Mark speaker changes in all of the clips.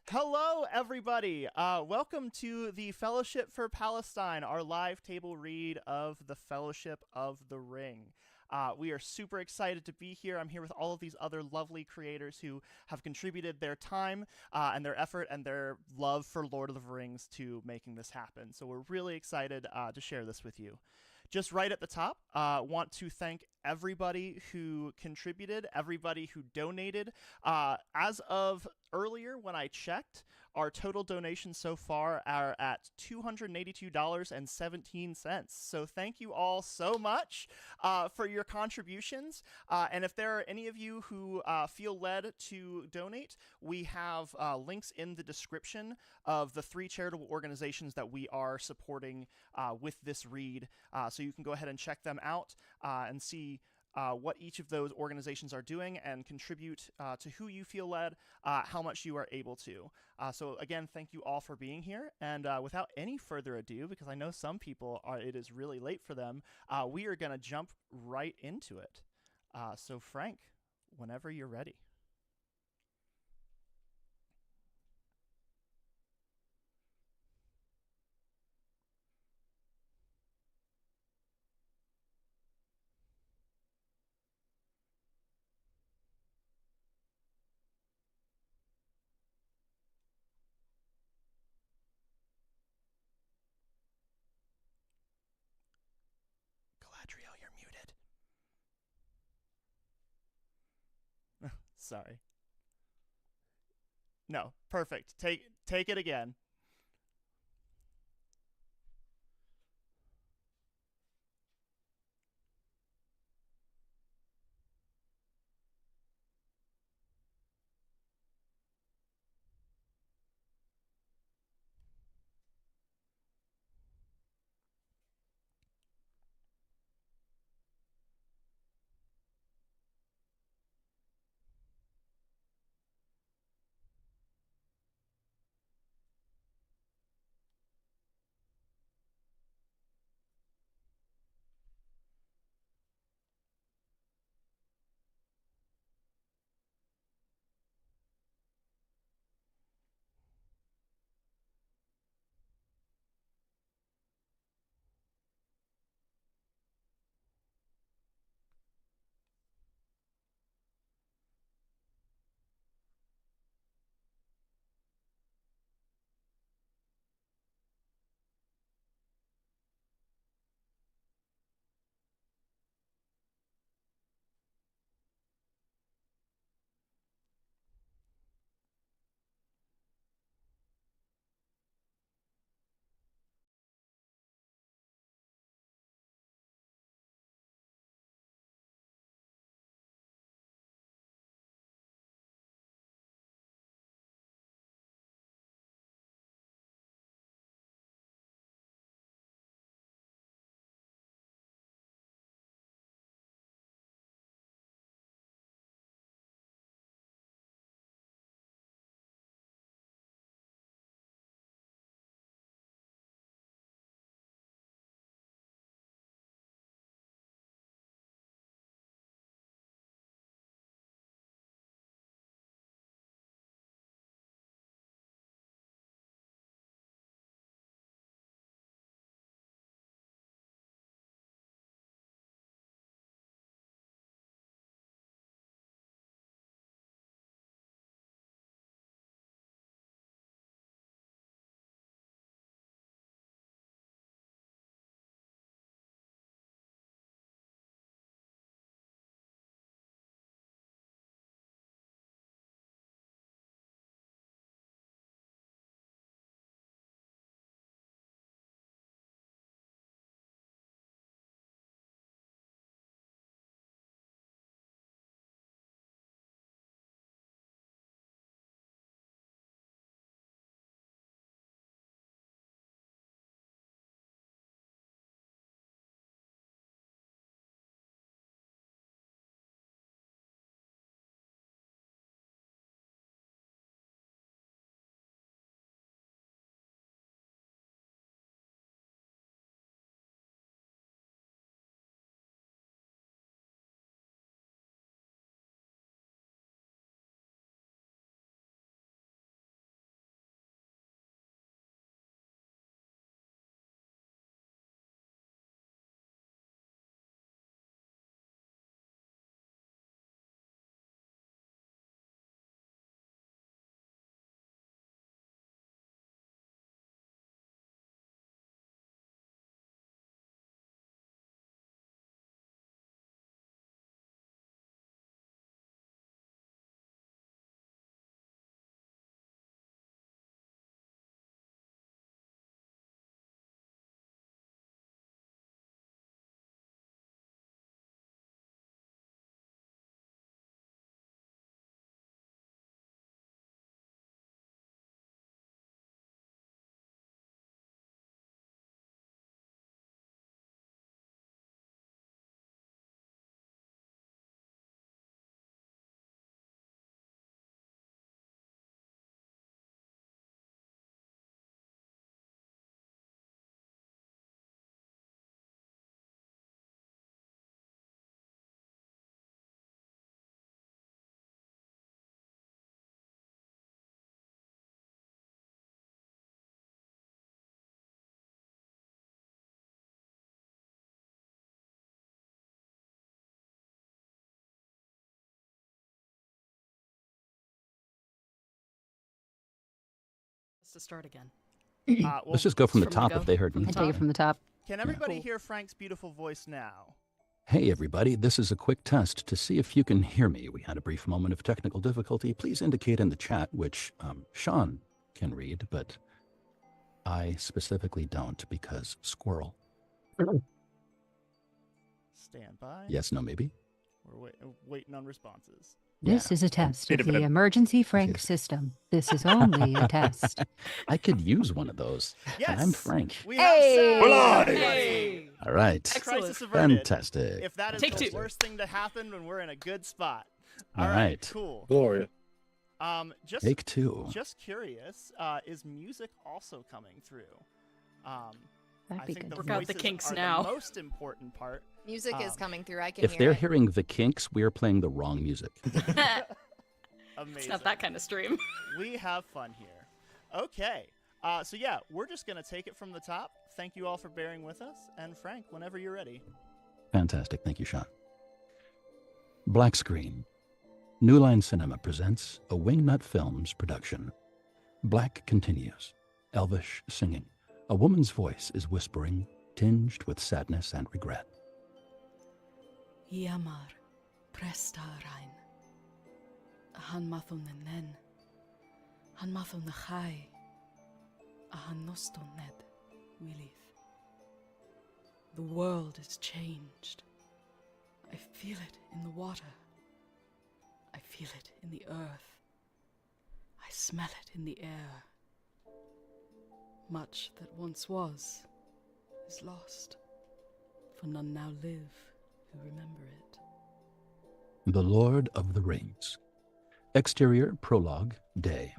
Speaker 1: Hello, everybody. Welcome to the Fellowship for Palestine, our live table read of the Fellowship of the Ring. We are super excited to be here. I'm here with all of these other lovely creators who have contributed their time and their effort and their love for Lord of the Rings to making this happen. So we're really excited to share this with you. Just right at the top, want to thank everybody who contributed, everybody who donated. As of earlier, when I checked, our total donations so far are at $282.17. So thank you all so much for your contributions. And if there are any of you who feel led to donate, we have links in the description of the 3 charitable organizations that we are supporting with this read. So you can go ahead and check them out and see what each of those organizations are doing and contribute to who you feel led, how much you are able to. So again, thank you all for being here. And without any further ado, because I know some people it is really late for them, we are going to jump right into it. So Frank, whenever you're ready. Galadriel, you're muted. Sorry. No, perfect. Take it again.
Speaker 2: To start again.
Speaker 1: Well,
Speaker 3: Let's just go from the
Speaker 2: from
Speaker 3: top
Speaker 2: the
Speaker 3: if they heard me.
Speaker 4: And take it from the top.
Speaker 1: can everybody
Speaker 2: Cool.
Speaker 1: hear Frank's beautiful voice now?
Speaker 3: Hey, everybody. This is a quick test to see if you can hear me. We had a brief moment of technical difficulty. Please indicate in the chat, which Sean can read, but I specifically don't because squirrel.
Speaker 1: Stand by.
Speaker 3: Yes, no, maybe.
Speaker 1: We're waiting on responses.
Speaker 4: This is a test
Speaker 5: Bit
Speaker 4: of
Speaker 5: of
Speaker 4: the
Speaker 5: an-
Speaker 4: emergency Frank
Speaker 3: Yes.
Speaker 4: system. This is only a test.
Speaker 3: I could use one of those.
Speaker 1: Yes.
Speaker 3: And I'm Frank.
Speaker 1: We have
Speaker 4: Hey!
Speaker 1: sound.
Speaker 2: Hey!
Speaker 3: All right.
Speaker 2: Excellent.
Speaker 1: Crisis averted.
Speaker 3: Fantastic.
Speaker 1: If that is
Speaker 2: Take
Speaker 1: the
Speaker 2: two.
Speaker 1: worst thing to happen, then we're in a good spot.
Speaker 3: All right.
Speaker 1: Cool.
Speaker 5: Gloria.
Speaker 3: Take two.
Speaker 1: Just curious, is music also coming through?
Speaker 4: That'd
Speaker 1: I
Speaker 4: be
Speaker 1: think
Speaker 4: good.
Speaker 1: the
Speaker 2: Work out the
Speaker 1: voices
Speaker 2: kinks
Speaker 1: are
Speaker 2: now.
Speaker 1: the most important part.
Speaker 6: Music is coming through. I can
Speaker 3: If
Speaker 6: hear
Speaker 3: they're
Speaker 6: it.
Speaker 3: hearing the kinks, we are playing the wrong music.
Speaker 1: Amazing.
Speaker 2: It's not that kind of stream.
Speaker 1: We have fun here. Okay. So yeah, we're just gonna take it from the top. Thank you all for bearing with us, and Frank, whenever you're ready.
Speaker 3: Fantastic. Thank you, Sean. Black Screen. New Line Cinema presents a Wingnut Films production. Black continues. Elvish singing. A woman's voice is whispering, tinged with sadness and regret.
Speaker 2: Iamar prestarain. Han mathon nen. Han mathon na chai. Han noston ned. Wilith. The world is changed. I feel it in the water. I feel it in the earth. I smell it in the air. Much that once was is lost, for none now live who remember it.
Speaker 3: The Lord of the Rings. Exterior prologue, day.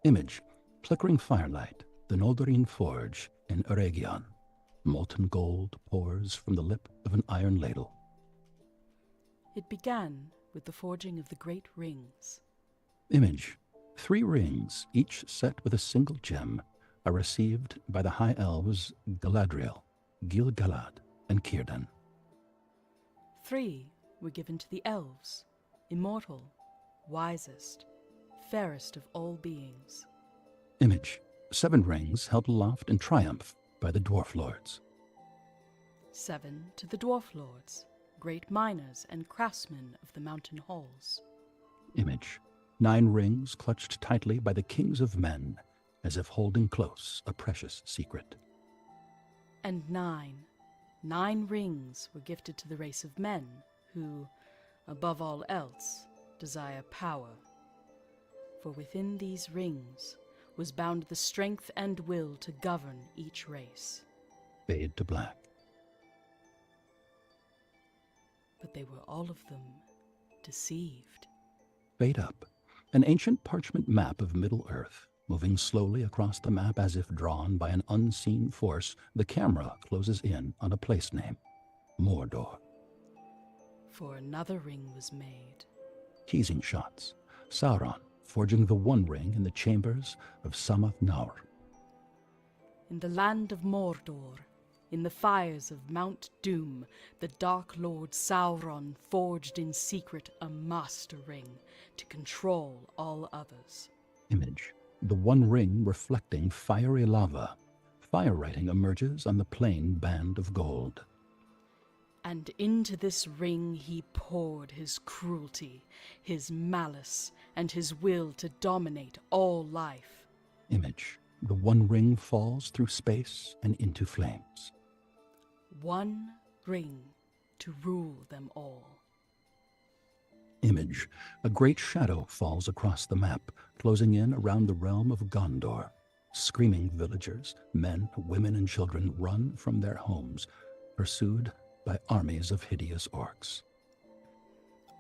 Speaker 3: Image, flickering firelight, the Noldorin Forge in Eregion. Molten gold pours from the lip of an iron ladle.
Speaker 2: It began with the forging of the great rings.
Speaker 3: Image, 3 rings, each set with a single gem, are received by the High Elves Galadriel, Gil-galad, and Círdan.
Speaker 2: 3 were given to the elves, immortal, wisest, fairest of all beings.
Speaker 3: Image, 7 rings held aloft in triumph by the Dwarf Lords.
Speaker 2: 7 to the dwarf lords, great miners and craftsmen of the mountain halls.
Speaker 3: Image, 9 rings clutched tightly by the kings of men, as if holding close a precious secret.
Speaker 2: And 9 rings were gifted to the race of men who, above all else, desire power. For within these rings was bound the strength and will to govern each race.
Speaker 3: Fade to black.
Speaker 2: But they were all of them deceived.
Speaker 3: Fade up. An ancient parchment map of Middle-earth. Moving slowly across the map as if drawn by an unseen force, the camera closes in on a place name. Mordor.
Speaker 2: For another ring was made.
Speaker 3: Teasing shots. Sauron forging the One Ring in the chambers of Samath Naur.
Speaker 2: In the land of Mordor, in the fires of Mount Doom, the Dark Lord Sauron forged in secret a master ring to control all others.
Speaker 3: Image. The One Ring reflecting fiery lava. Fire writing emerges on the plain band of gold.
Speaker 2: And into this ring he poured his cruelty, his malice, and his will to dominate all life.
Speaker 3: Image. The One Ring falls through space and into flames.
Speaker 2: One ring to rule them all.
Speaker 3: Image. A great shadow falls across the map, closing in around the realm of Gondor. Screaming villagers, men, women, and children run from their homes, pursued by armies of hideous orcs.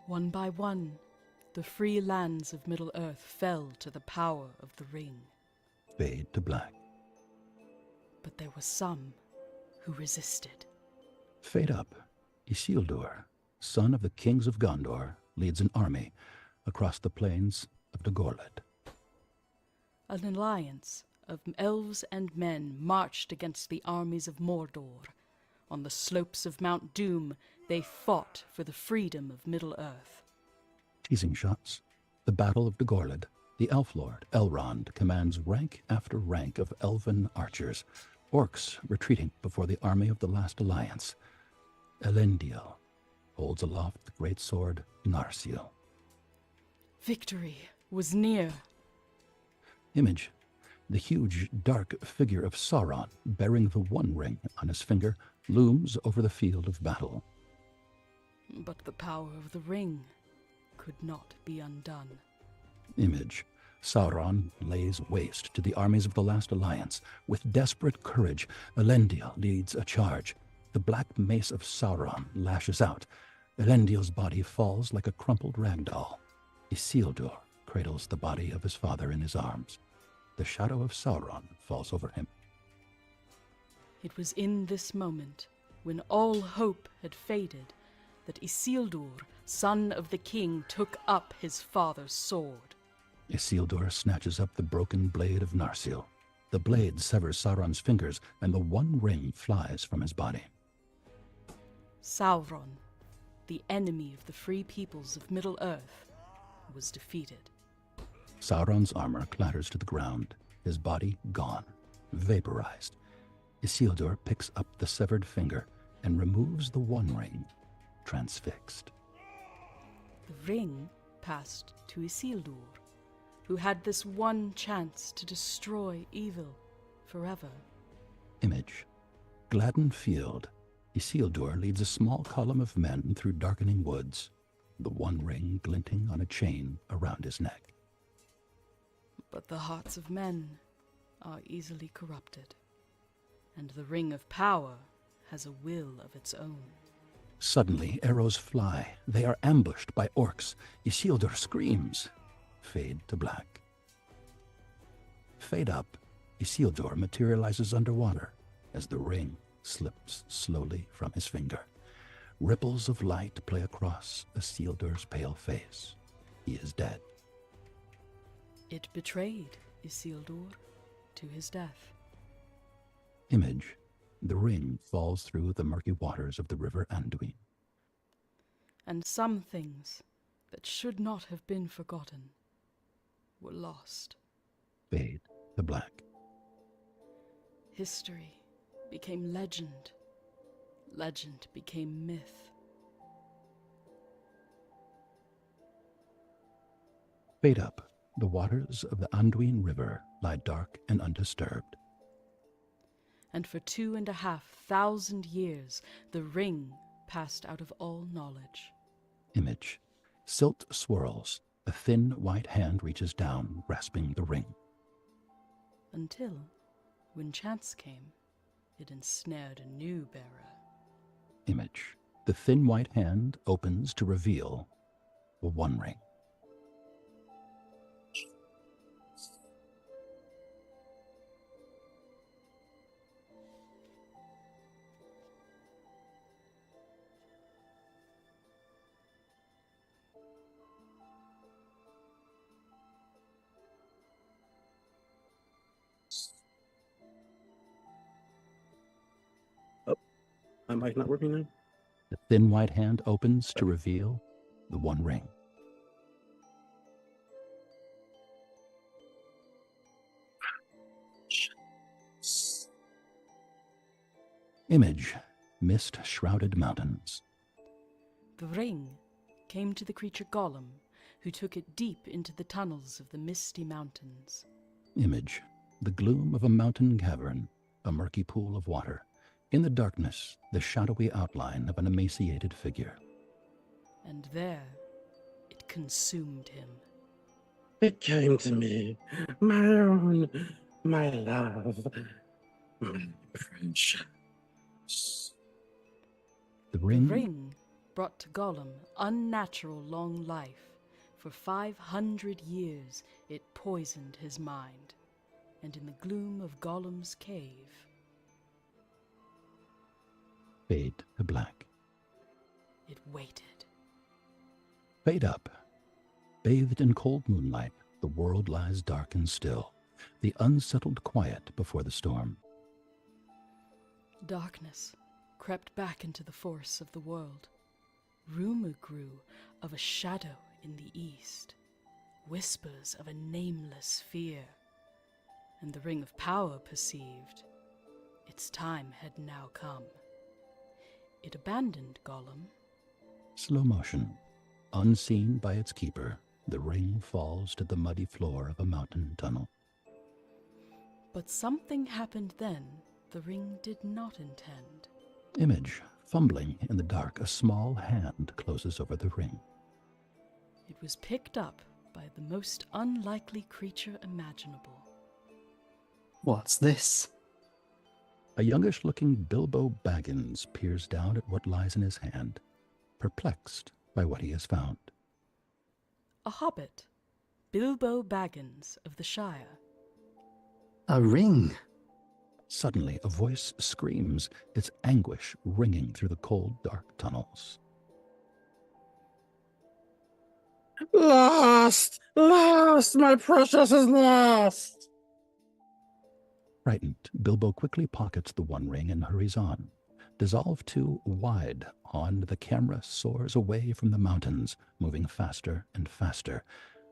Speaker 2: One by one, the free lands of Middle-earth fell to the power of the ring.
Speaker 3: Fade to black.
Speaker 2: But there were some who resisted.
Speaker 3: Fade up. Isildur, son of the kings of Gondor, leads an army across the plains of Dagorled.
Speaker 2: An alliance of elves and men marched against the armies of Mordor. On the slopes of Mount Doom, they fought for the freedom of Middle-earth.
Speaker 3: Teasing shots. The Battle of Dagorled, The elf lord, Elrond, commands rank after rank of elven archers, orcs retreating before the army of the Last Alliance. Elendil holds aloft the great sword Narsil.
Speaker 2: Victory was near.
Speaker 3: Image. The huge, dark figure of Sauron, bearing the One Ring on his finger, looms over the field of battle.
Speaker 2: But the power of the ring could not be undone.
Speaker 3: Image. Sauron lays waste to the armies of the Last Alliance. With desperate courage, Elendil leads a charge. The black mace of Sauron lashes out. Elendil's body falls like a crumpled rag doll. Isildur cradles the body of his father in his arms. The shadow of Sauron falls over him.
Speaker 2: It was in this moment, when all hope had faded, that Isildur, son of the king, took up his father's sword.
Speaker 3: Isildur snatches up the broken blade of Narsil. The blade severs Sauron's fingers, and the One Ring flies from his body.
Speaker 2: Sauron, the enemy of the free peoples of Middle-earth, was defeated.
Speaker 3: Sauron's armor clatters to the ground, his body gone, vaporized. Isildur picks up the severed finger and removes the One Ring, transfixed.
Speaker 2: The ring passed to Isildur, who had this one chance to destroy evil forever.
Speaker 3: Image. Gladden Field. Isildur leads a small column of men through darkening woods, the One Ring glinting on a chain around his neck.
Speaker 2: But the hearts of men are easily corrupted, and the Ring of Power has a will of its own.
Speaker 3: Suddenly, arrows fly. They are ambushed by orcs. Isildur screams. Fade to black. Fade up. Isildur materializes underwater as the ring slips slowly from his finger. Ripples of light play across Isildur's pale face. He is dead.
Speaker 2: It betrayed Isildur to his death.
Speaker 3: Image. The ring falls through the murky waters of the river Anduin.
Speaker 2: And some things that should not have been forgotten were lost.
Speaker 3: Fade to black.
Speaker 2: History became legend. Legend became myth.
Speaker 3: Fade up. The waters of the Anduin River lie dark and undisturbed.
Speaker 2: And for 2,500 years, the ring passed out of all knowledge.
Speaker 3: Image. Silt swirls. A thin white hand reaches down, grasping the ring.
Speaker 2: Until, when chance came, it ensnared a new bearer.
Speaker 3: Image. The thin white hand opens to reveal the One Ring.
Speaker 5: My mic not working now?
Speaker 3: The thin white hand opens to reveal the One Ring. Image. Mist-shrouded mountains.
Speaker 2: The ring came to the creature Gollum, who took it deep into the tunnels of the misty mountains.
Speaker 3: Image. The gloom of a mountain cavern, a murky pool of water. In the darkness, the shadowy outline of an emaciated figure.
Speaker 2: And there, it consumed him.
Speaker 5: It came to me. My own, my love, my precious.
Speaker 3: The
Speaker 2: The
Speaker 3: ring.
Speaker 2: ring brought to Gollum unnatural long life. For 500 years, it poisoned his mind. And in the gloom of Gollum's cave,
Speaker 3: Fade to black.
Speaker 2: it waited.
Speaker 3: Fade up. Bathed in cold moonlight, the world lies dark and still, the unsettled quiet before the storm.
Speaker 2: Darkness crept back into the force of the world. Rumor grew of a shadow in the east. whispers of a nameless fear, and the ring of power perceived. Its time had now come. It abandoned Gollum.
Speaker 3: Slow motion. Unseen by its keeper, the ring falls to the muddy floor of a mountain tunnel.
Speaker 2: But something happened then the ring did not intend.
Speaker 3: Image. Fumbling in the dark, a small hand closes over the ring.
Speaker 2: It was picked up by the most unlikely creature imaginable.
Speaker 6: What's this?
Speaker 3: A youngish-looking Bilbo Baggins peers down at what lies in his hand, perplexed by what he has found.
Speaker 2: A hobbit, Bilbo Baggins of the Shire.
Speaker 6: A ring.
Speaker 3: Suddenly, a voice screams, its anguish ringing through the cold, dark tunnels.
Speaker 5: Lost! Lost! My precious is lost!
Speaker 3: Frightened, Bilbo quickly pockets the one ring and hurries on. Dissolve to wide on, the camera soars away from the mountains, moving faster and faster,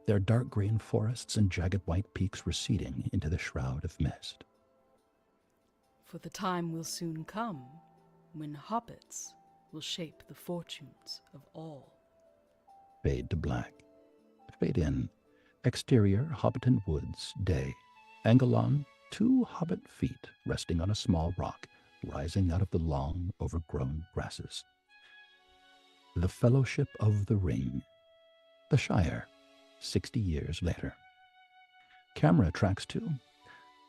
Speaker 3: their dark green forests and jagged white peaks receding into the shroud of mist.
Speaker 2: For the time will soon come when hobbits will shape the fortunes of all.
Speaker 3: Fade to black. Fade in. Exterior, Hobbiton Woods, day. Angle on, 2 hobbit feet resting on a small rock, rising out of the long, overgrown grasses. The Fellowship of the Ring. The Shire, 60 years later. Camera tracks to.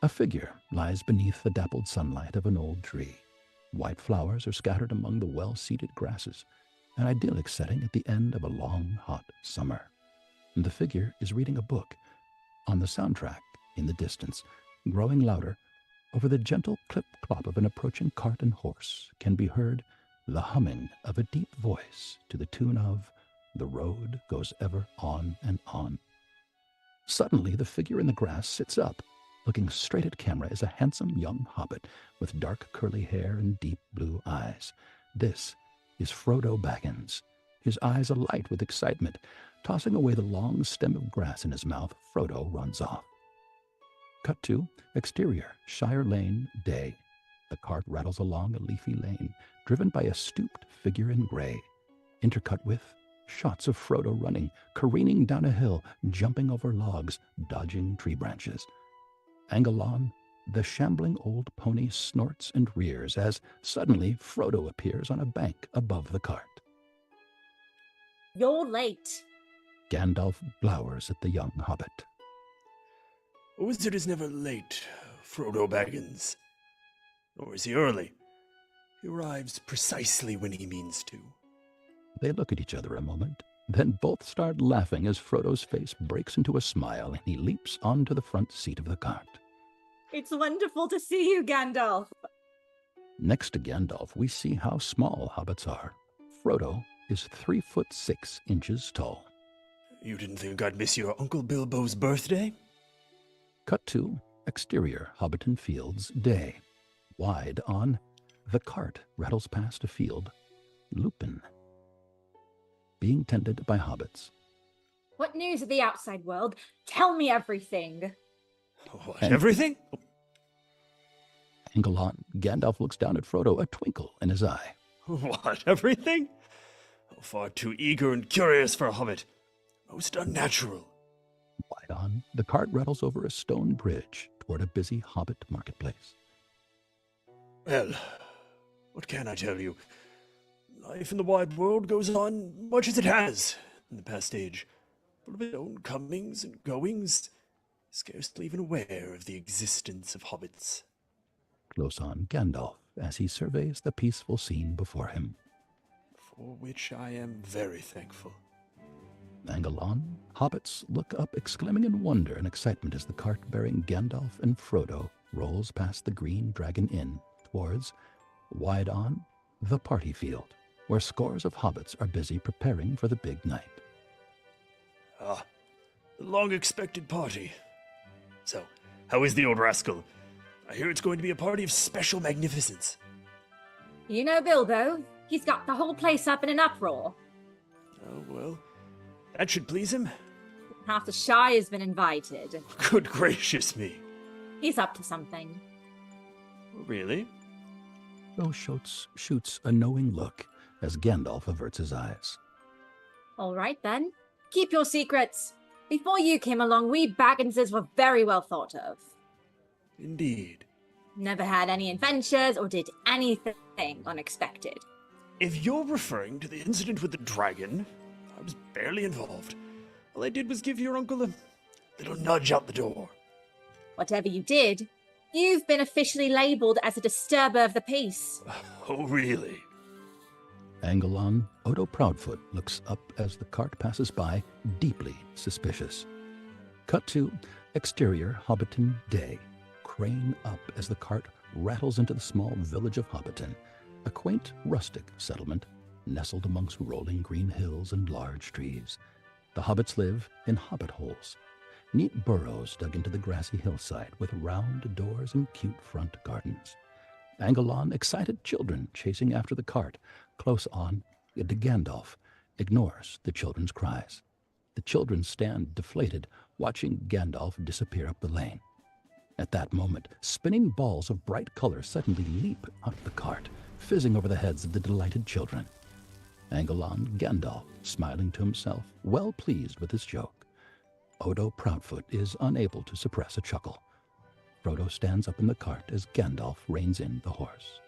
Speaker 3: A figure lies beneath the dappled sunlight of an old tree. White flowers are scattered among the well-seeded grasses, an idyllic setting at the end of a long, hot summer. And the figure is reading a book. On the soundtrack, in the distance, growing louder, over the gentle clip-clop of an approaching cart and horse, can be heard the humming of a deep voice to the tune of "The Road Goes Ever On and On." Suddenly, the figure in the grass sits up. Looking straight at camera is a handsome young hobbit with dark curly hair and deep blue eyes. This is Frodo Baggins, his eyes alight with excitement. Tossing away the long stem of grass in his mouth, Frodo runs off. Cut to exterior, Shire Lane, day. The cart rattles along a leafy lane, driven by a stooped figure in gray. Intercut with shots of Frodo running, careening down a hill, jumping over logs, dodging tree branches. Angle on, the shambling old pony snorts and rears as suddenly Frodo appears on a bank above the cart.
Speaker 7: You're late.
Speaker 3: Gandalf glowers at the young hobbit.
Speaker 8: A wizard is never late, Frodo Baggins. Nor is he early. He arrives precisely when he means to.
Speaker 3: They look at each other a moment, then both start laughing as Frodo's face breaks into a smile and he leaps onto the front seat of the cart.
Speaker 7: It's wonderful to see you, Gandalf.
Speaker 3: Next to Gandalf, we see how small hobbits are. Frodo is 3'6" tall.
Speaker 8: You didn't think I'd miss your Uncle Bilbo's birthday?
Speaker 3: Cut to exterior, Hobbiton Fields, day. Wide on, the cart rattles past a field. Lupin. Being tended by hobbits.
Speaker 7: What news of the outside world? Tell me everything.
Speaker 8: What, everything?
Speaker 3: Angle on, Gandalf looks down at Frodo, a twinkle in his eye.
Speaker 8: What, everything? Oh, far too eager and curious for a hobbit. Most unnatural.
Speaker 3: Wide on, the cart rattles over a stone bridge toward a busy hobbit marketplace.
Speaker 8: Well, what can I tell you? Life in the wide world goes on much as it has in the past age, full of its own comings and goings, scarcely even aware of the existence of hobbits.
Speaker 3: Close on Gandalf as he surveys the peaceful scene before him.
Speaker 8: For which I am very thankful.
Speaker 3: Angle on, hobbits look up, exclaiming in wonder and excitement as the cart bearing Gandalf and Frodo rolls past the Green Dragon Inn towards, wide on, the party field, where scores of hobbits are busy preparing for the big night.
Speaker 8: Ah, the long-expected party. So, how is the old rascal? I hear it's going to be a party of special magnificence.
Speaker 7: You know Bilbo? He's got the whole place up in an uproar.
Speaker 8: Oh, well, that should please him.
Speaker 7: Half the Shire's been invited.
Speaker 8: Good gracious me.
Speaker 7: He's up to something.
Speaker 8: Really?
Speaker 3: Frodo shoots a knowing look as Gandalf averts his eyes.
Speaker 7: All right, then. Keep your secrets. Before you came along, we Bagginses were very well thought of.
Speaker 8: Indeed.
Speaker 7: Never had any adventures or did anything unexpected.
Speaker 8: If you're referring to the incident with the dragon, I was barely involved. All I did was give your uncle a little nudge out the door.
Speaker 7: Whatever you did, you've been officially labelled as a disturber of the peace.
Speaker 8: Oh, really?
Speaker 3: Angelon, Odo Proudfoot looks up as the cart passes by, deeply suspicious. Cut to exterior Hobbiton Day. Crane up as the cart rattles into the small village of Hobbiton, a quaint rustic settlement nestled amongst rolling green hills and large trees. The hobbits live in hobbit holes, neat burrows dug into the grassy hillside with round doors and cute front gardens. Angelon, excited children chasing after the cart, close on to Gandalf, ignores the children's cries. The children stand deflated, watching Gandalf disappear up the lane. At that moment, spinning balls of bright color suddenly leap out of the cart, fizzing over the heads of the delighted children. Angelon, Gandalf, smiling to himself, well pleased with his joke. Odo Proudfoot is unable to suppress a chuckle. Frodo stands up in the cart as Gandalf reins in the horse.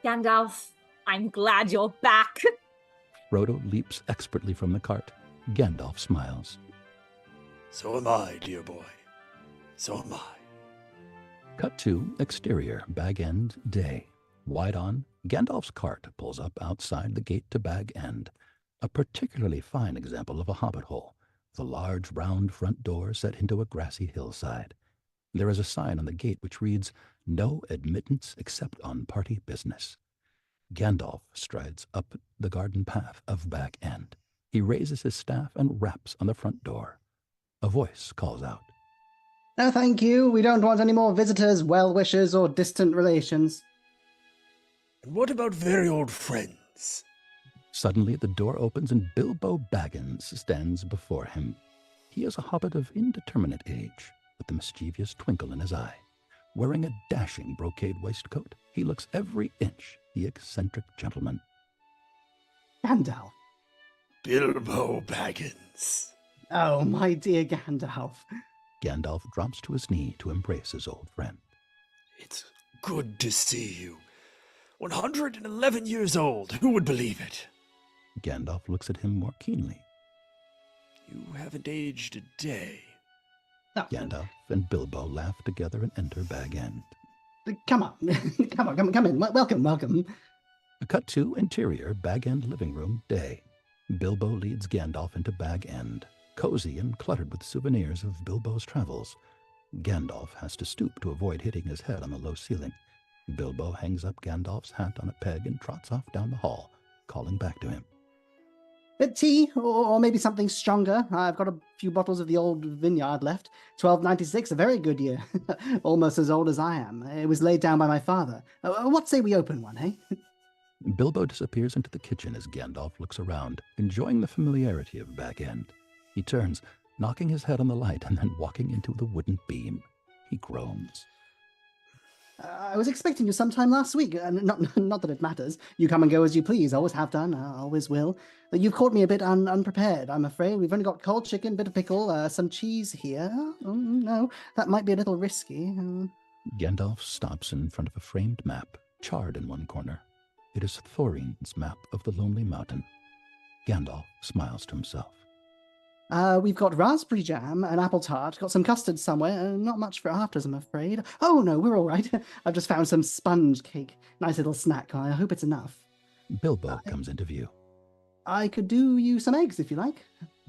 Speaker 7: Gandalf, I'm glad you're back.
Speaker 3: Frodo leaps expertly from the cart. Gandalf smiles.
Speaker 8: So am I, dear boy. So am I.
Speaker 3: Cut to exterior Bag End Day. Wide on, Gandalf's cart pulls up outside the gate to Bag End, a particularly fine example of a hobbit hole, the large round front door set into a grassy hillside. There is a sign on the gate which reads, "No admittance except on party business." Gandalf strides up the garden path of Bag End. He raises his staff and raps on the front door. A voice calls out.
Speaker 9: No, thank you. We don't want any more visitors, well-wishers, or distant relations.
Speaker 8: And what about very old friends?
Speaker 3: Suddenly the door opens and Bilbo Baggins stands before him. He is a hobbit of indeterminate age, with a mischievous twinkle in his eye. Wearing a dashing brocade waistcoat, he looks every inch the eccentric gentleman.
Speaker 9: Gandalf.
Speaker 8: Bilbo Baggins.
Speaker 9: Oh, my dear Gandalf.
Speaker 3: Gandalf drops to his knee to embrace his old friend.
Speaker 8: It's good to see you. 111 years old. Who would believe it?
Speaker 3: Gandalf looks at him more keenly.
Speaker 8: You haven't aged a day.
Speaker 9: Oh,
Speaker 3: Gandalf and Bilbo laugh together and enter Bag End.
Speaker 9: Come on. come in. Welcome.
Speaker 3: A cut to interior Bag End living room Day. Bilbo leads Gandalf into Bag End, cozy and cluttered with souvenirs of Bilbo's travels. Gandalf has to stoop to avoid hitting his head on the low ceiling. Bilbo hangs up Gandalf's hat on a peg and trots off down the hall, calling back to him.
Speaker 9: Tea, or maybe something stronger. I've got a few bottles of the old vineyard left. 1296, a very good year. Almost as old as I am. It was laid down by my father. What say we open one, eh?
Speaker 3: Bilbo disappears into the kitchen as Gandalf looks around, enjoying the familiarity of Bag End. He turns, knocking his head on the light and then walking into the wooden beam. He groans.
Speaker 9: I was expecting you sometime last week. Not that it matters. You come and go as you please. Always have done. Always will. You've caught me a bit unprepared, I'm afraid. We've only got cold chicken, bit of pickle, some cheese here. Oh, no, that might be a little risky.
Speaker 3: Gandalf stops in front of a framed map, charred in one corner. It is Thorin's map of the Lonely Mountain. Gandalf smiles to himself.
Speaker 9: We've got raspberry jam, an apple tart, got some custard somewhere. Not much for afters, I'm afraid. Oh, no, we're all right. I've just found some sponge cake. Nice little snack. I hope it's enough.
Speaker 3: Bilbo comes into view.
Speaker 9: I could do you some eggs, if you like.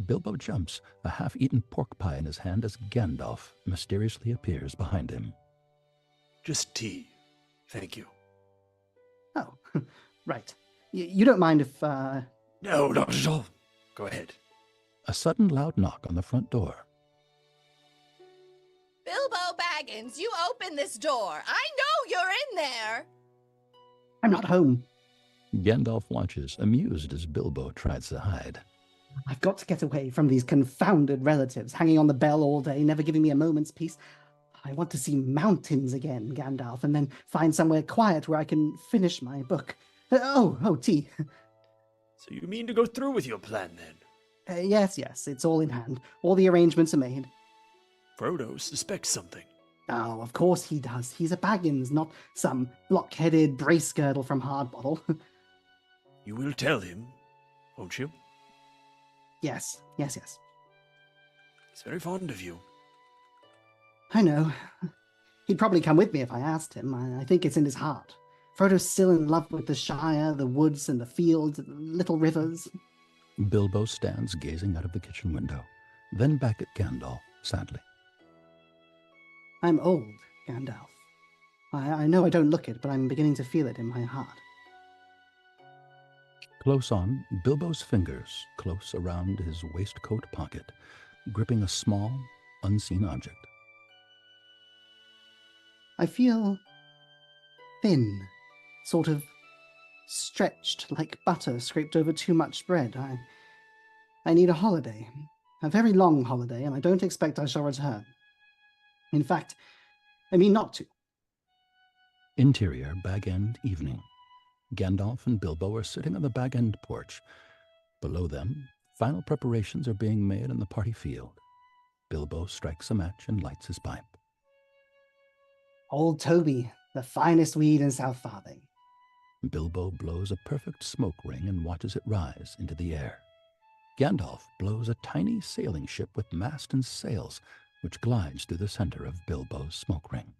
Speaker 3: Bilbo jumps, a half-eaten pork pie in his hand as Gandalf mysteriously appears behind him.
Speaker 8: Just tea. Thank you.
Speaker 9: Oh, right. You don't mind if,
Speaker 8: No, not at all. Go ahead.
Speaker 3: A sudden loud knock on the front door.
Speaker 10: Bilbo Baggins, you open this door. I know you're in there.
Speaker 9: I'm not home.
Speaker 3: Gandalf watches, amused as Bilbo tries to hide.
Speaker 9: I've got to get away from these confounded relatives, hanging on the bell all day, never giving me a moment's peace. I want to see mountains again, Gandalf, and then find somewhere quiet where I can finish my book. Tea.
Speaker 8: So you mean to go through with your plan, then?
Speaker 9: Yes, it's all in hand. All the arrangements are made.
Speaker 8: Frodo suspects something.
Speaker 9: Oh, of course he does. He's a Baggins, not some block-headed brace-girdle from Hardbottle.
Speaker 8: You will tell him, won't you?
Speaker 9: Yes.
Speaker 8: He's very fond of you.
Speaker 9: I know. He'd probably come with me if I asked him. I think it's in his heart. Frodo's still in love with the Shire, the woods and the fields, little rivers.
Speaker 3: Bilbo stands gazing out of the kitchen window, then back at Gandalf, sadly.
Speaker 9: I'm old, Gandalf. I know I don't look it, but I'm beginning to feel it in my heart.
Speaker 3: Close on, Bilbo's fingers close around his waistcoat pocket, gripping a small, unseen object.
Speaker 9: I feel thin, sort of stretched like butter scraped over too much bread. I need a holiday, a very long holiday, and I don't expect I shall return. In fact, I mean not to.
Speaker 3: Interior Bag End evening. Gandalf and Bilbo are sitting on the Bag End porch. Below them, final preparations are being made in the party field. Bilbo strikes a match and lights his pipe.
Speaker 9: Old Toby, the finest weed in South Farthing.
Speaker 3: Bilbo blows a perfect smoke ring and watches it rise into the air. Gandalf blows a tiny sailing ship with mast and sails, which glides through the center of Bilbo's smoke ring.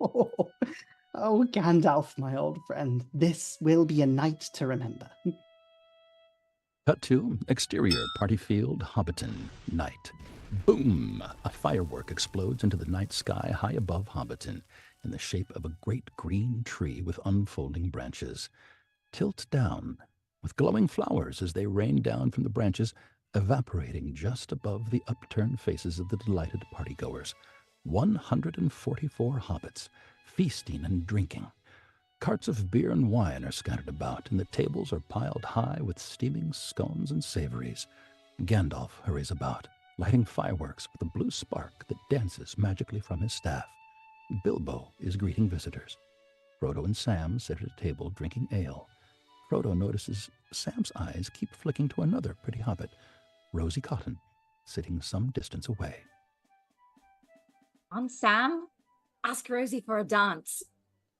Speaker 9: Oh, Gandalf, my old friend, this will be a night to remember.
Speaker 3: Cut to exterior party field, Hobbiton, night. Boom! A firework explodes into the night sky high above Hobbiton in the shape of a great green tree with unfolding branches. Tilt down, with glowing flowers as they rain down from the branches, evaporating just above the upturned faces of the delighted partygoers. 144 hobbits, feasting and drinking. Carts of beer and wine are scattered about, and the tables are piled high with steaming scones and savories. Gandalf hurries about, lighting fireworks with a blue spark that dances magically from his staff. Bilbo is greeting visitors. Frodo and Sam sit at a table drinking ale. Frodo notices Sam's eyes keep flicking to another pretty hobbit, Rosie Cotton, sitting some distance away.
Speaker 7: On Sam, ask Rosie for a dance.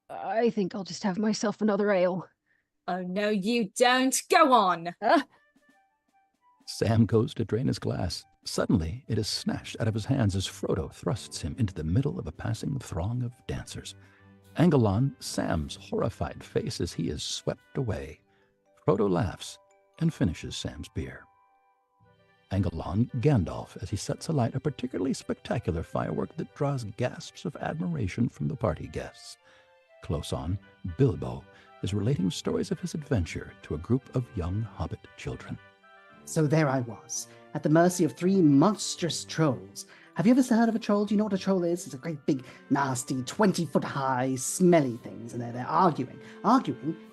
Speaker 4: I think I'll just have myself another ale.
Speaker 7: Oh, no, you don't. Go on.
Speaker 3: Sam goes to drain his glass. Suddenly, it is snatched out of his hands as Frodo thrusts him into the middle of a passing throng of dancers. Angle on Sam's horrified face as he is swept away. Frodo laughs and finishes Sam's beer. Angle on Gandalf as he sets alight a particularly spectacular firework that draws gasps of admiration from the party guests. Close on, Bilbo is relating stories of his adventure to a group of young hobbit children.
Speaker 9: So there I was, at the mercy of 3 monstrous trolls. Have you ever heard of a troll? Do you know what a troll is? It's a great big, nasty, 20-foot-high, smelly things, and they're arguing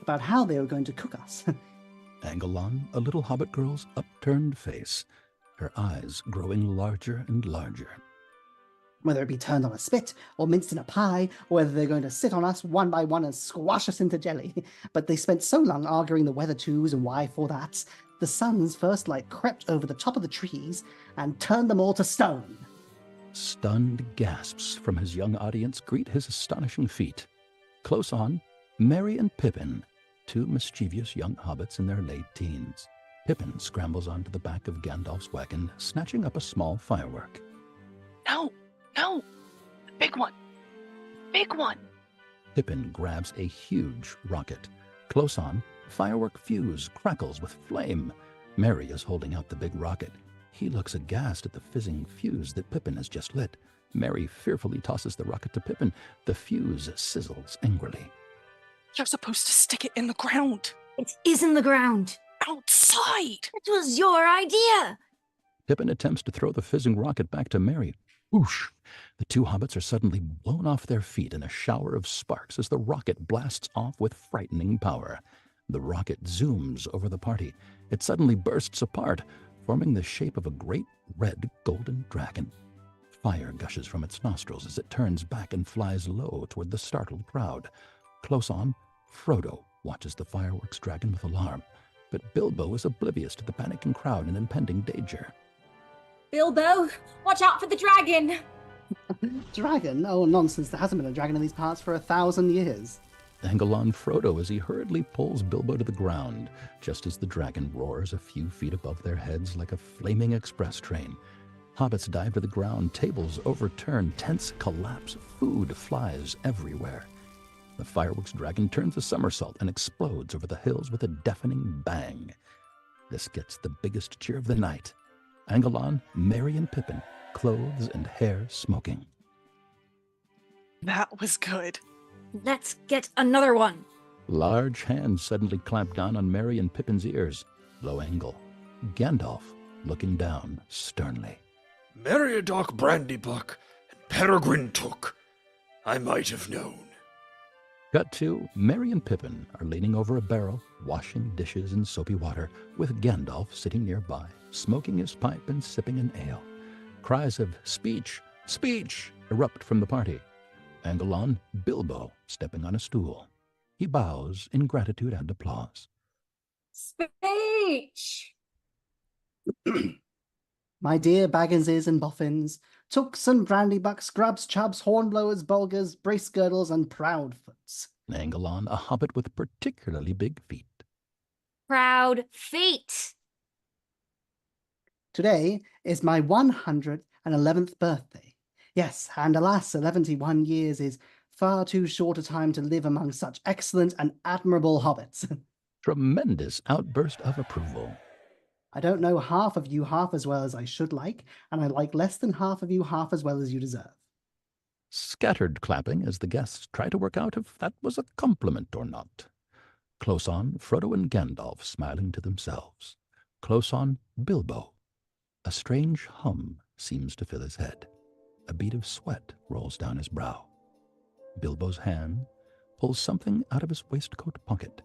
Speaker 9: about how they were going to cook us.
Speaker 3: Angle on a little hobbit girl's upturned face, her eyes growing larger and larger.
Speaker 9: Whether it be turned on a spit, or minced in a pie, or whether they're going to sit on us one by one and squash us into jelly. But they spent so long arguing the whether tos and why for that's, the sun's first light crept over the top of the trees and turned them all to stone.
Speaker 3: Stunned gasps from his young audience greet his astonishing feat. Close on, Merry and Pippin, 2 mischievous young hobbits in their late teens. Pippin scrambles onto the back of Gandalf's wagon, snatching up a small firework.
Speaker 2: No! The big one! Big one!
Speaker 3: Pippin grabs a huge rocket. Close on, firework fuse crackles with flame. Merry is holding out the big rocket. He looks aghast at the fizzing fuse that Pippin has just lit. Merry fearfully tosses the rocket to Pippin. The fuse sizzles angrily.
Speaker 2: You're supposed to stick it in the ground.
Speaker 7: It is in the ground.
Speaker 2: Outside!
Speaker 7: It was your idea.
Speaker 3: Pippin attempts to throw the fizzing rocket back to Merry. Whoosh! The 2 hobbits are suddenly blown off their feet in a shower of sparks as the rocket blasts off with frightening power. The rocket zooms over the party. It suddenly bursts apart. forming the shape of a great red golden dragon. Fire gushes from its nostrils as it turns back and flies low toward the startled crowd. Close on, Frodo watches the fireworks dragon with alarm, but Bilbo is oblivious to the panicking crowd and impending danger.
Speaker 7: Bilbo, watch out for the dragon!
Speaker 9: Dragon? Oh, nonsense. There hasn't been a dragon in these parts for 1,000 years.
Speaker 3: Angle on Frodo as he hurriedly pulls Bilbo to the ground, just as the dragon roars a few feet above their heads like a flaming express train. Hobbits dive to the ground, tables overturn, tents collapse, food flies everywhere. The fireworks dragon turns a somersault and explodes over the hills with a deafening bang. This gets the biggest cheer of the night. Angle on, Merry and Pippin, clothes and hair smoking.
Speaker 11: That was good.
Speaker 7: Let's get another one.
Speaker 3: Large hands suddenly clamp down on Merry and Pippin's ears. Low angle. Gandalf looking down sternly.
Speaker 8: Meriadoc Brandybuck and Peregrine Took. I might have known.
Speaker 3: Cut to, Merry and Pippin are leaning over a barrel, washing dishes in soapy water, with Gandalf sitting nearby, smoking his pipe and sipping an ale. Cries of "Speech! Speech!" erupt from the party. Angle on, Bilbo stepping on a stool. He bows in gratitude and applause.
Speaker 7: Speech!
Speaker 9: My dear Bagginses and Boffins, Tooks and Brandybucks, Grubs, Chubs, Hornblowers, Bulgers, Brace Girdles, and Proudfoots.
Speaker 3: Angle on, a hobbit with particularly big feet.
Speaker 7: Proud feet!
Speaker 9: Today is my 111th birthday. Yes, and alas, 71 years is far too short a time to live among such excellent and admirable hobbits.
Speaker 3: Tremendous outburst of approval.
Speaker 9: I don't know half of you half as well as I should like, and I like less than half of you half as well as you deserve.
Speaker 3: Scattered clapping as the guests try to work out if that was a compliment or not. Close on, Frodo and Gandalf smiling to themselves. Close on, Bilbo. A strange hum seems to fill his head. A bead of sweat rolls down his brow. Bilbo's hand pulls something out of his waistcoat pocket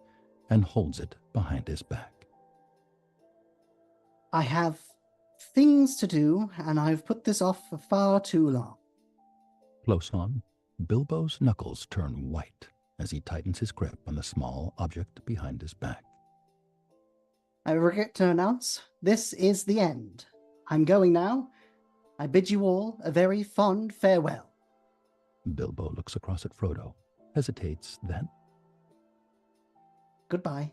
Speaker 3: and holds it behind his back.
Speaker 9: I have things to do, and I've put this off for far too long.
Speaker 3: Close on, Bilbo's knuckles turn white as he tightens his grip on the small object behind his back.
Speaker 9: I regret to announce, this is the end. I'm going now. I bid you all a very fond farewell.
Speaker 3: Bilbo looks across at Frodo, hesitates, then...
Speaker 9: Goodbye.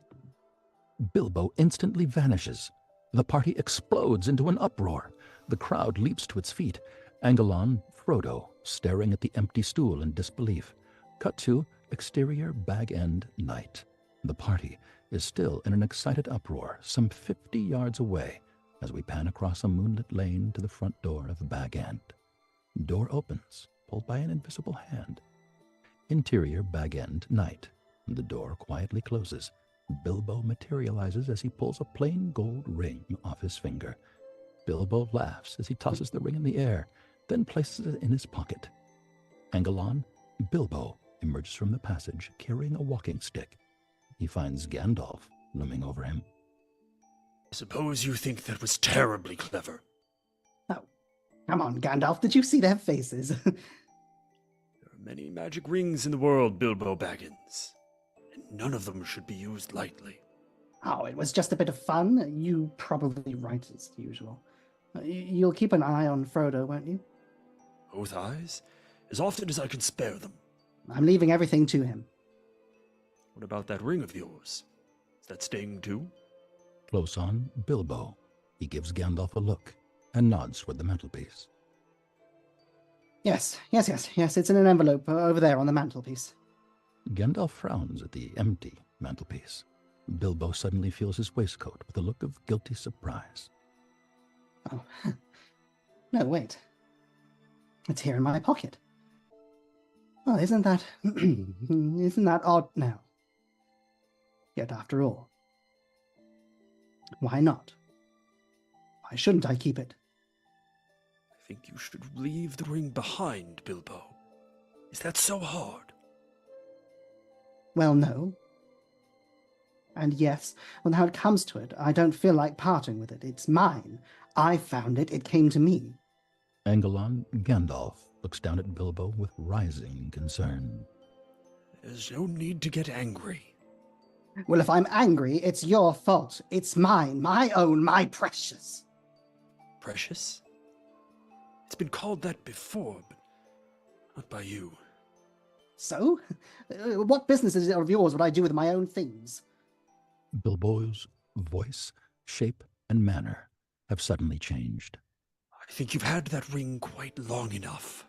Speaker 3: Bilbo instantly vanishes. The party explodes into an uproar. The crowd leaps to its feet. Angle on, Frodo, staring at the empty stool in disbelief. Cut to exterior Bag End night. The party is still in an excited uproar some 50 yards away as we pan across a moonlit lane to the front door of Bag End. Door opens, pulled by an invisible hand. Interior Bag End night. The door quietly closes. Bilbo materializes as he pulls a plain gold ring off his finger. Bilbo laughs as he tosses the ring in the air, then places it in his pocket. Angle on, Bilbo emerges from the passage carrying a walking stick. He finds Gandalf looming over him.
Speaker 8: I suppose you think that was terribly clever.
Speaker 9: Oh, come on, Gandalf, did you see their faces?
Speaker 8: There are many magic rings in the world, Bilbo Baggins, and none of them should be used lightly.
Speaker 9: Oh, it was just a bit of fun. You probably right as usual. You'll keep an eye on Frodo, won't you?
Speaker 8: Both eyes? As often as I can spare them.
Speaker 9: I'm leaving everything to him.
Speaker 8: What about that ring of yours? Is that staying too?
Speaker 3: Close on, Bilbo. He gives Gandalf a look and nods toward the mantelpiece.
Speaker 9: Yes, it's in an envelope over there on the mantelpiece.
Speaker 3: Gandalf frowns at the empty mantelpiece. Bilbo suddenly feels his waistcoat with a look of guilty surprise.
Speaker 9: Oh, no, wait. It's here in my pocket. Oh, isn't that odd now? Yet after all, why not? Why shouldn't I keep it?
Speaker 8: I think you should leave the ring behind, Bilbo. Is that so hard?
Speaker 9: Well, no. And yes, well, now it comes to it, I don't feel like parting with it. It's mine. I found it. It came to me.
Speaker 3: Angelon Gandalf looks down at Bilbo with rising concern.
Speaker 8: There's no need to get angry.
Speaker 9: Well, if I'm angry, it's your fault. It's mine, my own, my precious.
Speaker 8: Precious? It's been called that before, but not by you.
Speaker 9: So? What business is it of yours what I do with my own things?
Speaker 3: Bilbo's voice, shape, and manner have suddenly changed.
Speaker 8: I think you've had that ring quite long enough.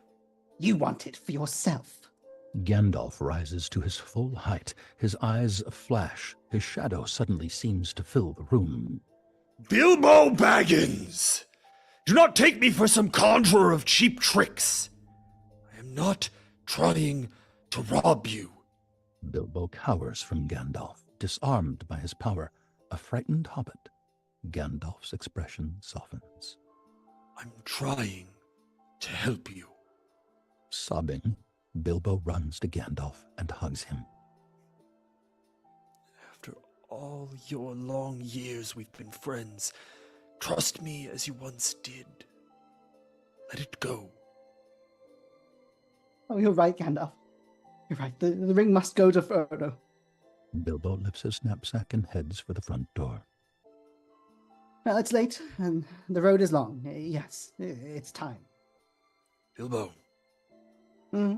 Speaker 9: You want it for yourself.
Speaker 3: Gandalf rises to his full height. His eyes flash. His shadow suddenly seems to fill the room.
Speaker 8: Bilbo Baggins! Do not take me for some conjurer of cheap tricks. I am not trying to rob you.
Speaker 3: Bilbo cowers from Gandalf, disarmed by his power, a frightened hobbit. Gandalf's expression softens.
Speaker 8: I'm trying to help you.
Speaker 3: Sobbing, Bilbo runs to Gandalf and hugs him.
Speaker 8: After all your long years we've been friends, trust me as you once did. Let it go.
Speaker 9: Oh, you're right, Gandalf. You're right. The ring must go to Frodo.
Speaker 3: Bilbo lifts his knapsack and heads for the front door.
Speaker 9: Well, it's late, and the road is long. Yes, it's time.
Speaker 8: Bilbo.
Speaker 9: Hmm?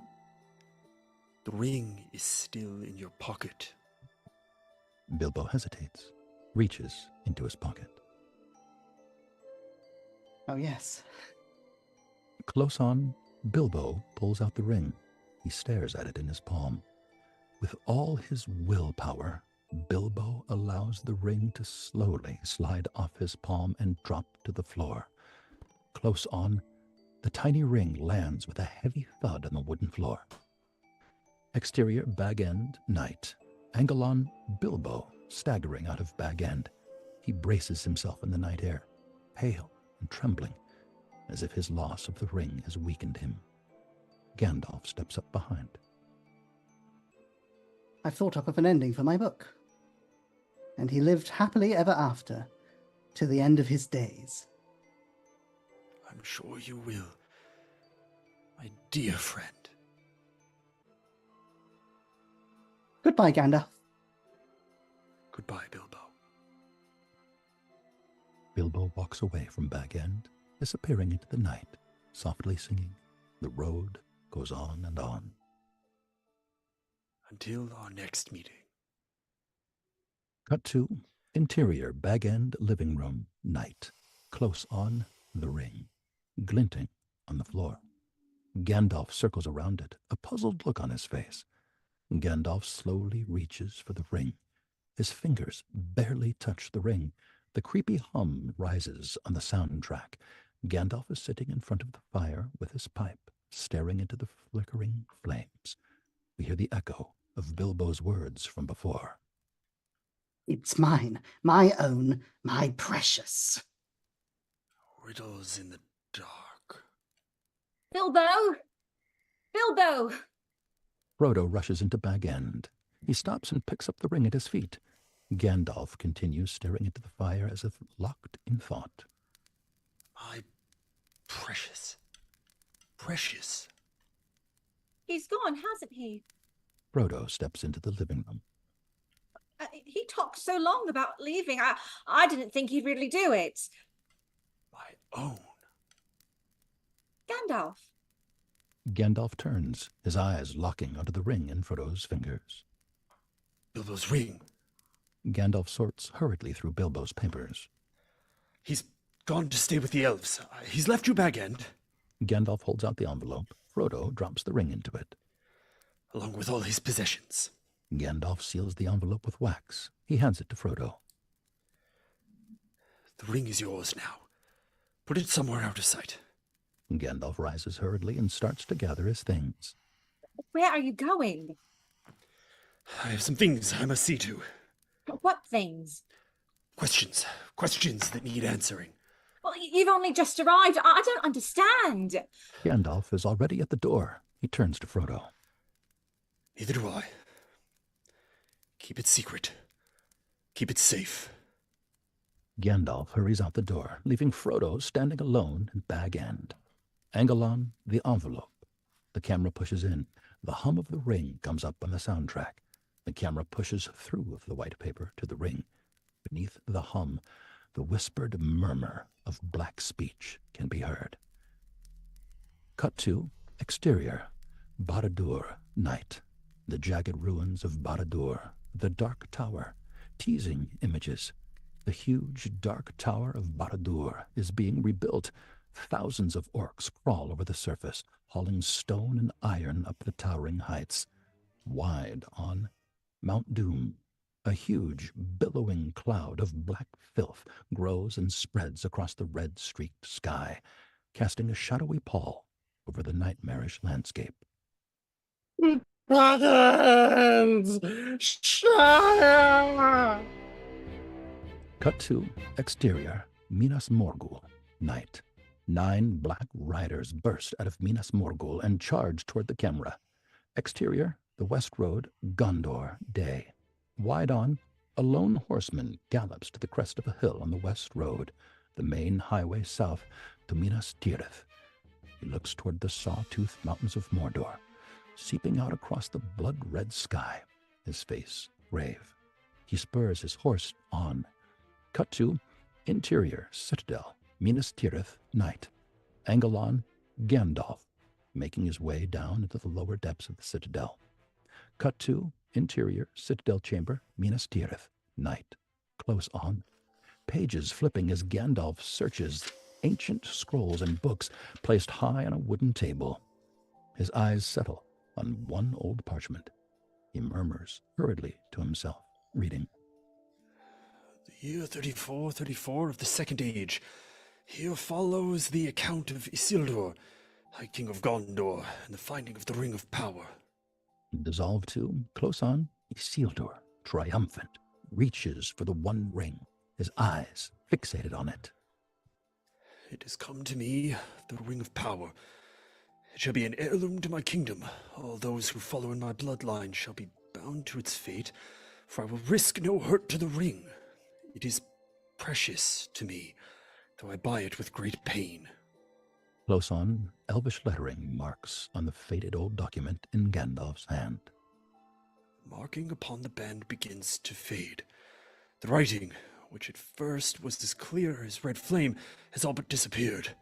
Speaker 8: The ring is still in your pocket.
Speaker 3: Bilbo hesitates, reaches into his pocket.
Speaker 9: Oh, yes.
Speaker 3: Close on, Bilbo pulls out the ring. He stares at it in his palm. With all his willpower, Bilbo allows the ring to slowly slide off his palm and drop to the floor. Close on, the tiny ring lands with a heavy thud on the wooden floor. Exterior Bag End, night. Angelon Bilbo staggering out of Bag End. He braces himself in the night air, pale and trembling, as if his loss of the ring has weakened him. Gandalf steps up behind.
Speaker 9: I've thought up of an ending for my book. And he lived happily ever after, to the end of his days.
Speaker 8: I'm sure you will, my dear friend.
Speaker 9: Goodbye, Gandalf.
Speaker 8: Goodbye, Bilbo.
Speaker 3: Bilbo walks away from Bag End, disappearing into the night, softly singing, "The road goes on and on."
Speaker 8: Until our next meeting.
Speaker 3: Cut to interior Bag End living room, night. Close on, the ring, glinting on the floor. Gandalf circles around it, a puzzled look on his face. Gandalf slowly reaches for the ring. His fingers barely touch the ring. The creepy hum rises on the soundtrack. Gandalf is sitting in front of the fire with his pipe, staring into the flickering flames. We hear the echo of Bilbo's words from before.
Speaker 9: It's mine, my own, my precious.
Speaker 8: Riddles in the dark.
Speaker 7: Bilbo! Bilbo!
Speaker 3: Frodo rushes into Bag End. He stops and picks up the ring at his feet. Gandalf continues staring into the fire as if locked in thought.
Speaker 8: My precious. Precious.
Speaker 7: He's gone, hasn't he?
Speaker 3: Frodo steps into the living room.
Speaker 7: He talked so long about leaving. I didn't think he'd really do it.
Speaker 8: My own.
Speaker 7: Gandalf.
Speaker 3: Gandalf turns, his eyes locking onto the ring in Frodo's fingers.
Speaker 8: Bilbo's ring.
Speaker 3: Gandalf sorts hurriedly through Bilbo's papers.
Speaker 8: He's gone to stay with the elves. He's left you Bag End.
Speaker 3: Gandalf holds out the envelope. Frodo drops the ring into it.
Speaker 8: Along with all his possessions.
Speaker 3: Gandalf seals the envelope with wax. He hands it to Frodo.
Speaker 8: The ring is yours now. Put it somewhere out of sight.
Speaker 3: Gandalf rises hurriedly and starts to gather his things.
Speaker 7: Where are you going?
Speaker 8: I have some things I must see to.
Speaker 7: What things?
Speaker 8: Questions. Questions that need answering.
Speaker 7: Well, you've only just arrived. I don't understand.
Speaker 3: Gandalf is already at the door. He turns to Frodo.
Speaker 8: Neither do I. Keep it secret. Keep it safe.
Speaker 3: Gandalf hurries out the door, leaving Frodo standing alone at Bag End. Angelon, the envelope. The camera pushes in. The hum of the ring comes up on the soundtrack. The camera pushes through the white paper to the ring. Beneath the hum, the whispered murmur of black speech can be heard. Cut to exterior. Barad-dûr, night. The jagged ruins of Barad-dûr, the dark tower. Teasing images. The huge dark tower of Barad-dûr is being rebuilt. Thousands of orcs crawl over the surface, hauling stone and iron up the towering heights. Wide on Mount Doom, a huge, billowing cloud of black filth grows and spreads across the red-streaked sky, casting a shadowy pall over the nightmarish landscape.
Speaker 5: Dragons! Shire!
Speaker 3: Cut to exterior, Minas Morgul, night. 9 black riders burst out of Minas Morgul and charge toward the camera. Exterior, the West Road, Gondor, day. Wide on, a lone horseman gallops to the crest of a hill on the West Road, the main highway south to Minas Tirith. He looks toward the saw-toothed mountains of Mordor, seeping out across the blood-red sky, his face grave. He spurs his horse on. Cut to interior, citadel, Minas Tirith, night. Angelon, Gandalf, making his way down into the lower depths of the citadel. Cut to interior, citadel chamber, Minas Tirith, night. Close on. Pages flipping as Gandalf searches ancient scrolls and books placed high on a wooden table. His eyes settle on one old parchment. He murmurs hurriedly to himself, reading.
Speaker 8: The year 3434 of the Second Age. Here follows the account of Isildur, High King of Gondor, and the finding of the Ring of Power.
Speaker 3: Dissolved to, close on, Isildur, triumphant, reaches for the one ring, his eyes fixated on it.
Speaker 8: It has come to me, the Ring of Power. It shall be an heirloom to my kingdom. All those who follow in my bloodline shall be bound to its fate, for I will risk no hurt to the ring. It is precious to me, though I buy it with great pain.
Speaker 3: Close on, elvish lettering marks on the faded old document in Gandalf's hand.
Speaker 8: Marking upon the band begins to fade. The writing, which at first was as clear as red flame, has all but disappeared.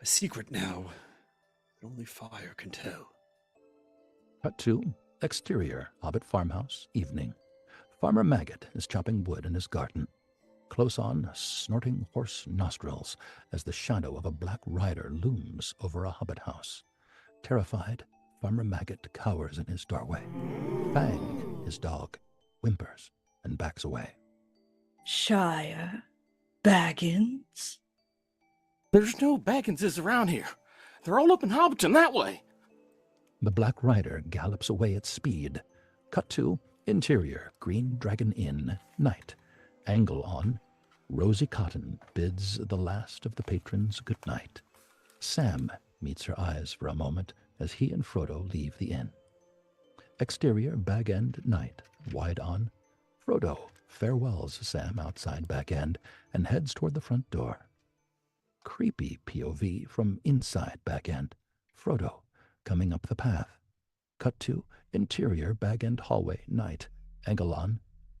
Speaker 8: A secret now that only fire can tell.
Speaker 3: Cut to exterior, Hobbit farmhouse, evening. Farmer Maggot is chopping wood in his garden. Close on, snorting horse nostrils as the shadow of a black rider looms over a hobbit house. Terrified, Farmer Maggot cowers in his doorway. Fang, his dog, whimpers and backs away.
Speaker 11: Shire Baggins?
Speaker 12: There's no Bagginses around here. They're all up in Hobbiton that way.
Speaker 3: The black rider gallops away at speed. Cut to interior, Green Dragon Inn, night. Angle on, Rosy Cotton bids the last of the patrons good night. Sam meets her eyes for a moment as he and Frodo leave the inn. Exterior, Bag End, night. Wide on, Frodo farewells Sam outside Bag End and heads toward the front door. Creepy POV from inside Bag End. Frodo coming up the path. Cut to interior, Bag End hallway, night. Angle on,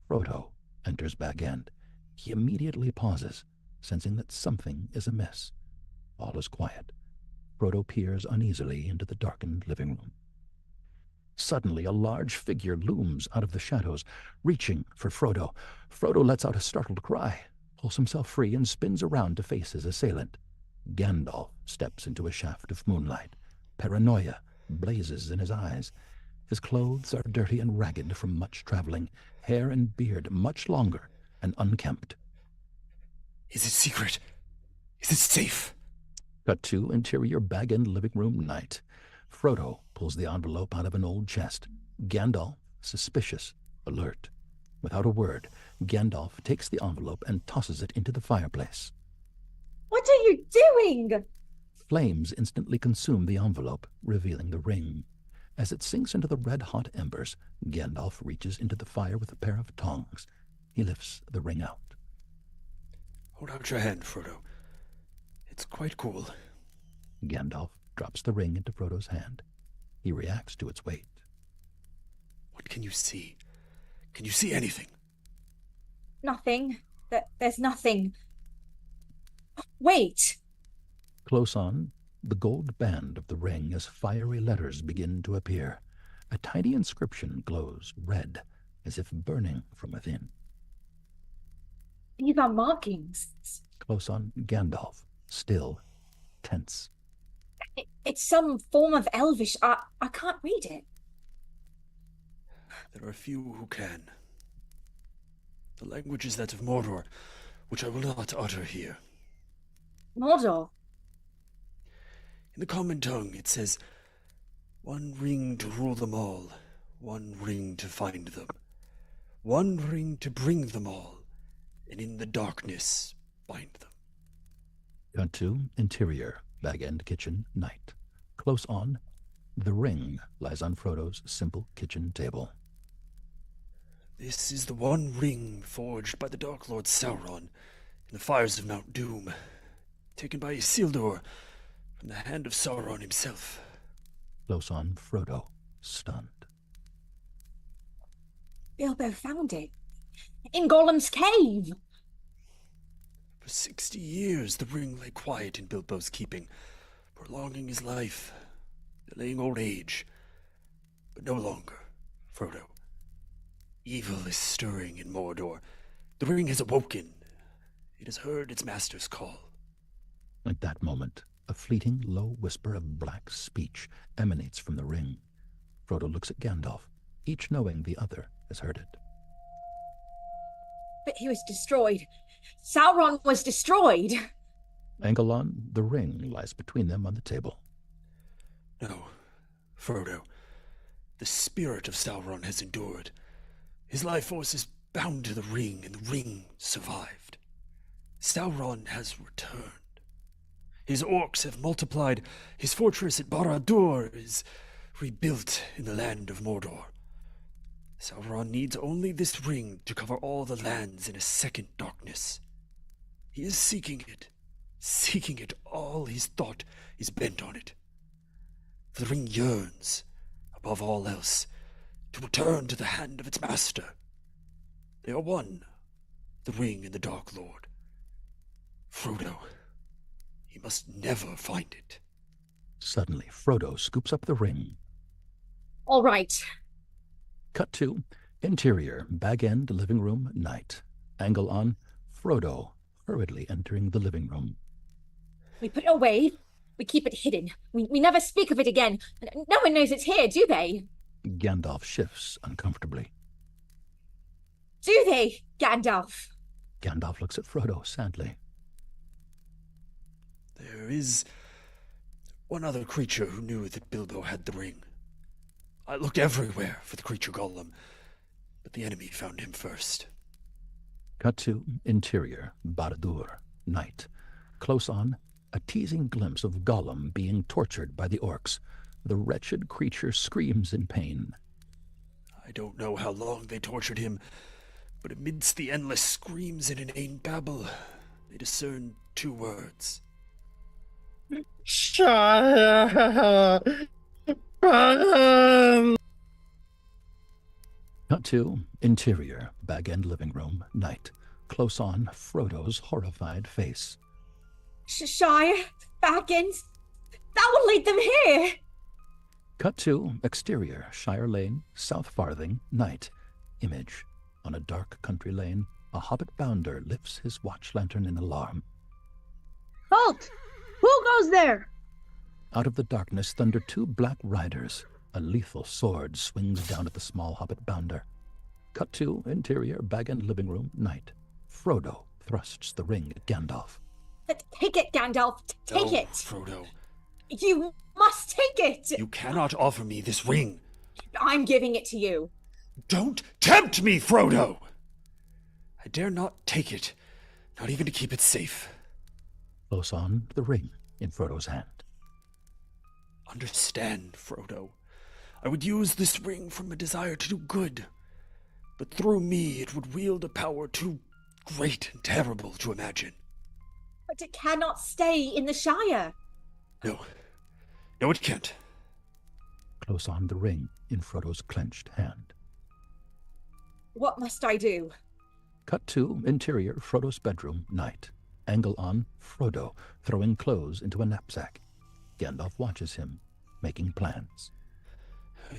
Speaker 3: Frodo enters Bag End. He immediately pauses, sensing that something is amiss. All is quiet. Frodo peers uneasily into the darkened living room. Suddenly, a large figure looms out of the shadows, reaching for Frodo. Frodo lets out a startled cry, pulls himself free, and spins around to face his assailant. Gandalf steps into a shaft of moonlight. Paranoia blazes in his eyes. His clothes are dirty and ragged from much traveling, hair and beard much longer and unkempt.
Speaker 8: Is it secret? Is it safe?
Speaker 3: Cut to interior, Bag End living room, night. Frodo pulls the envelope out of an old chest. Gandalf, suspicious, alert. Without a word, Gandalf takes the envelope and tosses it into the fireplace.
Speaker 7: What are you doing?
Speaker 3: Flames instantly consume the envelope, revealing the ring. As it sinks into the red-hot embers, Gandalf reaches into the fire with a pair of tongs. He lifts the ring out.
Speaker 8: Hold out your hand, Frodo. It's quite cool.
Speaker 3: Gandalf drops the ring into Frodo's hand. He reacts to its weight.
Speaker 8: What can you see? Can you see anything?
Speaker 7: Nothing. There's nothing. Wait!
Speaker 3: Close on, the gold band of the ring as fiery letters begin to appear. A tiny inscription glows red, as if burning from within.
Speaker 7: These are markings.
Speaker 3: Close on, Gandalf, still tense.
Speaker 7: It's some form of Elvish. I can't read it.
Speaker 8: There are few who can. The language is that of Mordor, which I will not utter here.
Speaker 7: Mordor?
Speaker 8: In the common tongue, it says, "One ring to rule them all, one ring to find them, one ring to bring them all, and in the darkness bind them."
Speaker 3: Cut to interior, bag-end kitchen, night. Close on, the ring lies on Frodo's simple kitchen table.
Speaker 8: This is the one ring forged by the Dark Lord Sauron in the fires of Mount Doom, taken by Isildur from the hand of Sauron himself.
Speaker 3: Close on, Frodo, stunned.
Speaker 7: Bilbo found it. In Gollum's cave!
Speaker 8: For 60 years the ring lay quiet in Bilbo's keeping, prolonging his life, delaying old age. But no longer, Frodo. Evil is stirring in Mordor. The ring has awoken. It has heard its master's call.
Speaker 3: At that moment, a fleeting, low whisper of black speech emanates from the ring. Frodo looks at Gandalf, each knowing the other has heard it.
Speaker 7: But he was destroyed. Sauron was destroyed.
Speaker 3: Angle on, the ring lies between them on the table.
Speaker 8: No, Frodo. The spirit of Sauron has endured. His life force is bound to the ring, and the ring survived. Sauron has returned. His orcs have multiplied. His fortress at Barad-dûr is rebuilt in the land of Mordor. Sauron needs only this ring to cover all the lands in a second darkness. He is seeking it all his thought is bent on it. For the ring yearns, above all else, to return to the hand of its master. They are one, the ring and the Dark Lord. Frodo, he must never find it.
Speaker 3: Suddenly, Frodo scoops up the ring.
Speaker 7: All right.
Speaker 3: Cut to interior, bag-end living room, night. Angle on, Frodo hurriedly entering the living room.
Speaker 7: We put it away. We keep it hidden. We never speak of it again. No one knows it's here, do they?
Speaker 3: Gandalf shifts uncomfortably.
Speaker 7: Do they, Gandalf?
Speaker 3: Gandalf looks at Frodo sadly.
Speaker 8: There is one other creature who knew that Bilbo had the ring. I looked everywhere for the creature Gollum, but the enemy found him first.
Speaker 3: Cut to interior, Barad-dûr, night. Close on, a teasing glimpse of Gollum being tortured by the orcs. The wretched creature screams in pain.
Speaker 8: I don't know how long they tortured him, but amidst the endless screams and inane babble, they discerned two words.
Speaker 5: Shire!
Speaker 3: Cut to interior, bag-end living room, night. Close on, Frodo's horrified face.
Speaker 7: Shire? Baggins? That will lead them here!
Speaker 3: Cut to exterior, Shire Lane, South Farthing, night. Image. On a dark country lane, a hobbit bounder lifts his watch lantern in alarm.
Speaker 4: Halt! Who goes there?
Speaker 3: Out of the darkness thunder two black riders. A lethal sword swings down at the small hobbit bounder. Cut to interior, bag-end living room, night. Frodo thrusts the ring at Gandalf.
Speaker 7: Take it, Gandalf. Take it.
Speaker 8: Frodo.
Speaker 7: You must take it.
Speaker 8: You cannot offer me this ring.
Speaker 7: I'm giving it to you.
Speaker 8: Don't tempt me, Frodo! I dare not take it, not even to keep it safe.
Speaker 3: Close on, the ring in Frodo's hand.
Speaker 8: Understand, Frodo. I would use this ring from a desire to do good. but through me it would wield a power too great and terrible to imagine.
Speaker 7: But it cannot stay in the Shire.
Speaker 8: No. No, it can't.
Speaker 3: Close on, the ring in Frodo's clenched hand.
Speaker 7: What must I do?
Speaker 3: Cut to interior Frodo's bedroom, night. Angle on Frodo, throwing clothes into a knapsack. Gandalf watches him, making plans.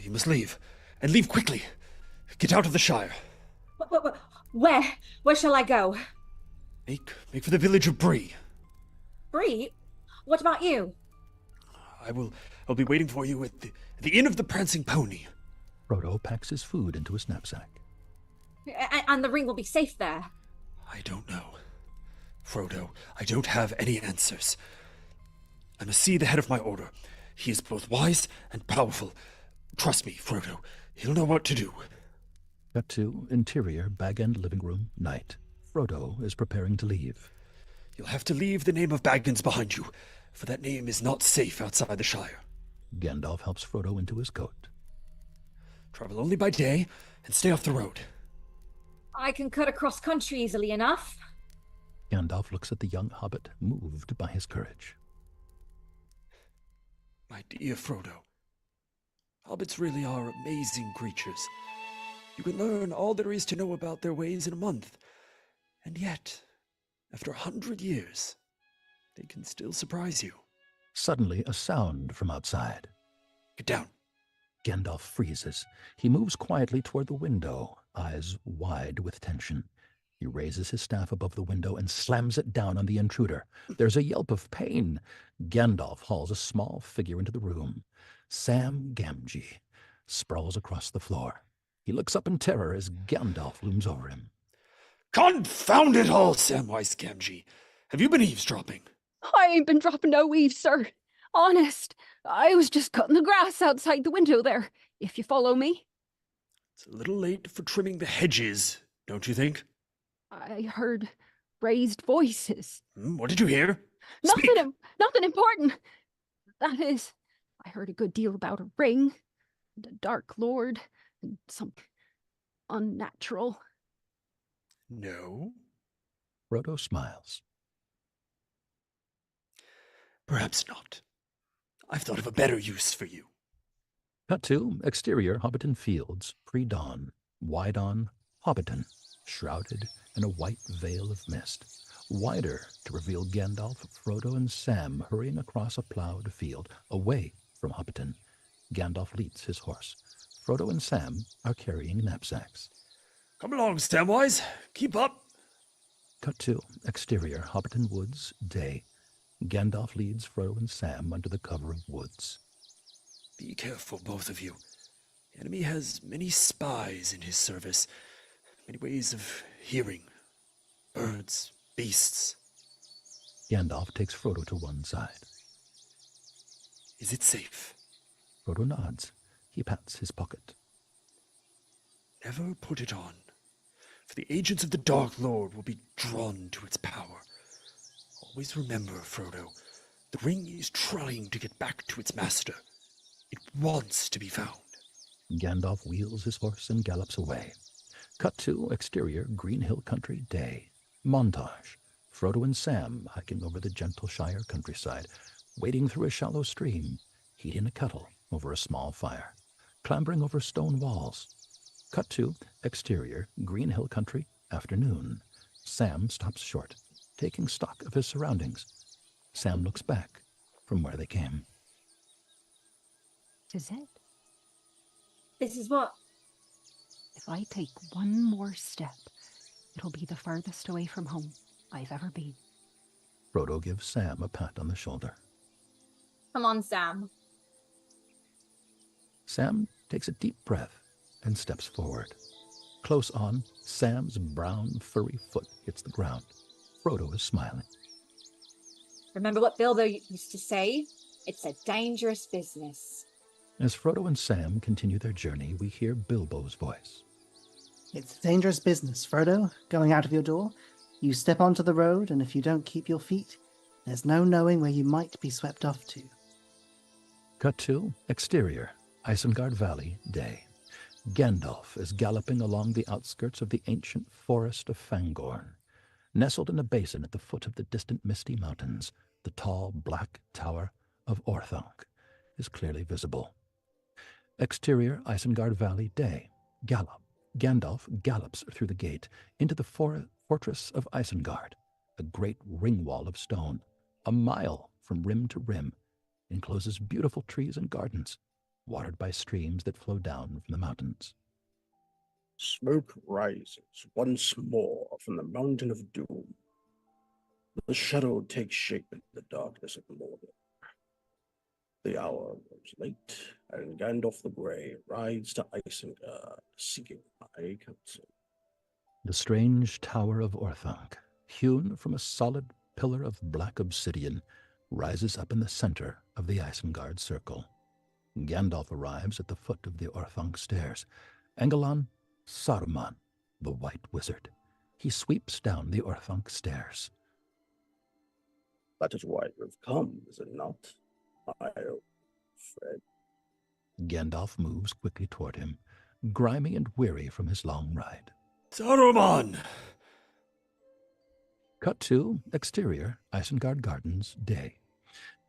Speaker 8: You must leave, and leave quickly. Get out of the Shire.
Speaker 7: Where? Where shall I go?
Speaker 8: Make for the village of Bree.
Speaker 7: Bree? What about you?
Speaker 8: I'll be waiting for you at the Inn of the Prancing Pony.
Speaker 3: Frodo packs his food into his knapsack.
Speaker 7: And the ring will be safe there.
Speaker 8: I don't know. Frodo, I don't have any answers. I must see the head of my order. He is both wise and powerful. Trust me, Frodo. He'll know what to do.
Speaker 3: Cut to interior Bag End living room, night. Frodo is preparing to leave.
Speaker 8: You'll have to leave the name of Baggins behind you, for that name is not safe outside the Shire.
Speaker 3: Gandalf helps Frodo into his coat.
Speaker 8: Travel only by day, and stay off the road.
Speaker 7: I can cut across country easily enough.
Speaker 3: Gandalf looks at the young hobbit, moved by his courage.
Speaker 8: My dear Frodo, hobbits really are amazing creatures. You can learn all there is to know about their ways in a month. And yet, after 100 years, they can still surprise you.
Speaker 3: Suddenly, a sound from outside.
Speaker 8: Get down.
Speaker 3: Gandalf freezes. He moves quietly toward the window, eyes wide with tension. He raises his staff above the window and slams it down on the intruder. There's a yelp of pain. Gandalf hauls a small figure into the room. Sam Gamgee sprawls across the floor. He looks up in terror as Gandalf looms over him.
Speaker 8: Confound it all, Samwise Gamgee. Have you been eavesdropping?
Speaker 13: I ain't been dropping no eaves, sir. Honest, I was just cutting the grass outside the window there, if you follow me.
Speaker 8: It's a little late for trimming the hedges, don't you think?
Speaker 13: I heard raised voices.
Speaker 8: What did you hear?
Speaker 13: Nothing important. That is, I heard a good deal about a ring, and a Dark Lord, and something unnatural.
Speaker 8: No.
Speaker 3: Frodo smiles.
Speaker 8: Perhaps not. I've thought of a better use for you.
Speaker 3: Cut to exterior Hobbiton Fields, pre-dawn. Wide on Hobbiton, shrouded in a white veil of mist. Wider to reveal Gandalf, Frodo, and Sam hurrying across a plowed field, away from Hobbiton. Gandalf leads his horse. Frodo and Sam are carrying knapsacks.
Speaker 8: Come along, Samwise. Keep up.
Speaker 3: Cut to exterior Hobbiton Woods, day. Gandalf leads Frodo and Sam under the cover of woods.
Speaker 8: Be careful, both of you. The enemy has many spies in his service, many ways of hearing. Birds, beasts.
Speaker 3: Gandalf takes Frodo to one side.
Speaker 8: Is it safe?
Speaker 3: Frodo nods. He pats his pocket.
Speaker 8: Never put it on, for the agents of the Dark Lord will be drawn to its power. Always remember, Frodo, the ring is trying to get back to its master. It wants to be found.
Speaker 3: Gandalf wheels his horse and gallops away. Cut to exterior Green Hill Country, day. Montage. Frodo and Sam hiking over the gentle Shire countryside, wading through a shallow stream, heating a kettle over a small fire, clambering over stone walls. Cut to exterior Green Hill Country, afternoon. Sam stops short, taking stock of his surroundings. Sam looks back from where they came.
Speaker 13: Is it?
Speaker 7: This is what?
Speaker 13: If I take one more step, it'll be the farthest away from home I've ever been.
Speaker 3: Frodo gives Sam a pat on the shoulder.
Speaker 7: Come on, Sam.
Speaker 3: Sam takes a deep breath and steps forward. Close on, Sam's brown, furry foot hits the ground. Frodo is smiling.
Speaker 7: Remember what Bilbo used to say? It's a dangerous business.
Speaker 3: As Frodo and Sam continue their journey, we hear Bilbo's voice.
Speaker 9: It's a dangerous business, Frodo, going out of your door. You step onto the road, and if you don't keep your feet, there's no knowing where you might be swept off to.
Speaker 3: Cut to exterior, Isengard Valley, day. Gandalf is galloping along the outskirts of the ancient forest of Fangorn. Nestled in a basin at the foot of the distant misty mountains, the tall black tower of Orthanc is clearly visible. Exterior Isengard Valley day. Gandalf gallops through the gate into the fortress of Isengard, a great ring wall of stone, a mile from rim to rim, encloses beautiful trees and gardens, watered by streams that flow down from the mountains.
Speaker 5: Smoke rises once more from the mountain of doom. The shadow takes shape in the darkness of Mordor. The hour grows late, and Gandalf the Grey rides to Isengard, seeking my counsel.
Speaker 3: The strange tower of Orthanc, hewn from a solid pillar of black obsidian, rises up in the center of the Isengard circle. Gandalf arrives at the foot of the Orthanc stairs. Engelon Saruman, the White Wizard. He sweeps down the Orthanc stairs.
Speaker 5: That is why you have come, is it not, my old friend?
Speaker 3: Gandalf moves quickly toward him, grimy and weary from his long ride.
Speaker 8: Saruman!
Speaker 3: Cut to exterior Isengard Gardens day.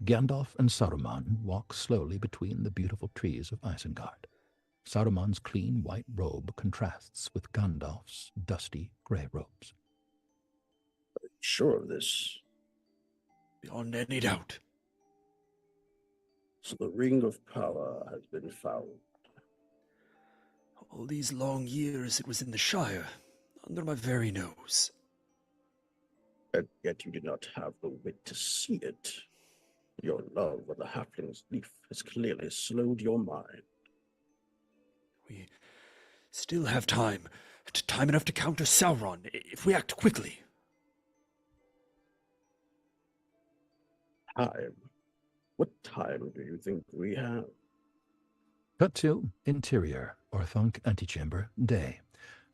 Speaker 3: Gandalf and Saruman walk slowly between the beautiful trees of Isengard. Saruman's clean white robe contrasts with Gandalf's dusty gray robes.
Speaker 5: Are you sure of this?
Speaker 8: Beyond any doubt.
Speaker 5: So the Ring of Power has been found.
Speaker 8: All these long years it was in the Shire, under my very nose.
Speaker 5: And yet you did not have the wit to see it. Your love of the halfling's leaf has clearly slowed your mind.
Speaker 8: We still have time. Time enough to counter Sauron, if we act quickly.
Speaker 5: Time? What time do you think we have?
Speaker 3: Cut to interior Orthanc antechamber day.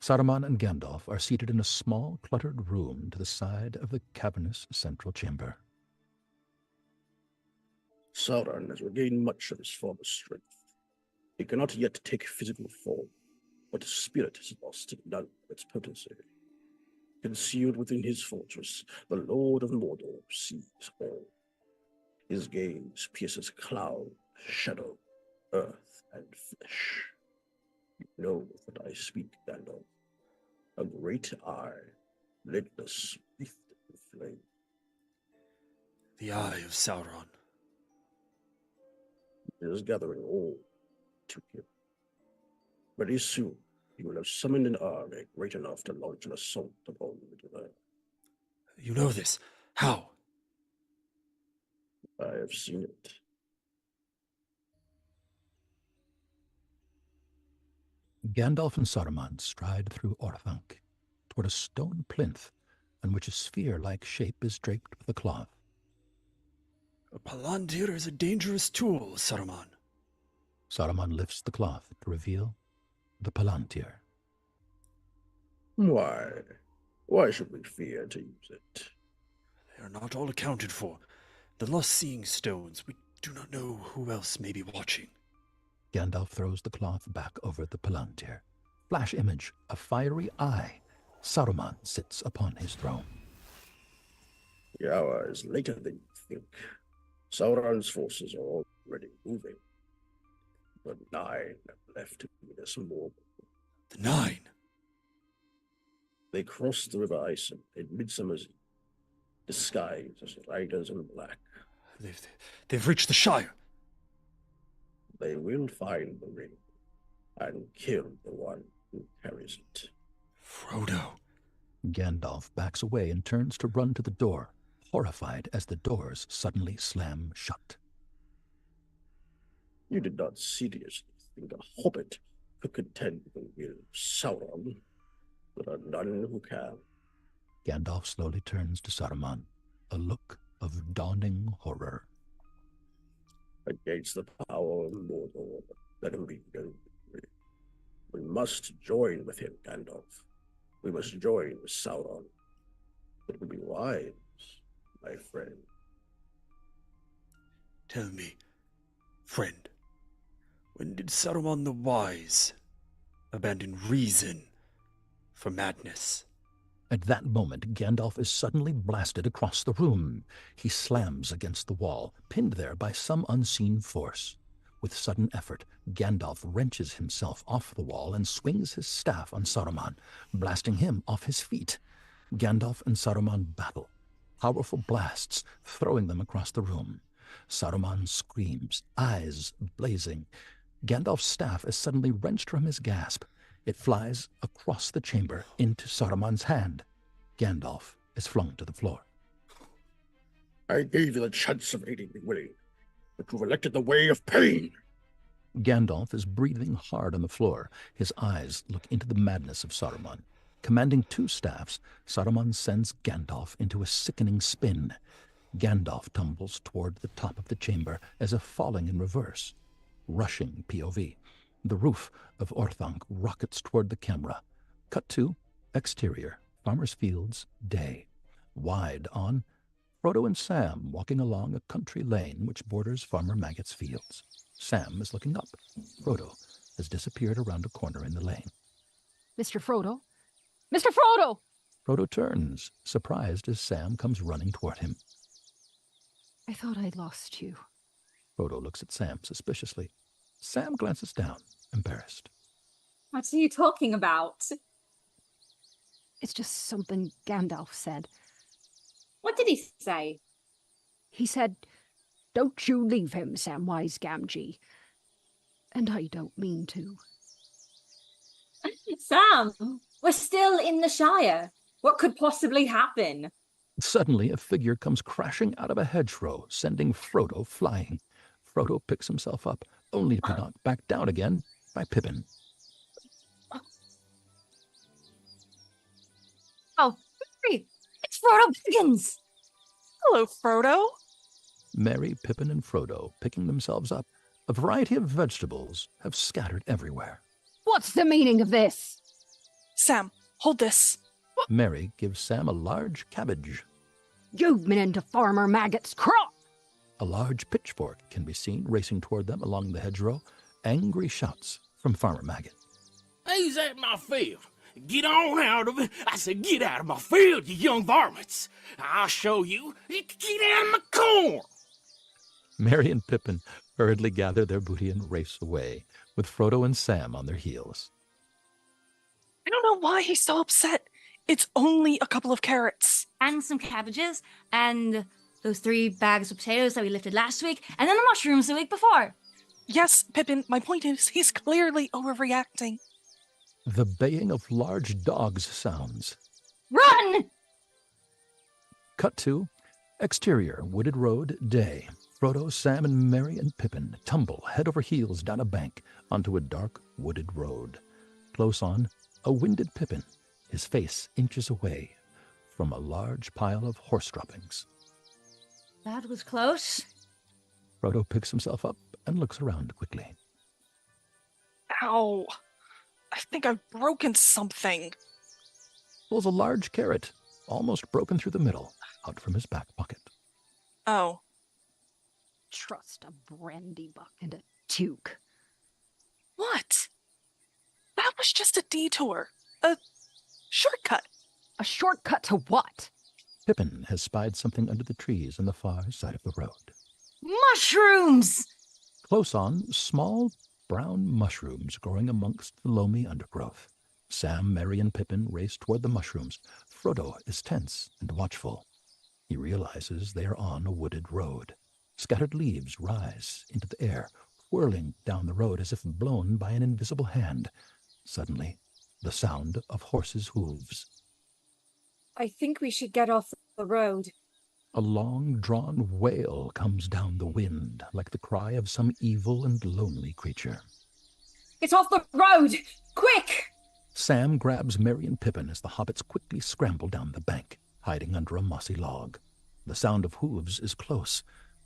Speaker 3: Saruman and Gandalf are seated in a small, cluttered room to the side of the cavernous central chamber.
Speaker 5: Sauron has regained much of his former strength. He cannot yet take physical form, but his spirit has lost none of its potency. Concealed within his fortress, the Lord of Mordor sees all. His gaze pierces cloud, shadow, earth, and flesh. You know that I speak, Gandalf. A great eye, lidless, wreathed in flame.
Speaker 8: The Eye of Sauron.
Speaker 5: It is gathering all to him. Very soon, he will have summoned an army great enough to launch an assault upon Middle-earth.
Speaker 8: You know this. How?
Speaker 5: I have seen it.
Speaker 3: Gandalf and Saruman stride through Orthanc, toward a stone plinth on which a sphere-like shape is draped with a cloth.
Speaker 8: A palantir is a dangerous tool, Saruman.
Speaker 3: Saruman lifts the cloth to reveal the palantir.
Speaker 5: Why? Why should we fear to use it?
Speaker 8: They are not all accounted for. The lost-seeing stones, we do not know who else may be watching.
Speaker 3: Gandalf throws the cloth back over the palantir. Flash image, a fiery eye. Saruman sits upon his throne.
Speaker 5: The hour is later than you think. Sauron's forces are already moving. But 9 have left to meet us more.
Speaker 8: The 9?
Speaker 5: They crossed the River Ison in Midsummer's Eve, disguised as riders in black.
Speaker 8: They've reached the Shire.
Speaker 5: They will find the ring and kill the one who carries it.
Speaker 8: Frodo.
Speaker 3: Gandalf backs away and turns to run to the door, horrified as the doors suddenly slam shut.
Speaker 5: You did not seriously think a hobbit could contend with the will of Sauron. There are none who can.
Speaker 3: Gandalf slowly turns to Saruman, a look of dawning horror.
Speaker 5: Against the power of Mordor, let him be no victory. We must join with him, Gandalf. We must join with Sauron. It would be wise, my friend.
Speaker 8: Tell me, friend, when did Saruman the Wise abandon reason for madness.
Speaker 3: At that moment, Gandalf is suddenly blasted across the room. He slams against the wall, pinned there by some unseen force. With sudden effort, Gandalf wrenches himself off the wall and swings his staff on Saruman, blasting him off his feet. Gandalf and Saruman battle, powerful blasts throwing them across the room. Saruman screams, eyes blazing. Gandalf's staff is suddenly wrenched from his grasp. It flies across the chamber into Saruman's hand. Gandalf is flung to the floor.
Speaker 5: I gave you the chance of aiding me, willing, but you've elected the way of pain.
Speaker 3: Gandalf is breathing hard on the floor. His eyes look into the madness of Saruman. Commanding 2 staffs, Saruman sends Gandalf into a sickening spin. Gandalf tumbles toward the top of the chamber as if falling in reverse. Rushing POV. The roof of Orthanc rockets toward the camera. Cut to exterior, farmer's fields, day. Wide on Frodo and Sam walking along a country lane which borders Farmer Maggot's fields. Sam is looking up. Frodo has disappeared around a corner in the lane.
Speaker 13: Mr. Frodo? Mr. Frodo!
Speaker 3: Frodo turns, surprised as Sam comes running toward him.
Speaker 13: I thought I'd lost you.
Speaker 3: Frodo looks at Sam suspiciously. Sam glances down, embarrassed.
Speaker 7: What are you talking about?
Speaker 13: It's just something Gandalf said.
Speaker 7: What did he say?
Speaker 13: He said, "Don't you leave him, Samwise Gamgee." And I don't mean to.
Speaker 7: Sam, we're still in the Shire. What could possibly happen?
Speaker 3: Suddenly, a figure comes crashing out of a hedgerow, sending Frodo flying. Frodo picks himself up, only to be knocked back down again by Pippin.
Speaker 7: Oh, Mary, it's Frodo Baggins!
Speaker 14: Hello, Frodo.
Speaker 3: Merry, Pippin, and Frodo, picking themselves up, a variety of vegetables have scattered everywhere.
Speaker 13: What's the meaning of this?
Speaker 14: Sam, hold this.
Speaker 3: Merry gives Sam a large cabbage.
Speaker 13: You've been into Farmer Maggot's crop!
Speaker 3: A large pitchfork can be seen racing toward them along the hedgerow. Angry shouts from Farmer Maggot.
Speaker 12: He's at my field. Get on out of it. I said, get out of my field, you young varmints. I'll show you. Get out of my corn.
Speaker 3: Merry and Pippin hurriedly gather their booty and race away, with Frodo and Sam on their heels.
Speaker 14: I don't know why he's so upset. It's only a couple of carrots.
Speaker 7: And some cabbages, and those 3 bags of potatoes that we lifted last week, and then the mushrooms the week before.
Speaker 14: Yes, Pippin, my point is he's clearly overreacting.
Speaker 3: The baying of large dogs sounds.
Speaker 7: Run!
Speaker 3: Cut to exterior, wooded road, day. Frodo, Sam, and Merry and Pippin tumble head over heels down a bank onto a dark, wooded road. Close on, a winded Pippin, his face inches away from a large pile of horse droppings.
Speaker 7: That was close.
Speaker 3: Frodo picks himself up and looks around quickly.
Speaker 14: Ow. I think I've broken something.
Speaker 3: Pulls a large carrot, almost broken through the middle, out from his back pocket.
Speaker 14: Oh.
Speaker 13: Trust a brandy buck and a toque.
Speaker 14: What? That was just a detour. A shortcut.
Speaker 13: A shortcut to what?
Speaker 3: Pippin has spied something under the trees on the far side of the road.
Speaker 7: Mushrooms!
Speaker 3: Close on, small brown mushrooms growing amongst the loamy undergrowth. Sam, Merry, and Pippin race toward the mushrooms. Frodo is tense and watchful. He realizes they are on a wooded road. Scattered leaves rise into the air, whirling down the road as if blown by an invisible hand. Suddenly, the sound of horses' hooves.
Speaker 7: I think we should get off the road.
Speaker 3: A long-drawn wail comes down the wind, like the cry of some evil and lonely creature.
Speaker 7: Get off the road! Quick!
Speaker 3: Sam grabs Merry and Pippin as the hobbits quickly scramble down the bank, hiding under a mossy log. The sound of hooves is close.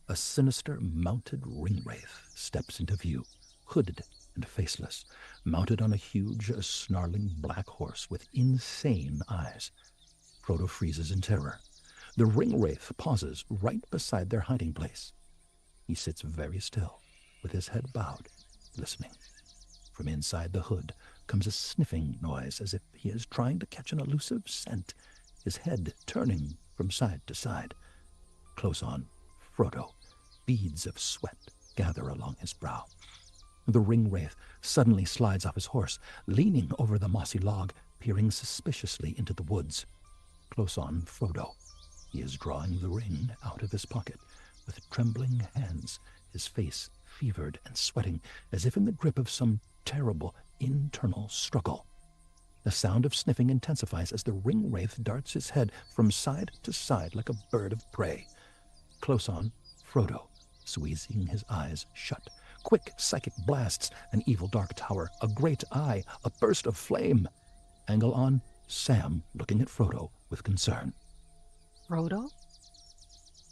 Speaker 3: A sinister mounted ringwraith steps into view, hooded and faceless, mounted on a huge, snarling black horse with insane eyes. Frodo freezes in terror. The ringwraith pauses right beside their hiding place. He sits very still, with his head bowed, listening. From inside the hood, comes a sniffing noise as if he is trying to catch an elusive scent, his head turning from side to side. Close on, Frodo. Beads of sweat gather along his brow. The ring wraith suddenly slides off his horse, leaning over the mossy log, peering suspiciously into the woods. Close on, Frodo. He is drawing the ring out of his pocket with trembling hands, his face fevered and sweating, as if in the grip of some terrible internal struggle. The sound of sniffing intensifies as the ring wraith darts his head from side to side like a bird of prey. Close on, Frodo, squeezing his eyes shut. Quick psychic blasts, an evil dark tower, a great eye, a burst of flame. Angle on, Sam looking at Frodo with concern.
Speaker 13: Frodo?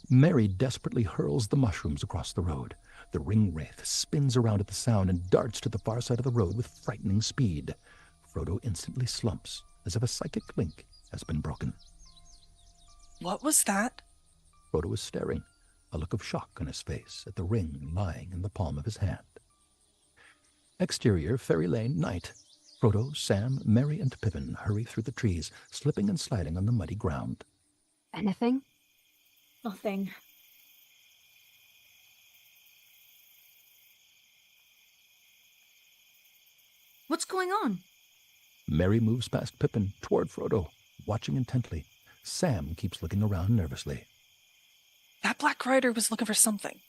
Speaker 3: Merry desperately hurls the mushrooms across the road. The ring wraith spins around at the sound and darts to the far side of the road with frightening speed. Frodo instantly slumps, as if a psychic link has been broken.
Speaker 14: What was that?
Speaker 3: Frodo is staring, a look of shock on his face at the ring lying in the palm of his hand. Exterior, Fairy Lane, night. Frodo, Sam, Merry, and Pippin hurry through the trees, slipping and sliding on the muddy ground.
Speaker 13: Anything?
Speaker 7: Nothing. What's going on?
Speaker 3: Merry moves past Pippin toward Frodo, watching intently. Sam keeps looking around nervously.
Speaker 14: That Black Rider was looking for something.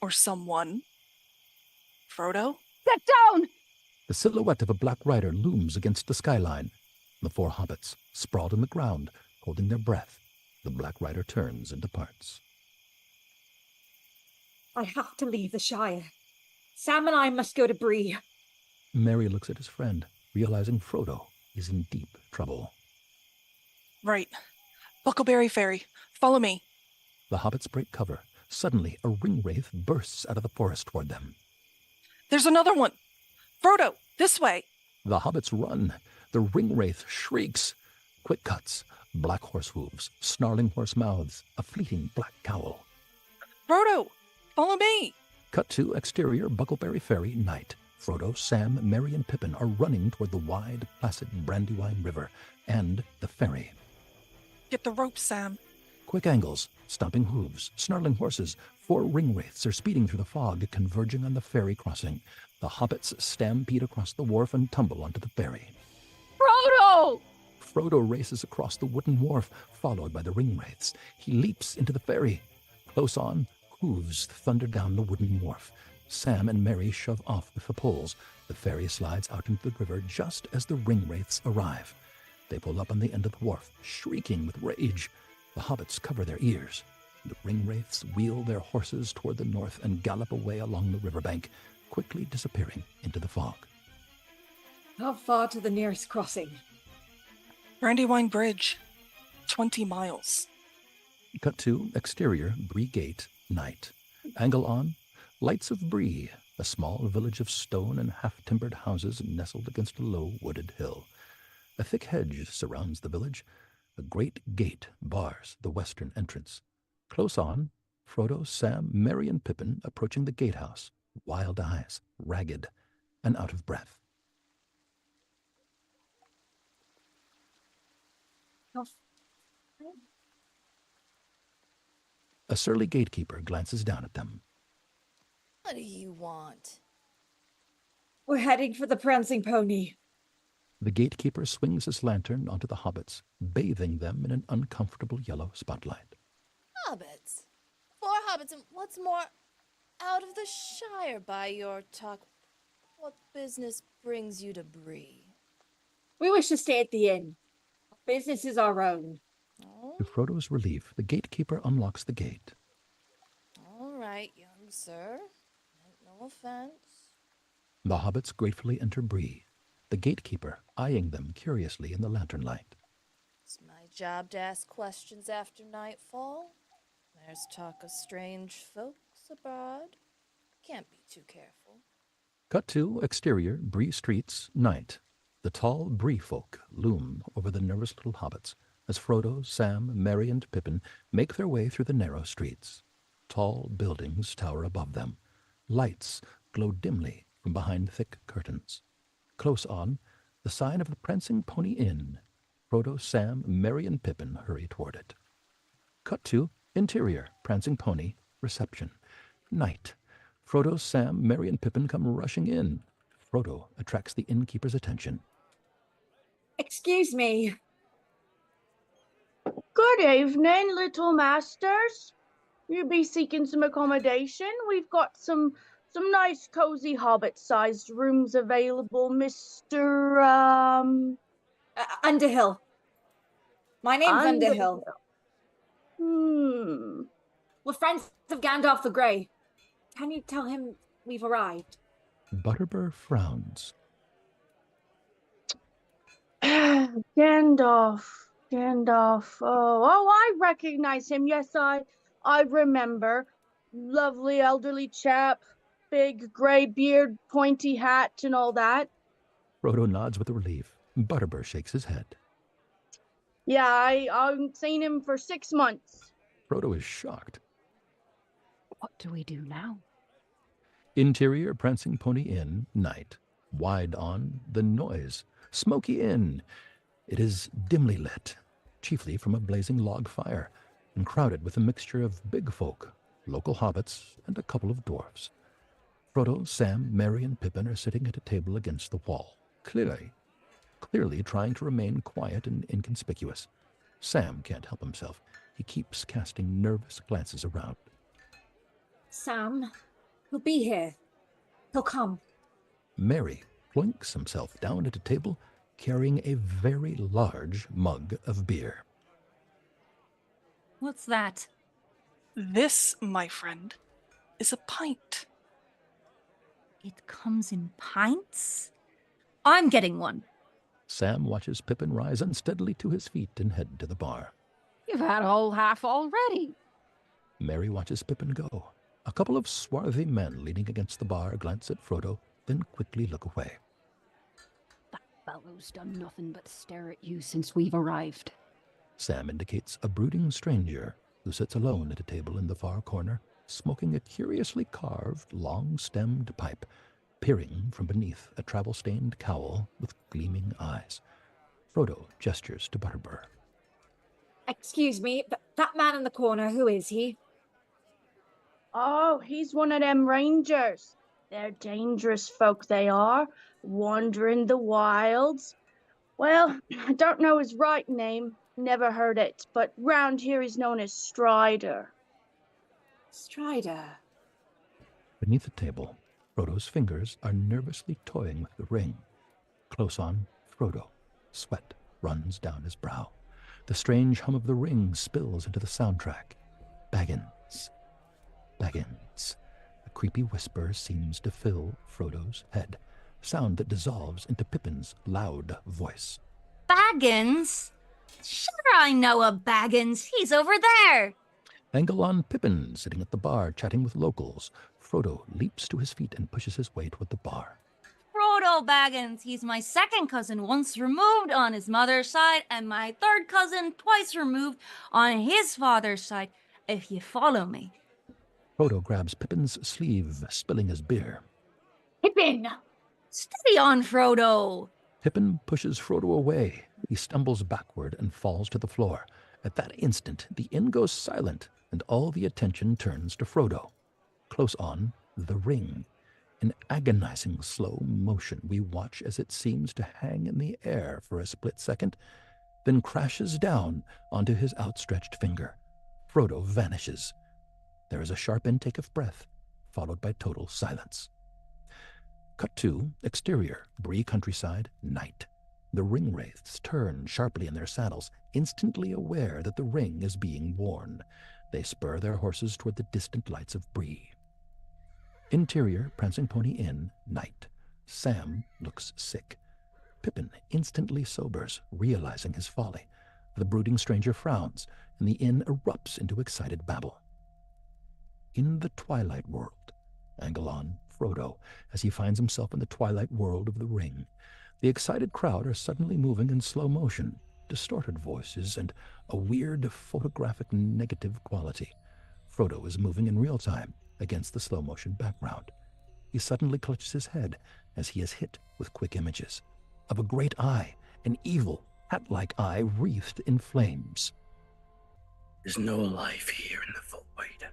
Speaker 14: Or someone. Frodo?
Speaker 13: Sit down!
Speaker 3: The silhouette of a black rider looms against the skyline. The four hobbits, sprawled on the ground, holding their breath. The black rider turns and departs.
Speaker 7: I have to leave the Shire. Sam and I must go to Bree.
Speaker 3: Merry looks at his friend, realizing Frodo is in deep trouble.
Speaker 14: Right. Buckleberry Fairy, follow me.
Speaker 3: The hobbits break cover. Suddenly, a ring wraith bursts out of the forest toward them.
Speaker 14: There's another one! Frodo, this way!
Speaker 3: The hobbits run. The ring wraith shrieks. Quick cuts. Black horse hooves, snarling horse mouths, a fleeting black cowl.
Speaker 14: Frodo, follow me!
Speaker 3: Cut to exterior Buckleberry Ferry, night. Frodo, Sam, Merry, and Pippin are running toward the wide, placid Brandywine River and the ferry.
Speaker 14: Get the rope, Sam.
Speaker 3: Quick angles, stomping hooves, snarling horses. Four ring wraiths are speeding through the fog, converging on the ferry crossing. The hobbits stampede across the wharf and tumble onto the ferry.
Speaker 13: Frodo!
Speaker 3: Frodo races across the wooden wharf, followed by the ring wraiths. He leaps into the ferry. Close on, hooves thunder down the wooden wharf. Sam and Merry shove off with the poles. The ferry slides out into the river just as the ring wraiths arrive. They pull up on the end of the wharf, shrieking with rage. The hobbits cover their ears. The ring wraiths wheel their horses toward the north and gallop away along the riverbank, quickly disappearing into the fog.
Speaker 7: How far to the nearest crossing?
Speaker 14: Brandywine Bridge. 20 miles.
Speaker 3: Cut to exterior Bree Gate, night. Angle on, lights of Bree, a small village of stone and half-timbered houses nestled against a low wooded hill. A thick hedge surrounds the village. A great gate bars the western entrance. Close on, Frodo, Sam, Merry, and Pippin approaching the gatehouse, wild eyes, ragged, and out of breath. A surly gatekeeper glances down at them.
Speaker 10: What do you want?
Speaker 7: We're heading for the Prancing Pony.
Speaker 3: The gatekeeper swings his lantern onto the hobbits, bathing them in an uncomfortable yellow spotlight.
Speaker 10: Hobbits. 4 hobbits, and what's more, out of the Shire by your talk. What business brings you to Bree?
Speaker 7: We wish to stay at the inn. Our business is our own.
Speaker 3: To Frodo's relief, the gatekeeper unlocks the gate.
Speaker 10: All right, young sir. No offense.
Speaker 3: The hobbits gratefully enter Bree, the gatekeeper eyeing them curiously in the lantern light.
Speaker 10: It's my job to ask questions after nightfall. There's talk of strange folks abroad. Can't be too careful.
Speaker 3: Cut to exterior Bree streets, night. The tall Bree folk loom over the nervous little hobbits as Frodo, Sam, Merry, and Pippin make their way through the narrow streets. Tall buildings tower above them. Lights glow dimly from behind thick curtains. Close on, the sign of the Prancing Pony Inn. Frodo, Sam, Merry, and Pippin hurry toward it. Cut to interior, Prancing Pony, reception. Night. Frodo, Sam, Merry, and Pippin come rushing in. Frodo attracts the innkeeper's attention.
Speaker 7: Excuse me.
Speaker 4: Good evening, little masters. You be seeking some accommodation? We've got some nice cozy hobbit-sized rooms available, Mr.
Speaker 7: Underhill. My name's Underhill. We're friends of Gandalf the Grey. Can you tell him we've arrived?
Speaker 3: Butterbur frowns.
Speaker 4: Gandalf. Oh, I recognize him. Yes, I remember. Lovely elderly chap, big gray beard, pointy hat, and all that.
Speaker 3: Frodo nods with relief. Butterbur shakes his head.
Speaker 4: Yeah, I've seen him for 6 months.
Speaker 3: Frodo is shocked.
Speaker 13: What do we do now?
Speaker 3: Interior Prancing Pony Inn, night. Wide on, the noise. Smoky Inn. It is dimly lit, chiefly from a blazing log fire, and crowded with a mixture of big folk, local hobbits, and a couple of dwarfs. Frodo, Sam, Merry, and Pippin are sitting at a table against the wall, clearly trying to remain quiet and inconspicuous. Sam can't help himself. He keeps casting nervous glances around.
Speaker 7: Sam, he'll be here. He'll come.
Speaker 3: Merry plinks himself down at a table, carrying a very large mug of beer.
Speaker 10: What's that?
Speaker 14: This, my friend, is a pint.
Speaker 10: It comes in pints? I'm getting one.
Speaker 3: Sam watches Pippin rise unsteadily to his feet and head to the bar.
Speaker 13: You've had a whole half already.
Speaker 3: Merry watches Pippin go. A couple of swarthy men leaning against the bar glance at Frodo, then quickly look away.
Speaker 13: That fellow's done nothing but stare at you since we've arrived.
Speaker 3: Sam indicates a brooding stranger who sits alone at a table in the far corner, smoking a curiously carved, long-stemmed pipe, peering from beneath a travel-stained cowl with gleaming eyes. Frodo gestures to Butterbur.
Speaker 7: Excuse me, but that man in the corner, who is he?
Speaker 4: Oh, he's one of them rangers. They're dangerous folk, they are, wandering the wilds. Well, I don't know his right name, never heard it, but round here he's known as Strider.
Speaker 7: Strider?
Speaker 3: Beneath the table, Frodo's fingers are nervously toying with the ring. Close on, Frodo. Sweat runs down his brow. The strange hum of the ring spills into the soundtrack. Baggins. Baggins. A creepy whisper seems to fill Frodo's head, sound that dissolves into Pippin's loud voice.
Speaker 10: Baggins? Sure, I know a Baggins. He's over there.
Speaker 3: Angle on Pippin, sitting at the bar, chatting with locals. Frodo leaps to his feet and pushes his way toward the bar.
Speaker 10: Frodo Baggins. He's my second cousin, once removed on his mother's side, and my third cousin, twice removed on his father's side, if you follow me.
Speaker 3: Frodo grabs Pippin's sleeve, spilling his beer.
Speaker 10: Pippin! Steady on, Frodo!
Speaker 3: Pippin pushes Frodo away. He stumbles backward and falls to the floor. At that instant, the inn goes silent, and all the attention turns to Frodo. Close on, the ring. In agonizing slow motion, we watch as it seems to hang in the air for a split second, then crashes down onto his outstretched finger. Frodo vanishes. There is a sharp intake of breath, followed by total silence. Cut to exterior, Bree countryside, night. The ring wraiths turn sharply in their saddles, instantly aware that the ring is being worn. They spur their horses toward the distant lights of Bree. Interior, Prancing Pony Inn, night. Sam looks sick. Pippin instantly sobers, realizing his folly. The brooding stranger frowns, and the inn erupts into excited babble. In the twilight world, angle on Frodo, as he finds himself in the twilight world of the ring. The excited crowd are suddenly moving in slow motion, distorted voices, and a weird photographic negative quality. Frodo is moving in real time against the slow motion background. He suddenly clutches his head as he is hit with quick images of a great eye, an evil, hat-like eye wreathed in flames.
Speaker 5: There's no life here in the void.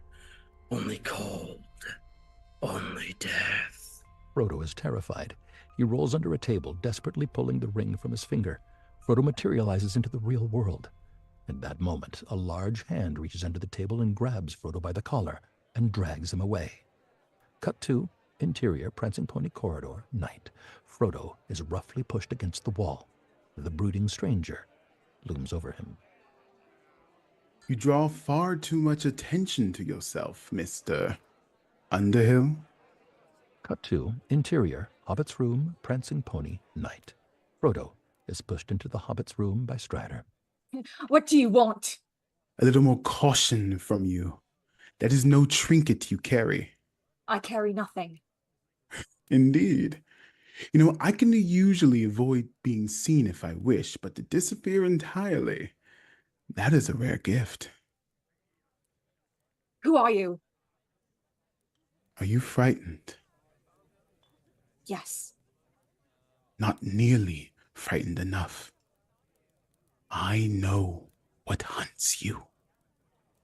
Speaker 5: Only cold. Only death.
Speaker 3: Frodo is terrified. He rolls under a table, desperately pulling the ring from his finger. Frodo materializes into the real world. At that moment, a large hand reaches under the table and grabs Frodo by the collar and drags him away. Cut to interior Prancing Pony corridor, night. Frodo is roughly pushed against the wall. The brooding stranger looms over him.
Speaker 15: You draw far too much attention to yourself, Mr. Underhill.
Speaker 3: Cut to interior Hobbit's room, Prancing Pony, night. Frodo is pushed into the Hobbit's room by Strider.
Speaker 7: What do you want?
Speaker 15: A little more caution from you. That is no trinket you carry.
Speaker 7: I carry nothing.
Speaker 15: Indeed. You know, I can usually avoid being seen if I wish, but to disappear entirely, that is a rare gift.
Speaker 7: Who are you?
Speaker 15: Are you frightened?
Speaker 7: Yes.
Speaker 15: Not nearly frightened enough. I know what hunts you.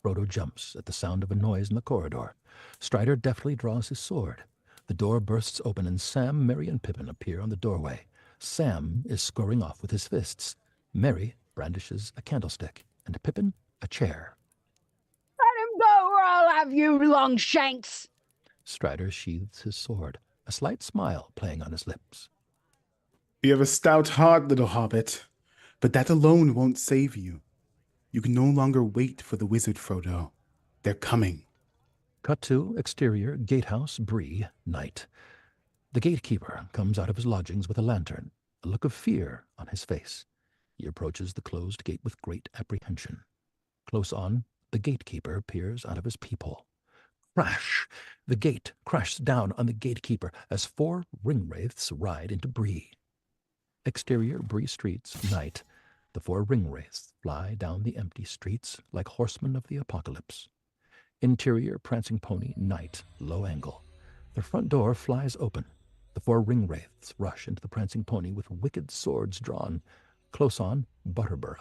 Speaker 3: Frodo jumps at the sound of a noise in the corridor. Strider deftly draws his sword. The door bursts open and Sam, Merry, and Pippin appear on the doorway. Sam is scoring off with his fists. Merry brandishes a candlestick, and Pippin a chair.
Speaker 13: Let him go or I'll have you, Longshanks!
Speaker 3: Strider sheathes his sword, a slight smile playing on his lips.
Speaker 15: You have a stout heart, little hobbit, but that alone won't save you. You can no longer wait for the wizard, Frodo. They're coming.
Speaker 3: Cut to exterior gatehouse, Bree, night. The gatekeeper comes out of his lodgings with a lantern, a look of fear on his face. He approaches the closed gate with great apprehension. Close on, the gatekeeper peers out of his peephole. Crash! The gate crashes down on the gatekeeper as 4 ringwraiths ride into Bree. Exterior Bree streets, night. The 4 ringwraiths fly down the empty streets like horsemen of the apocalypse. Interior Prancing Pony, night, low angle. The front door flies open. The 4 ringwraiths rush into the Prancing Pony with wicked swords drawn. Close on, Butterbur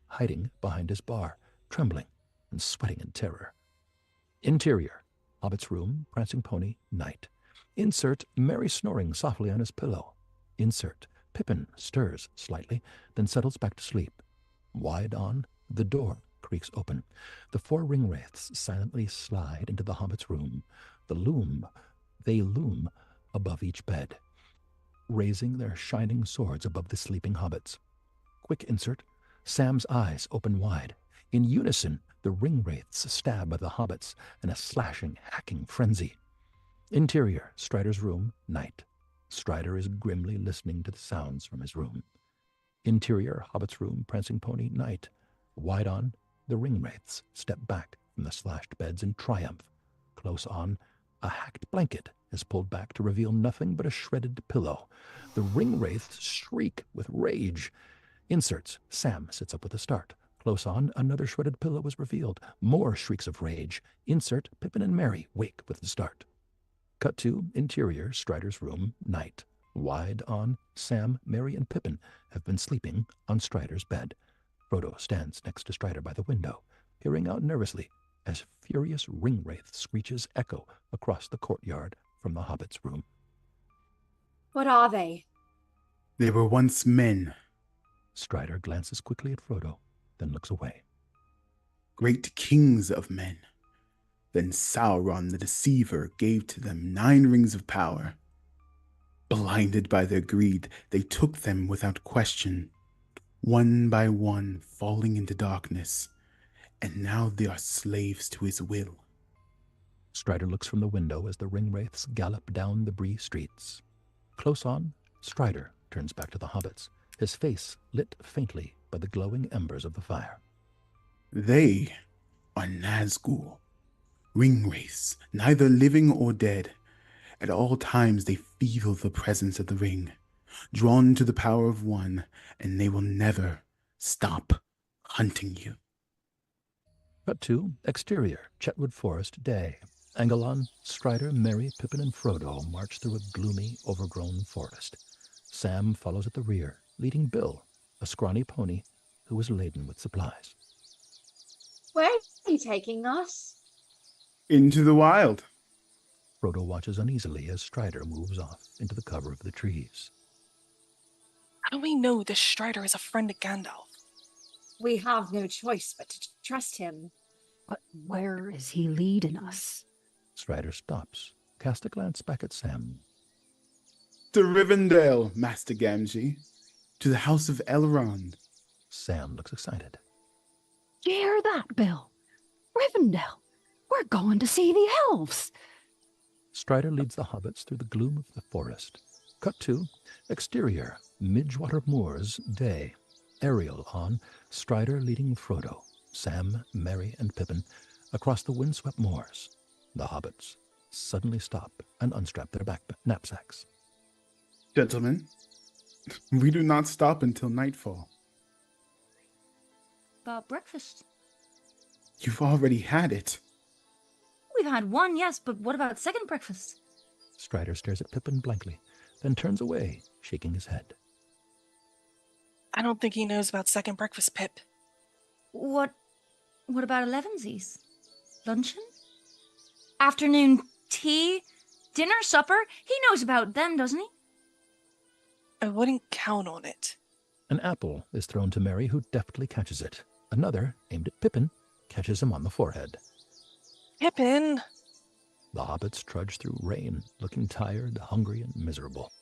Speaker 3: hiding behind his bar, trembling and sweating in terror. Interior Hobbit's room, Prancing Pony, night. Insert Merry snoring softly on his pillow. Insert Pippin stirs slightly, then settles back to sleep. Wide on, the door creaks open. The 4 ringwraiths silently slide into the Hobbit's room. They loom above each bed, raising their shining swords above the sleeping hobbits. Quick insert, Sam's eyes open wide. In unison, the ringwraiths stab at the hobbits in a slashing, hacking frenzy. Interior, Strider's room, night. Strider is grimly listening to the sounds from his room. Interior, Hobbit's room, Prancing Pony, night. Wide on, the ringwraiths step back from the slashed beds in triumph. Close on, a hacked blanket is pulled back to reveal nothing but a shredded pillow. The ringwraiths shriek with rage. Inserts, Sam sits up with a start. Close on, another shredded pillow is revealed. More shrieks of rage. Insert, Pippin and Merry wake with the start. Cut to interior, Strider's room, night. Wide on, Sam, Merry, and Pippin have been sleeping on Strider's bed. Frodo stands next to Strider by the window, peering out nervously as furious ringwraith screeches echo across the courtyard from the Hobbit's room.
Speaker 7: What are they?
Speaker 15: They were once men.
Speaker 3: Strider glances quickly at Frodo, then looks away.
Speaker 15: Great kings of men. Then Sauron the Deceiver gave to them 9 rings of power. Blinded by their greed, they took them without question, one by one falling into darkness, and now they are slaves to his will.
Speaker 3: Strider looks from the window as the ringwraiths gallop down the Bree streets. Close on, Strider turns back to the hobbits, his face lit faintly by the glowing embers of the fire.
Speaker 15: They are Nazgul, ringwraiths, neither living or dead. At all times they feel the presence of the ring, drawn to the power of one, and they will never stop hunting you.
Speaker 3: Cut to exterior, Chetwood Forest, day. Angelon, Strider, Merry, Pippin, and Frodo march through a gloomy, overgrown forest. Sam follows at the rear, leading Bill, a scrawny pony who is laden with supplies.
Speaker 7: Where are you taking us?
Speaker 15: Into the wild.
Speaker 3: Frodo watches uneasily as Strider moves off into the cover of the trees.
Speaker 14: How do we know this Strider is a friend of Gandalf?
Speaker 7: We have no choice but to trust him.
Speaker 13: But where is he leading us?
Speaker 3: Strider stops, casts a glance back at Sam.
Speaker 15: To Rivendell, Master Gamgee. To the house of Elrond.
Speaker 3: Sam looks excited.
Speaker 13: Did you hear that, Bill? Rivendell! We're going to see the elves!
Speaker 3: Strider leads the hobbits through the gloom of the forest. Cut to exterior, Midgewater Moors, day. Ariel on, Strider leading Frodo, Sam, Merry, and Pippin across the windswept moors. The hobbits suddenly stop and unstrap their knapsacks.
Speaker 15: Gentlemen, we do not stop until nightfall.
Speaker 10: About breakfast?
Speaker 15: You've already had it.
Speaker 10: We've had one, yes, but what about second breakfast?
Speaker 3: Strider stares at Pippin blankly, then turns away, shaking his head.
Speaker 14: I don't think he knows about second breakfast, Pip.
Speaker 10: What about elevensies? Luncheon? Afternoon tea? Dinner, supper? He knows about them, doesn't he?
Speaker 14: I wouldn't count on it.
Speaker 3: An apple is thrown to Merry, who deftly catches it. Another, aimed at Pippin, catches him on the forehead.
Speaker 14: Pippin!
Speaker 3: The hobbits trudge through rain, looking tired, hungry, and miserable.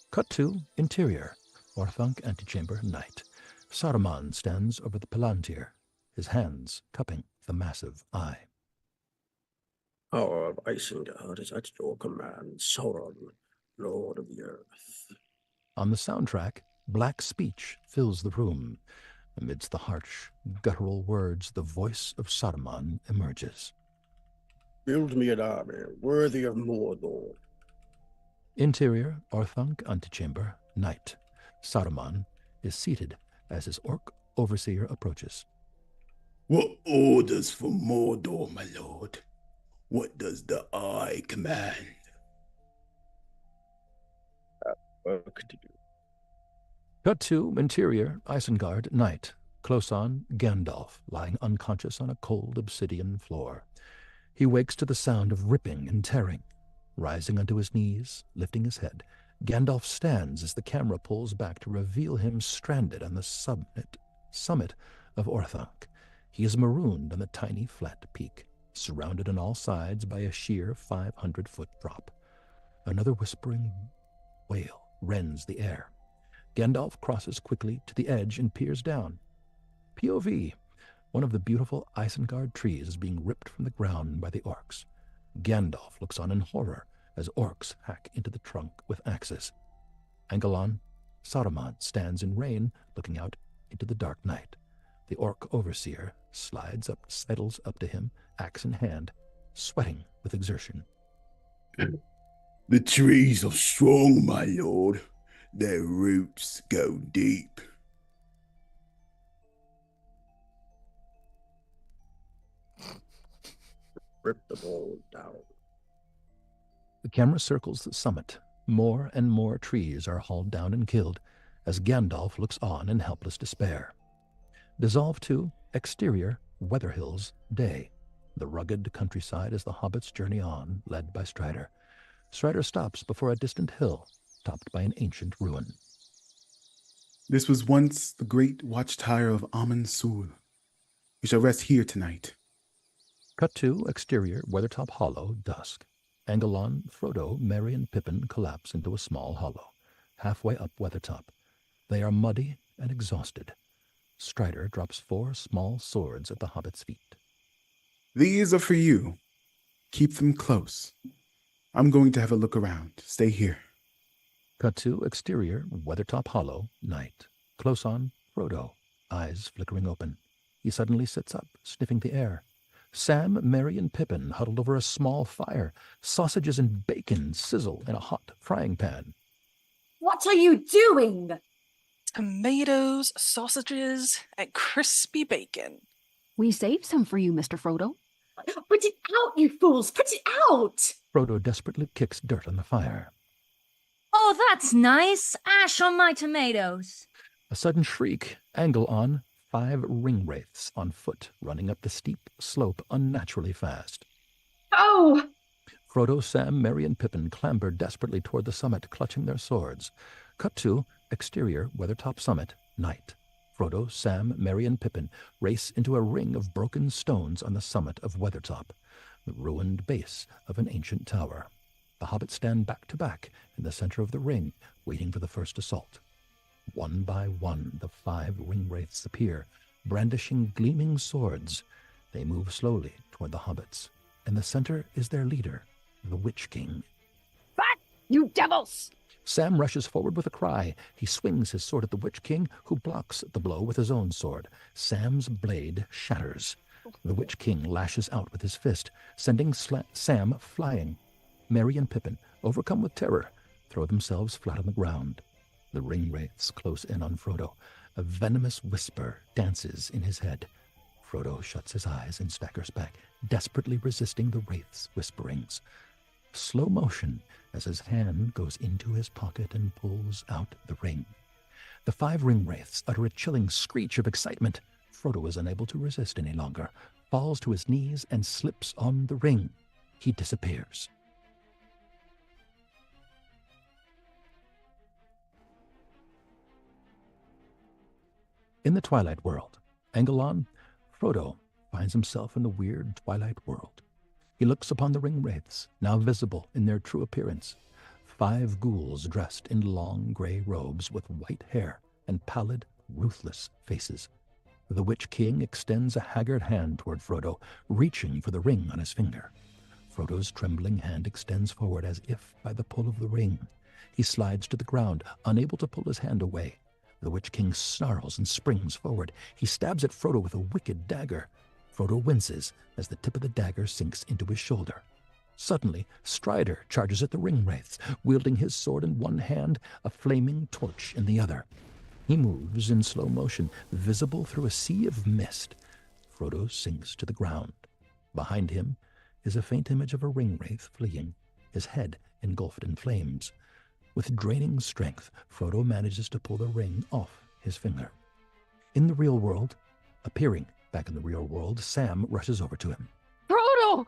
Speaker 3: Cut to interior, Orthanc antechamber, night. Saruman stands over the palantir, his hands cupping the massive eye.
Speaker 5: Power of Isengard is at your command, Sauron, Lord of the Earth.
Speaker 3: On the soundtrack, black speech fills the room. Amidst the harsh, guttural words, the voice of Saruman emerges.
Speaker 5: Build me an army worthy of Mordor.
Speaker 3: Interior, Orthanc antechamber, night. Saruman is seated as his orc overseer approaches.
Speaker 15: What orders for Mordor, my lord? What does the Eye command?
Speaker 5: Work to do.
Speaker 3: Cut to interior, Isengard, night. Close on, Gandalf, lying unconscious on a cold obsidian floor. He wakes to the sound of ripping and tearing. Rising onto his knees, lifting his head, Gandalf stands as the camera pulls back to reveal him stranded on the summit of Orthanc. He is marooned on the tiny flat peak, surrounded on all sides by a sheer 500-foot drop. Another whispering wail rends the air. Gandalf crosses quickly to the edge and peers down. POV. One of the beautiful Isengard trees is being ripped from the ground by the orcs. Gandalf looks on in horror as orcs hack into the trunk with axes. Angelon, Saruman stands in rain, looking out into the dark night. The orc overseer sidles up to him, axe in hand, sweating with exertion.
Speaker 15: The trees are strong, my lord. Their roots go deep.
Speaker 5: Rip them all down.
Speaker 3: The camera circles the summit. More and more trees are hauled down and killed as Gandalf looks on in helpless despair. Dissolve to exterior, Weatherhills, day. The rugged countryside as the hobbits journey on, led by Strider. Strider stops before a distant hill, topped by an ancient ruin.
Speaker 15: This was once the great watchtower of Amon Sul. We shall rest here tonight.
Speaker 3: Cut to exterior, Weathertop Hollow, dusk. Angelon, Frodo, Merry, and Pippin collapse into a small hollow, halfway up Weathertop. They are muddy and exhausted. Strider drops 4 small swords at the hobbit's feet.
Speaker 15: These are for you. Keep them close. I'm going to have a look around. Stay here.
Speaker 3: Cut to exterior, Weathertop Hollow, night. Close on, Frodo, eyes flickering open. He suddenly sits up, sniffing the air. Sam, Merry, and Pippin huddled over a small fire. Sausages and bacon sizzle in a hot frying pan.
Speaker 7: What are you doing?
Speaker 14: Tomatoes, sausages, and crispy bacon.
Speaker 13: We saved some for you, Mr. Frodo.
Speaker 7: Put it out, you fools! Put it out!
Speaker 3: Frodo desperately kicks dirt on the fire.
Speaker 10: Oh, that's nice. Ash on my tomatoes.
Speaker 3: A sudden shriek, angle on, 5 ring wraiths on foot, running up the steep slope unnaturally fast.
Speaker 4: Oh!
Speaker 3: Frodo, Sam, Merry, and Pippin clamber desperately toward the summit, clutching their swords. Cut to exterior, Weathertop Summit, night. Frodo, Sam, Merry, and Pippin race into a ring of broken stones on the summit of Weathertop, the ruined base of an ancient tower. The hobbits stand back to back in the center of the ring, waiting for the first assault. One by one, the 5 ring wraiths appear, brandishing gleaming swords. They move slowly toward the hobbits. In the center is their leader, the Witch King.
Speaker 13: Back, you devils!
Speaker 3: Sam rushes forward with a cry. He swings his sword at the Witch King, who blocks the blow with his own sword. Sam's blade shatters. The Witch King lashes out with his fist, sending Sam flying. Merry and Pippin, overcome with terror, throw themselves flat on the ground. The ring wraiths close in on Frodo. A venomous whisper dances in his head. Frodo shuts his eyes and staggers back, desperately resisting the wraiths' whisperings. Slow motion as his hand goes into his pocket and pulls out the ring. The 5 ring wraiths utter a chilling screech of excitement. Frodo is unable to resist any longer, falls to his knees and slips on the ring. He disappears. In the Twilight World, Angelon, Frodo finds himself in the weird Twilight World. He looks upon the ring wraiths, now visible in their true appearance. 5 ghouls dressed in long gray robes with white hair and pallid, ruthless faces. The Witch King extends a haggard hand toward Frodo, reaching for the ring on his finger. Frodo's trembling hand extends forward as if by the pull of the ring. He slides to the ground, unable to pull his hand away. The Witch King snarls and springs forward. He stabs at Frodo with a wicked dagger. Frodo winces as the tip of the dagger sinks into his shoulder. Suddenly, Strider charges at the ring wraiths, wielding his sword in one hand, a flaming torch in the other. He moves in slow motion, visible through a sea of mist. Frodo sinks to the ground. Behind him is a faint image of a ring wraith fleeing, his head engulfed in flames. With draining strength, Frodo manages to pull the ring off his finger. In the real world, appearing back in the real world, Sam rushes over to him.
Speaker 13: Frodo!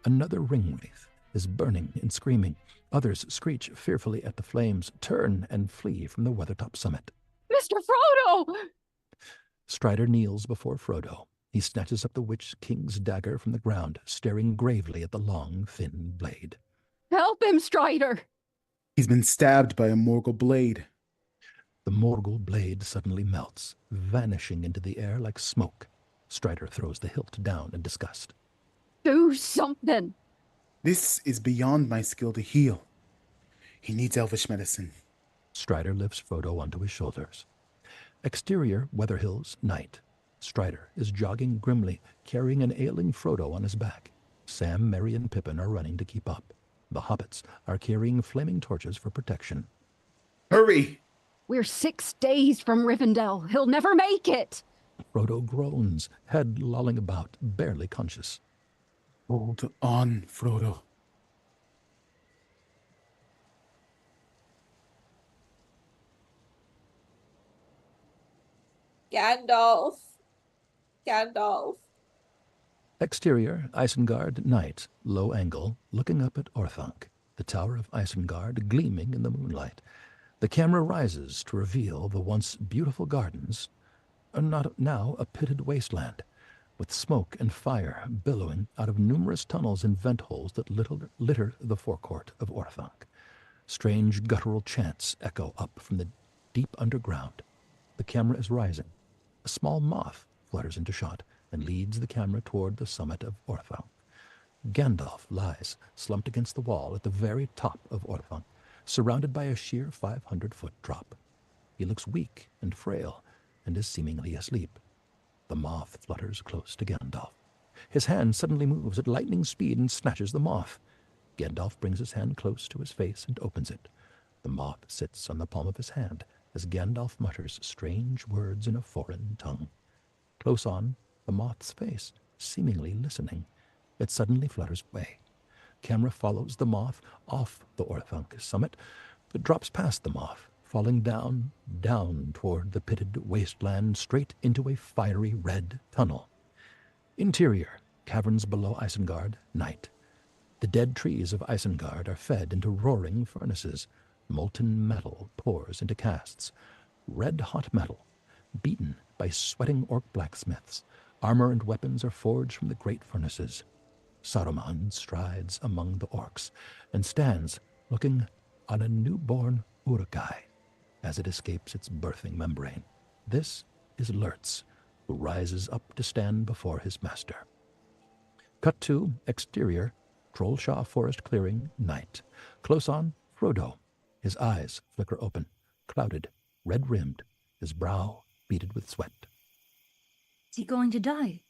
Speaker 3: Another ring wraith is burning and screaming. Others screech fearfully at the flames, turn and flee from the Weathertop Summit.
Speaker 13: Mr. Frodo!
Speaker 3: Strider kneels before Frodo. He snatches up the Witch King's dagger from the ground, staring gravely at the long, thin blade.
Speaker 13: Help him, Strider!
Speaker 15: He's been stabbed by a Morgul blade.
Speaker 3: The Morgul blade suddenly melts, vanishing into the air like smoke. Strider throws the hilt down in disgust.
Speaker 13: Do something!
Speaker 15: This is beyond my skill to heal. He needs elvish medicine.
Speaker 3: Strider lifts Frodo onto his shoulders. Exterior, Weather Hills, night. Strider is jogging grimly, carrying an ailing Frodo on his back. Sam, Merry, and Pippin are running to keep up. The hobbits are carrying flaming torches for protection.
Speaker 15: Hurry!
Speaker 13: We're 6 days from Rivendell. He'll never make it!
Speaker 3: Frodo groans, head lolling about, barely conscious.
Speaker 15: Hold on, Frodo.
Speaker 16: Gandalf. Gandalf.
Speaker 3: Exterior, Isengard, night, low angle, looking up at Orthanc, the Tower of Isengard gleaming in the moonlight. The camera rises to reveal the once beautiful gardens, not now a pitted wasteland, with smoke and fire billowing out of numerous tunnels and vent holes that litter the forecourt of Orthanc. Strange guttural chants echo up from the deep underground. The camera is rising. A small moth flutters into shot and leads the camera toward the summit of Orthanc. Gandalf lies slumped against the wall at the very top of Orthanc, surrounded by a sheer 500-foot drop. He looks weak and frail and is seemingly asleep. The moth flutters close to Gandalf. His hand suddenly moves at lightning speed and snatches the moth. Gandalf brings his hand close to his face and opens it. The moth sits on the palm of his hand as Gandalf mutters strange words in a foreign tongue. Close on, the moth's face seemingly listening. It suddenly flutters away. Camera follows the moth off the Orthanc summit. It drops past the moth, falling down toward the pitted wasteland, straight into a fiery red tunnel. Interior, caverns below Isengard, night. The dead trees of Isengard are fed into roaring furnaces. Molten metal pours into casts. Red-hot metal, beaten by sweating orc blacksmiths. Armor and weapons are forged from the great furnaces. Saruman strides among the orcs and stands looking on a newborn Uruk-hai as it escapes its birthing membrane. This is Lurtz, who rises up to stand before his master. Cut to exterior, Trollshaw Forest clearing, night. Close on, Frodo. His eyes flicker open, clouded, red-rimmed, his brow beaded with sweat.
Speaker 10: Is he going to die?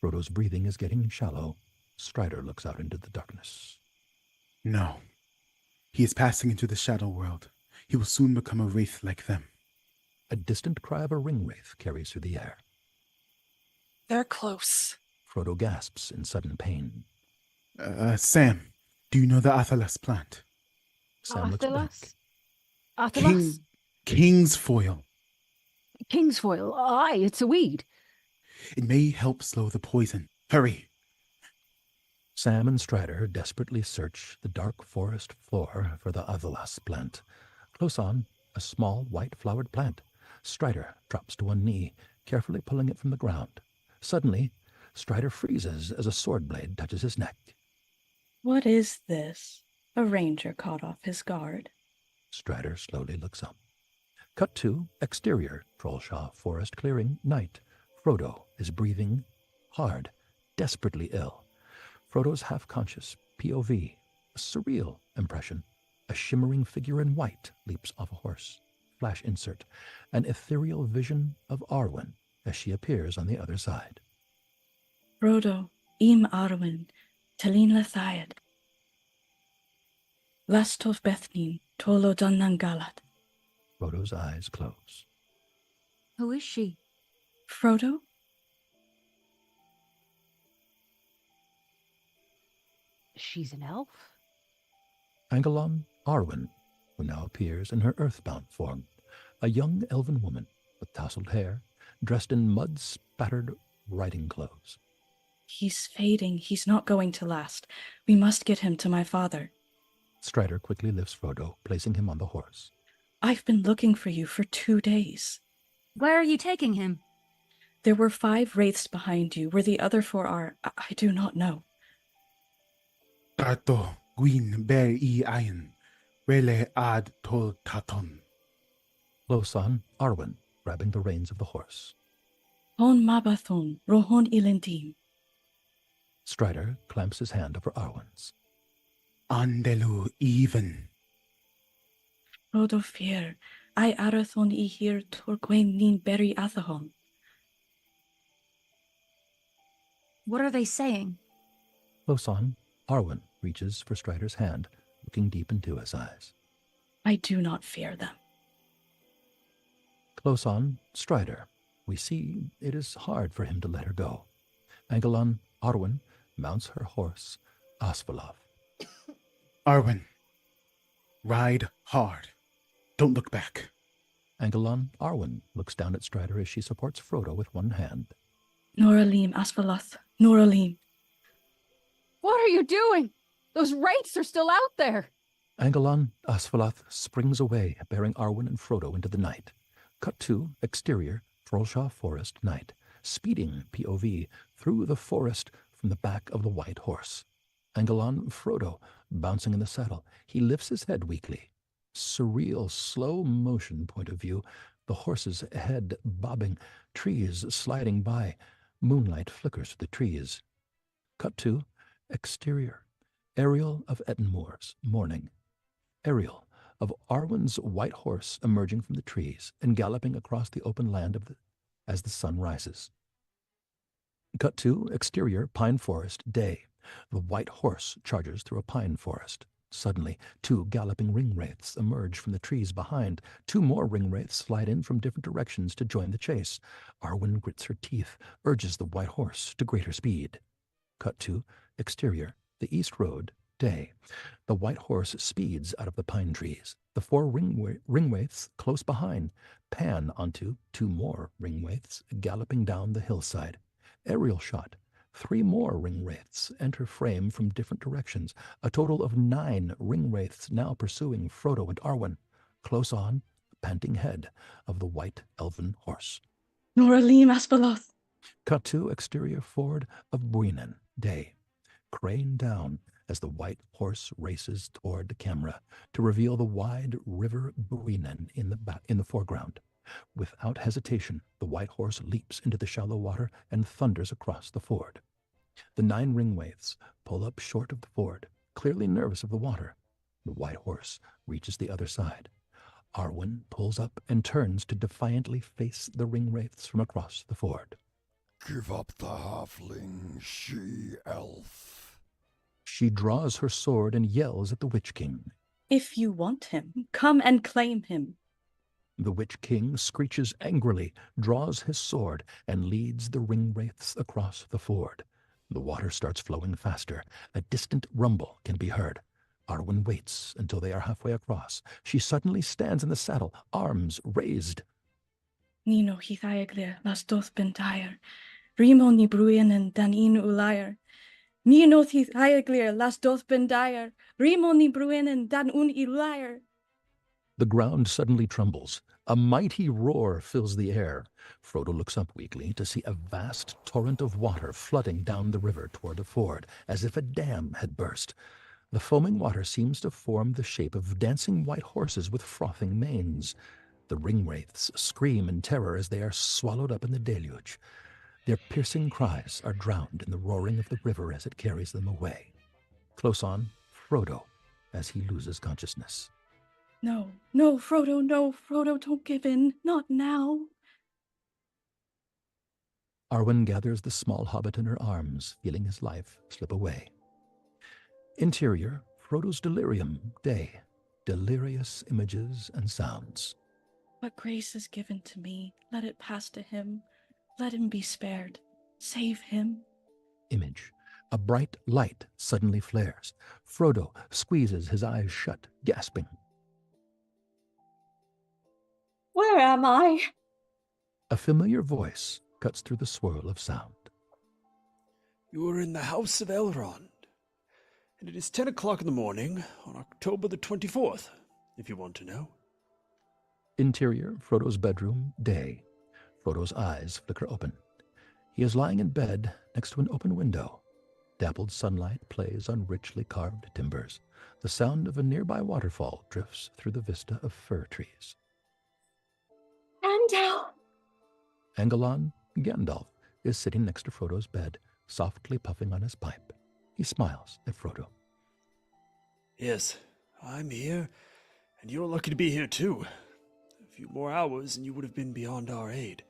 Speaker 3: Frodo's breathing is getting shallow. Strider looks out into the darkness.
Speaker 15: No. He is passing into the shadow world. He will soon become a wraith like them.
Speaker 3: A distant cry of a ring wraith carries through the air.
Speaker 14: They're close.
Speaker 3: Frodo gasps in sudden pain.
Speaker 15: Sam, do you know the Athalas plant?
Speaker 3: Sam looks back.
Speaker 13: Athalas?
Speaker 15: King's foil.
Speaker 13: Kingsfoil. Aye, it's a weed.
Speaker 15: It may help slow the poison. Hurry.
Speaker 3: Sam and Strider desperately search the dark forest floor for the Athalas plant. Close on, a small white-flowered plant. Strider drops to one knee, carefully pulling it from the ground. Suddenly, Strider freezes as a sword blade touches his neck.
Speaker 11: What is this? A ranger caught off his guard.
Speaker 3: Strider slowly looks up. Cut to exterior, Trollshaw Forest clearing, night. Frodo is breathing hard, desperately ill. Frodo's half-conscious POV, a surreal impression. A shimmering figure in white leaps off a horse. Flash insert, an ethereal vision of Arwen as she appears on the other side.
Speaker 11: Frodo, im Arwen, Talin Lathiad. Lastov Bethnin, Tolo Dunnangalat.
Speaker 3: Frodo's eyes close.
Speaker 10: Who is she?
Speaker 11: Frodo?
Speaker 13: She's an elf.
Speaker 3: Angelon Arwen, who now appears in her earthbound form, a young elven woman with tousled hair, dressed in mud-spattered riding clothes.
Speaker 11: He's fading. He's not going to last. We must get him to my father.
Speaker 3: Strider quickly lifts Frodo, placing him on the horse.
Speaker 11: I've been looking for you for 2 days.
Speaker 10: Where are you taking him?
Speaker 11: There were 5 wraiths behind you. Where the other 4 are, I do not know.
Speaker 15: Tato, Gwyn, Ber I Ayn, Rele Ad Tol Taton.
Speaker 3: Close on, Arwen, grabbing the reins of the horse.
Speaker 11: Hon Mabathon, Rohon Ilendim.
Speaker 3: Strider clamps his hand over Arwen's.
Speaker 15: Andelu even.
Speaker 11: Frodo fear, I Arathon I hear Torquain Nin Berry Athahon.
Speaker 10: What are they saying?
Speaker 3: Close on, Arwen reaches for Strider's hand, looking deep into his eyes.
Speaker 11: I do not fear them.
Speaker 3: Close on, Strider. We see it is hard for him to let her go. Angelon Arwen mounts her horse, Asfaloth.
Speaker 15: Arwen, ride hard. Don't look back.
Speaker 3: Angelon Arwen looks down at Strider as she supports Frodo with one hand.
Speaker 11: Noralim Asfaloth, Noralim.
Speaker 13: What are you doing? Those wraiths are still out there.
Speaker 3: Angelon Asfaloth springs away, bearing Arwen and Frodo into the night. Cut to exterior, Trollshaw Forest, night. Speeding POV through the forest from the back of the white horse. Angelon Frodo bouncing in the saddle. He lifts his head weakly. Surreal, slow motion point of view. The horse's head bobbing, trees sliding by. Moonlight flickers through the trees. Cut to exterior. Aerial of Ettenmoor's morning. Aerial of Arwen's white horse emerging from the trees and galloping across the open land as the sun rises. Cut to exterior pine forest day. The white horse charges through a pine forest. Suddenly, 2 galloping ring wraiths emerge from the trees behind. 2 more ring wraiths slide in from different directions to join the chase. Arwen grits her teeth, urges the white horse to greater speed. Cut to exterior, the east road, day. The white horse speeds out of the pine trees. The 4 ring wraiths close behind pan onto 2 more ring wraiths galloping down the hillside. Aerial shot. 3 more ring wraiths enter frame from different directions. A total of 9 ring wraiths now pursuing Frodo and Arwen. Close on, panting head of the white elven horse.
Speaker 11: Noralim Aspaloth.
Speaker 3: Cut to exterior ford of Buinen, day. Crane down as the white horse races toward the camera to reveal the wide river Buinen in the foreground. Without hesitation, the white horse leaps into the shallow water and thunders across the ford. The 9 ring wraiths pull up short of the ford, clearly nervous of the water. The white horse reaches the other side. Arwen pulls up and turns to defiantly face the ring wraiths from across the ford.
Speaker 17: Give up the halfling, she-elf.
Speaker 3: She draws her sword and yells at the Witch King.
Speaker 11: If you want him, come and claim him.
Speaker 3: The Witch King screeches angrily, draws his sword, and leads the ring wraiths across the ford. The water starts flowing faster. A distant rumble can be heard. Arwen waits until they are halfway across. She suddenly stands in the saddle, arms raised.
Speaker 11: Nino hithaeglir las doth bentire, rimo ni bruinen dan in ulayr. Nino hithaeglir las doth bentire, rimo ni bruinen dan un ilayr.
Speaker 3: The ground suddenly trembles. A mighty roar fills the air. Frodo looks up weakly to see a vast torrent of water flooding down the river toward the ford, as if a dam had burst. The foaming water seems to form the shape of dancing white horses with frothing manes. The ring wraiths scream in terror as they are swallowed up in the deluge. Their piercing cries are drowned in the roaring of the river as it carries them away. Close on, Frodo, as he loses consciousness.
Speaker 11: No, Frodo, don't give in. Not now.
Speaker 3: Arwen gathers the small hobbit in her arms, feeling his life slip away. Interior, Frodo's delirium, day. Delirious images and sounds.
Speaker 11: What grace is given to me, let it pass to him. Let him be spared. Save him.
Speaker 3: Image. A bright light suddenly flares. Frodo squeezes his eyes shut, gasping.
Speaker 16: Where am I?
Speaker 3: A familiar voice cuts through the swirl of sound.
Speaker 8: You are in the house of Elrond, and it is 10 o'clock in the morning on October the 24th, if you want to know.
Speaker 3: Interior, Frodo's bedroom, day. Frodo's eyes flicker open. He is lying in bed next to an open window. Dappled sunlight plays on richly carved timbers. The sound of a nearby waterfall drifts through the vista of fir trees.
Speaker 16: Gandalf!
Speaker 3: Angalon, Gandalf, is sitting next to Frodo's bed, softly puffing on his pipe. He smiles at Frodo.
Speaker 8: Yes, I'm here, and you're lucky to be here too. A few more hours and you would have been beyond our aid.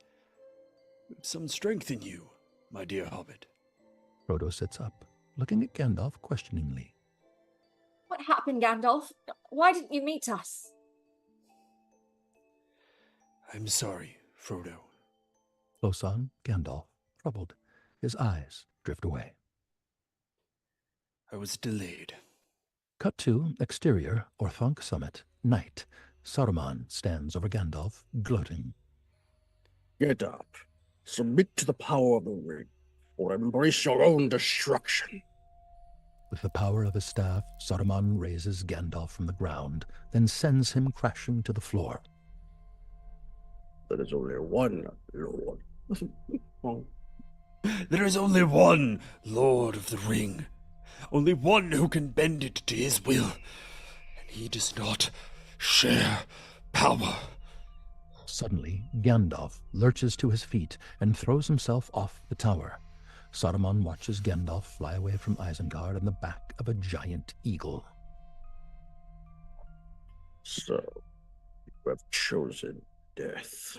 Speaker 8: You have some strength in you, my dear hobbit.
Speaker 3: Frodo sits up, looking at Gandalf questioningly.
Speaker 7: What happened, Gandalf? Why didn't you meet us?
Speaker 8: I'm sorry, Frodo.
Speaker 3: Close on, Gandalf, troubled. His eyes drift away.
Speaker 8: I was delayed.
Speaker 3: Cut to exterior, Orthanc summit, night. Saruman stands over Gandalf, gloating.
Speaker 5: Get up. Submit to the power of the ring, or embrace your own destruction.
Speaker 3: With the power of his staff, Saruman raises Gandalf from the ground, then sends him crashing to the floor.
Speaker 5: There is only one Lord.
Speaker 8: There is only one Lord of the Ring. Only one who can bend it to his will. And he does not share power.
Speaker 3: Suddenly, Gandalf lurches to his feet and throws himself off the tower. Saruman watches Gandalf fly away from Isengard on the back of a giant eagle.
Speaker 5: So, you have chosen death.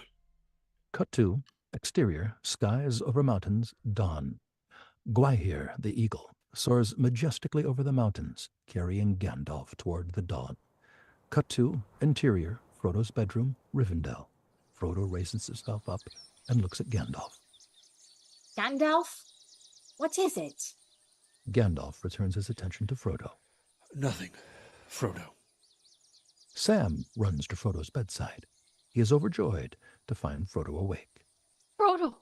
Speaker 3: Cut to exterior, skies over mountains, dawn. Gwaihir, the eagle, soars majestically over the mountains, carrying Gandalf toward the dawn. Cut to interior, Frodo's bedroom, Rivendell. Frodo raises himself up and looks at Gandalf.
Speaker 7: Gandalf? What is it?
Speaker 3: Gandalf returns his attention to Frodo.
Speaker 8: Nothing, Frodo.
Speaker 3: Sam runs to Frodo's bedside. He is overjoyed to find Frodo awake.
Speaker 13: Frodo!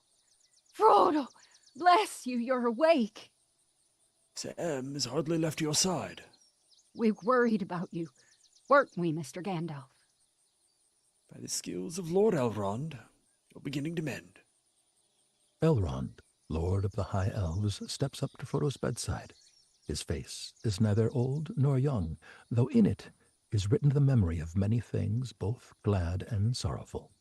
Speaker 13: Frodo! Bless you, you're awake.
Speaker 8: Sam has hardly left your side.
Speaker 13: We worried about you, weren't we, Mr. Gandalf?
Speaker 8: By the skills of Lord Elrond, you're beginning to mend.
Speaker 3: Elrond, Lord of the High Elves, steps up to Frodo's bedside. His face is neither old nor young, though in it is written the memory of many things, both glad and sorrowful.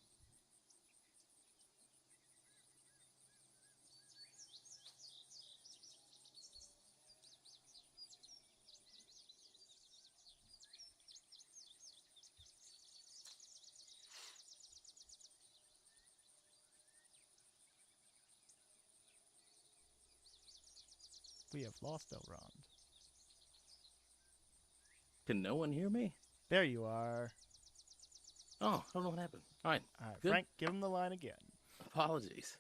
Speaker 1: We have lost Elrond.
Speaker 12: Can no one hear me?
Speaker 1: There you are.
Speaker 12: Oh, I don't know what happened. All right. Good.
Speaker 1: Frank, give him the line again.
Speaker 12: Apologies.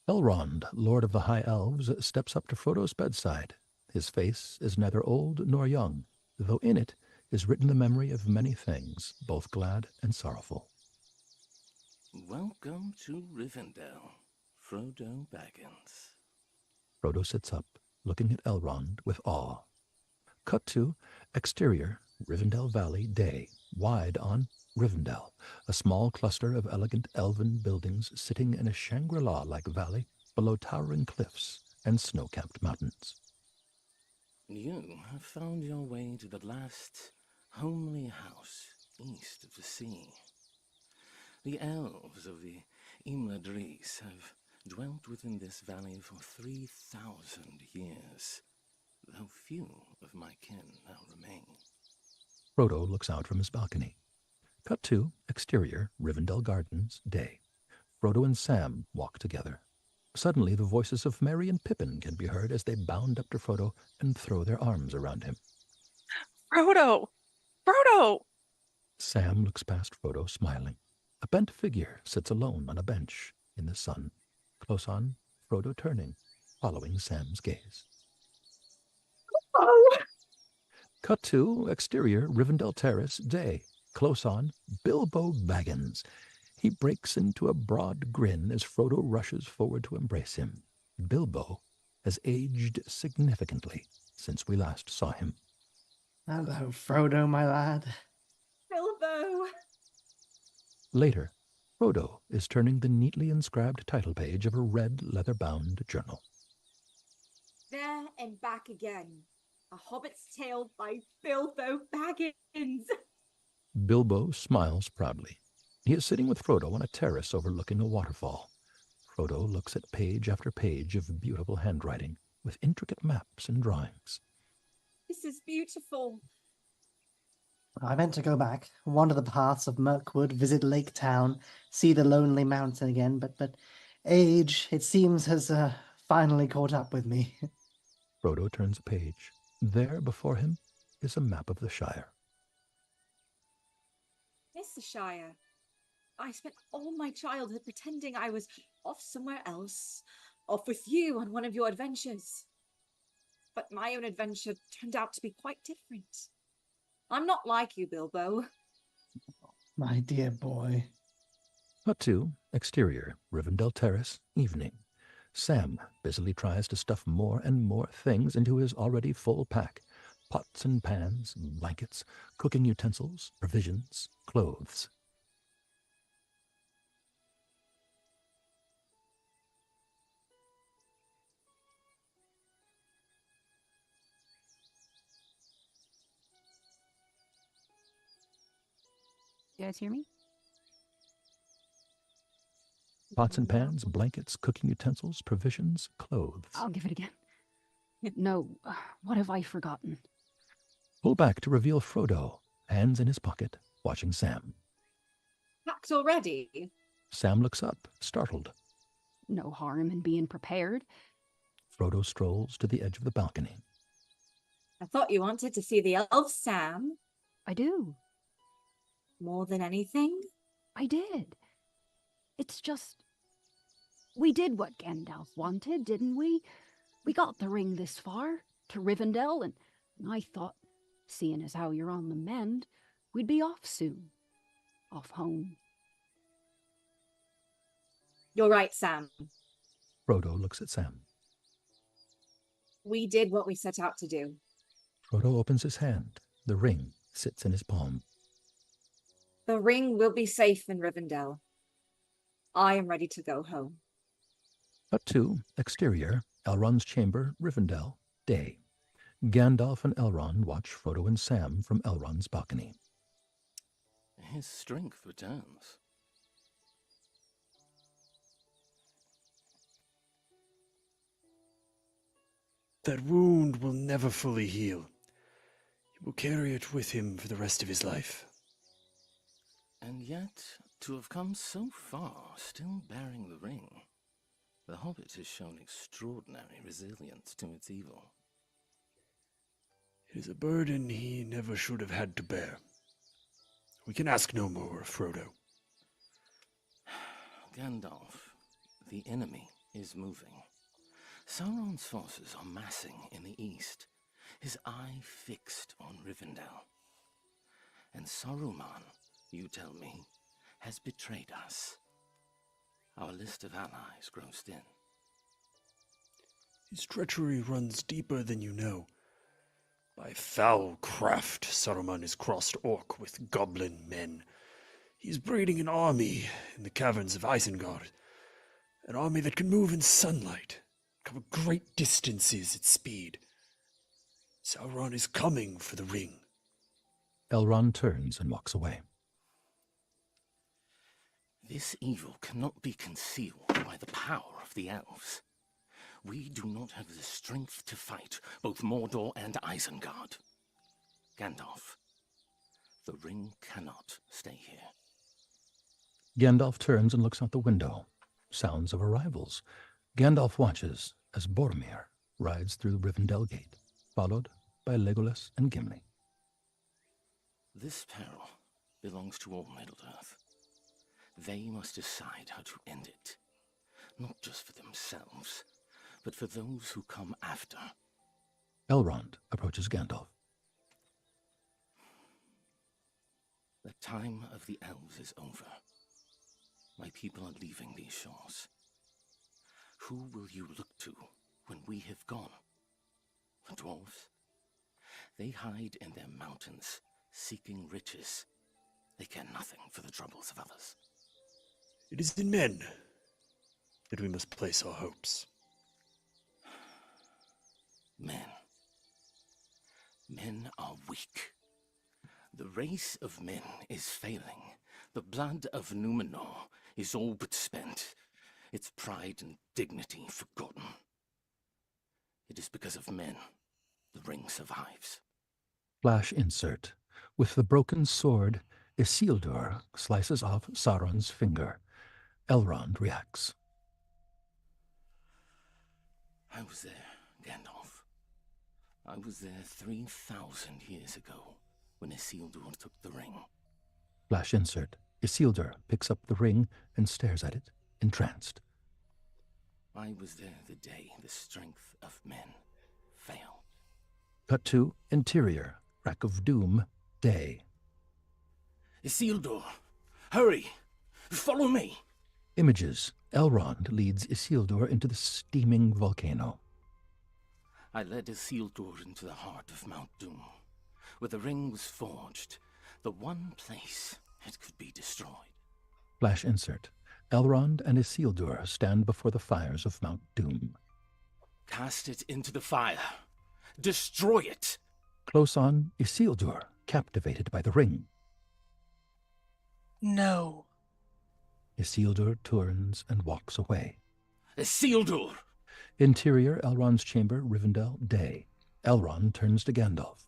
Speaker 3: Elrond, Lord of the High Elves, steps up to Frodo's bedside. His face is neither old nor young, though in it is written the memory of many things, both glad and sorrowful.
Speaker 12: Welcome to Rivendell, Frodo Baggins.
Speaker 3: Frodo sits up, looking at Elrond with awe. Cut to exterior, Rivendell Valley, day, wide on Rivendell, a small cluster of elegant elven buildings sitting in a Shangri-La-like valley below towering cliffs and snow-capped mountains.
Speaker 12: You have found your way to the last homely house east of the sea. The elves of the Imladris have dwelt within this valley for 3,000 years, though few of my kin now remain.
Speaker 3: Frodo looks out from his balcony. Cut to exterior, Rivendell Gardens, day. Frodo and Sam walk together. Suddenly, the voices of Merry and Pippin can be heard as they bound up to Frodo and throw their arms around him.
Speaker 14: Frodo! Frodo!
Speaker 3: Sam looks past Frodo, smiling. A bent figure sits alone on a bench in the sun. Close on, Frodo turning, following Sam's gaze.
Speaker 4: Oh!
Speaker 3: Cut to exterior, Rivendell Terrace, day. Close on, Bilbo Baggins. He breaks into a broad grin as Frodo rushes forward to embrace him. Bilbo has aged significantly since we last saw him.
Speaker 9: Hello, Frodo, my lad.
Speaker 7: Bilbo!
Speaker 3: Later, Frodo is turning the neatly inscribed title page of a red leather-bound journal.
Speaker 7: There and back again. A Hobbit's Tale by Bilbo Baggins.
Speaker 3: Bilbo smiles proudly. He is sitting with Frodo on a terrace overlooking a waterfall. Frodo looks at page after page of beautiful handwriting with intricate maps and drawings.
Speaker 7: This is beautiful.
Speaker 9: I meant to go back, wander the paths of Mirkwood, visit Lake Town, see the lonely mountain again, but age, it seems, has finally caught up with me.
Speaker 3: Frodo turns a page. There before him is a map of the Shire.
Speaker 7: It's the Shire. I spent all my childhood pretending I was off somewhere else, off with you on one of your adventures. But my own adventure turned out to be quite different. I'm not like you, Bilbo.
Speaker 9: My dear boy.
Speaker 3: Cut to exterior, Rivendell Terrace, evening. Sam busily tries to stuff more and more things into his already full pack. Pots and pans, blankets, cooking utensils, provisions, clothes.
Speaker 13: You guys hear me?
Speaker 3: Pots and pans, blankets, cooking utensils, provisions, clothes.
Speaker 13: I'll give it again. No, what have I forgotten?
Speaker 3: Pull back to reveal Frodo, hands in his pocket, watching Sam.
Speaker 7: Packed already?
Speaker 3: Sam looks up, startled.
Speaker 13: No harm in being prepared.
Speaker 3: Frodo strolls to the edge of the balcony.
Speaker 7: I thought you wanted to see the elves, Sam.
Speaker 13: I do.
Speaker 7: More than anything?
Speaker 13: I did. It's just... We did what Gandalf wanted, didn't we? We got the ring this far, to Rivendell, and I thought, seeing as how you're on the mend, we'd be off soon. Off home.
Speaker 7: You're right, Sam.
Speaker 3: Frodo looks at Sam.
Speaker 7: We did what we set out to do.
Speaker 3: Frodo opens his hand. The ring sits in his palm.
Speaker 7: The ring will be safe in Rivendell. I am ready to go home.
Speaker 3: Cut to exterior, Elrond's chamber, Rivendell, day. Gandalf and Elrond watch Frodo and Sam from Elrond's balcony.
Speaker 12: His strength returns.
Speaker 8: That wound will never fully heal. He will carry it with him for the rest of his life.
Speaker 12: And yet, to have come so far, still bearing the ring, the Hobbit has shown extraordinary resilience to its evil.
Speaker 8: It is a burden he never should have had to bear. We can ask no more of Frodo.
Speaker 12: Gandalf, the enemy is moving. Sauron's forces are massing in the east, his eye fixed on Rivendell. And Saruman, you tell me, has betrayed us. Our list of allies grows thin.
Speaker 8: His treachery runs deeper than you know. By foul craft, Saruman has crossed orc with goblin men. He is breeding an army in the caverns of Isengard. An army that can move in sunlight, cover great distances at speed. Sauron is coming for the ring.
Speaker 3: Elrond turns and walks away.
Speaker 12: This evil cannot be concealed by the power of the elves. We do not have the strength to fight both Mordor and Isengard. Gandalf, the ring cannot stay here.
Speaker 3: Gandalf turns and looks out the window. Sounds of arrivals. Gandalf watches as Boromir rides through the Rivendell Gate, followed by Legolas and Gimli.
Speaker 12: This peril belongs to all Middle-earth. They must decide how to end it, not just for themselves, but for those who come after.
Speaker 3: Elrond approaches Gandalf.
Speaker 12: The time of the elves is over. My people are leaving these shores. Who will you look to when we have gone? The dwarves? They hide in their mountains, seeking riches. They care nothing for the troubles of others.
Speaker 8: It is in men that we must place our hopes.
Speaker 12: Men. Men are weak. The race of men is failing. The blood of Númenor is all but spent. Its pride and dignity forgotten. It is because of men the ring survives.
Speaker 3: Flash insert. With the broken sword, Isildur slices off Sauron's finger. Elrond reacts.
Speaker 12: I was there, Gandalf. I was there 3,000 years ago when Isildur took the ring.
Speaker 3: Flash insert. Isildur picks up the ring and stares at it, entranced.
Speaker 12: I was there the day the strength of men failed.
Speaker 3: Cut to interior, Rack of Doom, day.
Speaker 12: Isildur, hurry! Follow me!
Speaker 3: Images. Elrond leads Isildur into the steaming volcano.
Speaker 12: I led Isildur into the heart of Mount Doom, where the ring was forged, the one place it could be destroyed.
Speaker 3: Flash insert. Elrond and Isildur stand before the fires of Mount Doom.
Speaker 12: Cast it into the fire. Destroy it!
Speaker 3: Close on, Isildur, captivated by the ring.
Speaker 14: No.
Speaker 3: Isildur turns and walks away.
Speaker 12: Isildur!
Speaker 3: Interior, Elrond's chamber, Rivendell, day. Elrond turns to Gandalf.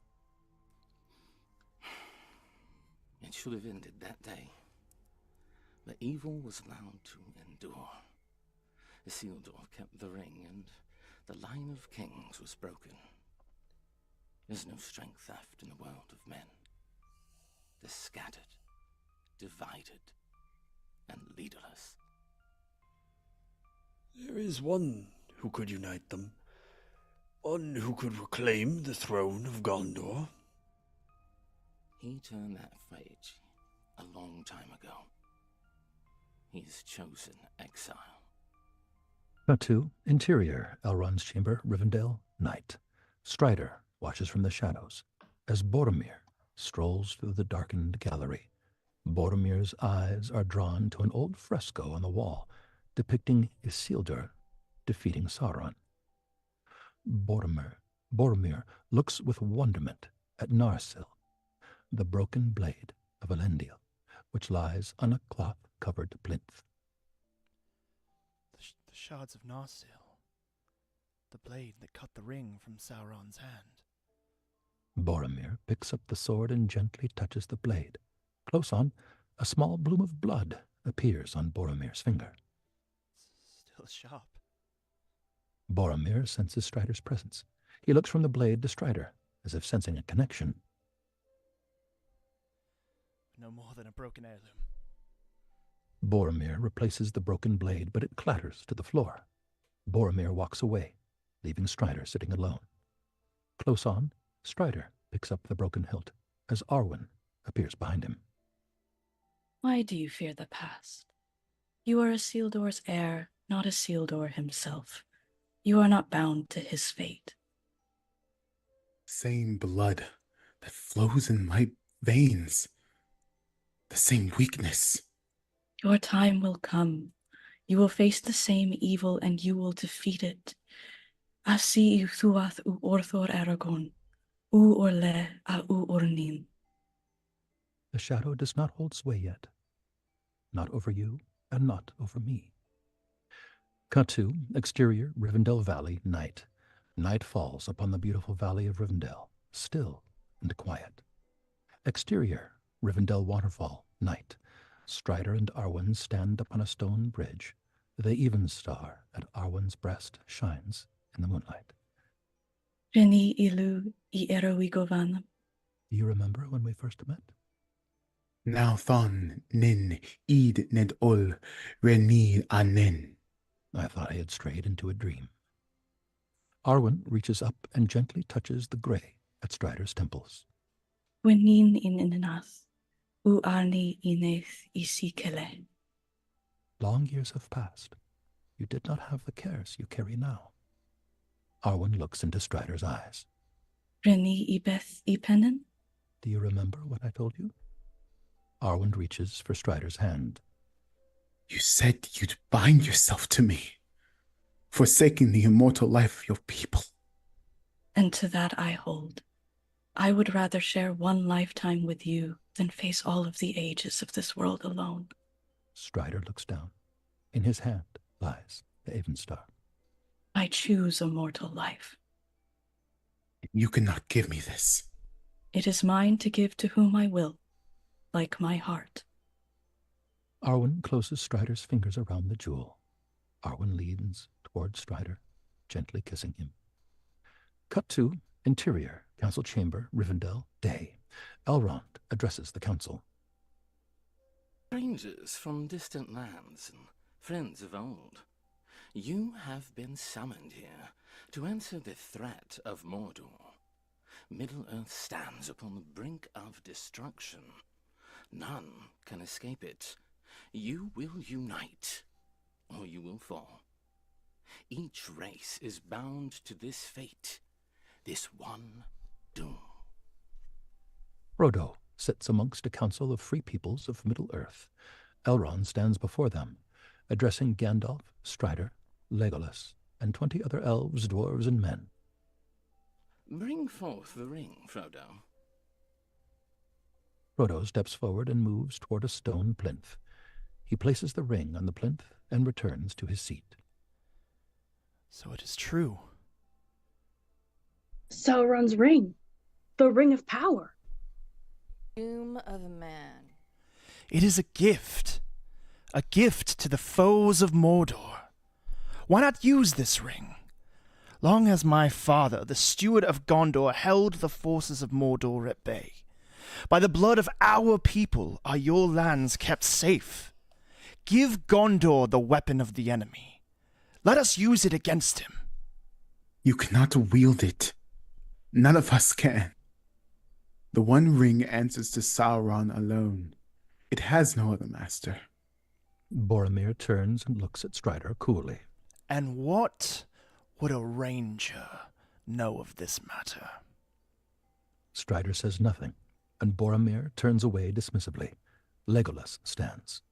Speaker 12: It should have ended that day. But evil was allowed to endure. Isildur kept the ring, and The line of kings was broken. There's no strength left in the world of men. They're scattered, divided, and leaderless.
Speaker 8: There is one who could unite them. One who could reclaim the throne of Gondor.
Speaker 12: He turned that page a long time ago. He's chosen exile.
Speaker 3: Cut to interior, Elrond's chamber, Rivendell, night. Strider watches from the shadows as Boromir strolls through the darkened gallery. Boromir's eyes are drawn to an old fresco on the wall depicting Isildur defeating Sauron. Boromir looks with wonderment at Narsil, the broken blade of Elendil, which lies on a cloth-covered plinth.
Speaker 1: The shards of Narsil. The blade that cut the ring from Sauron's hand.
Speaker 3: Boromir picks up the sword and gently touches the blade. Close on, a small bloom of blood appears on Boromir's finger.
Speaker 1: Still sharp.
Speaker 3: Boromir senses Strider's presence. He looks from the blade to Strider, as if sensing a connection.
Speaker 1: No more than a broken heirloom.
Speaker 3: Boromir replaces the broken blade, but it clatters to the floor. Boromir walks away, leaving Strider sitting alone. Close on, Strider picks up the broken hilt, as Arwen appears behind him.
Speaker 11: Why do you fear the past? You are Isildur's heir, not Isildur himself. You are not bound to his fate.
Speaker 15: Same blood that flows in my veins. The same weakness.
Speaker 11: Your time will come. You will face the same evil and you will defeat it. Asi yw thuath u orthor Aragorn, u orle a u ornin.
Speaker 3: The shadow does not hold sway yet. Not over you, and not over me. Cut to exterior, Rivendell Valley, night. Night falls upon the beautiful valley of Rivendell, still and quiet. Exterior, Rivendell Waterfall, night. Strider and Arwen stand upon a stone bridge. The even star at Arwen's breast shines in the moonlight.
Speaker 11: Reni ilu I erowi govanam.
Speaker 3: Do you remember when we first met?
Speaker 15: Now thon nin id ned ol reni anen.
Speaker 3: I thought I had strayed into a dream. Arwen reaches up and gently touches the gray at Strider's temples.
Speaker 11: Wenin in inath, u arni ineth isikele.
Speaker 3: Long years have passed. You did not have the cares you carry now. Arwen looks into Strider's eyes.
Speaker 11: Reni ibeth ipenen?
Speaker 3: Do you remember what I told you? Arwen reaches for Strider's hand.
Speaker 15: You said you'd bind yourself to me, forsaking the immortal life of your people.
Speaker 11: And to that I hold. I would rather share one lifetime with you than face all of the ages of this world alone.
Speaker 3: Strider looks down. In his hand lies the Avenstar.
Speaker 11: I choose a mortal life.
Speaker 15: You cannot give me this.
Speaker 11: It is mine to give to whom I will, like my heart.
Speaker 3: Arwen closes Strider's fingers around the jewel. Arwen leans toward Strider, gently kissing him. Cut to interior, council chamber, Rivendell, day. Elrond addresses the council.
Speaker 12: Strangers from distant lands and friends of old, you have been summoned here to answer the threat of Mordor. Middle-earth stands upon the brink of destruction. None can escape it. You will unite, or you will fall. Each race is bound to this fate, this one doom.
Speaker 3: Frodo sits amongst a council of free peoples of Middle-earth. Elrond stands before them, addressing Gandalf, Strider, Legolas, and 20 other elves, dwarves, and men.
Speaker 12: Bring forth the ring, Frodo.
Speaker 3: Frodo steps forward and moves toward a stone plinth. He places the ring on the plinth and returns to his seat.
Speaker 1: So it is true.
Speaker 4: Sauron's ring. The ring of power.
Speaker 10: Doom of man.
Speaker 1: It is a gift. A gift to the foes of Mordor. Why not use this ring? long as my father, the steward of Gondor, held the forces of Mordor at bay. By the blood of our people are your lands kept safe. Give Gondor the weapon of the enemy. Let us use it against him.
Speaker 15: You cannot wield it. None of us can. The One Ring answers to Sauron alone. It has no other master.
Speaker 3: Boromir turns and looks at Strider coolly.
Speaker 1: And what would a ranger know of this matter?
Speaker 3: Strider says nothing, and Boromir turns away dismissively. Legolas stands.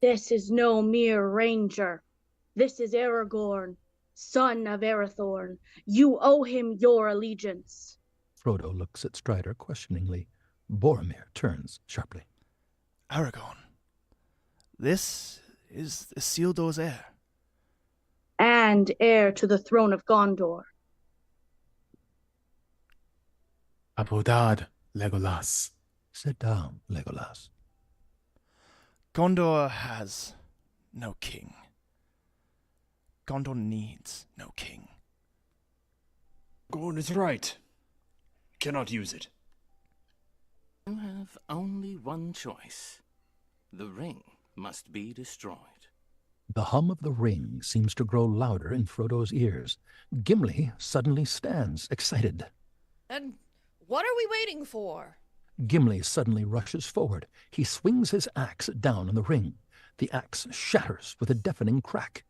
Speaker 4: This is no mere ranger. This is Aragorn, son of Arathorn. You owe him your allegiance.
Speaker 3: Frodo looks at Strider questioningly. Boromir turns sharply.
Speaker 1: Aragorn, this is Isildur's heir.
Speaker 4: And heir to the throne of Gondor.
Speaker 15: Abodad, Legolas.
Speaker 3: Sit down, Legolas.
Speaker 1: Gondor has no king. Gondor needs no king.
Speaker 8: Gorn is right. Cannot use it.
Speaker 12: You have only one choice. The ring must be destroyed.
Speaker 3: The hum of the ring seems to grow louder in Frodo's ears. Gimli suddenly stands, excited.
Speaker 18: And what are we waiting for?
Speaker 3: Gimli suddenly rushes forward. He swings his axe down on the ring. The axe shatters with a deafening crack.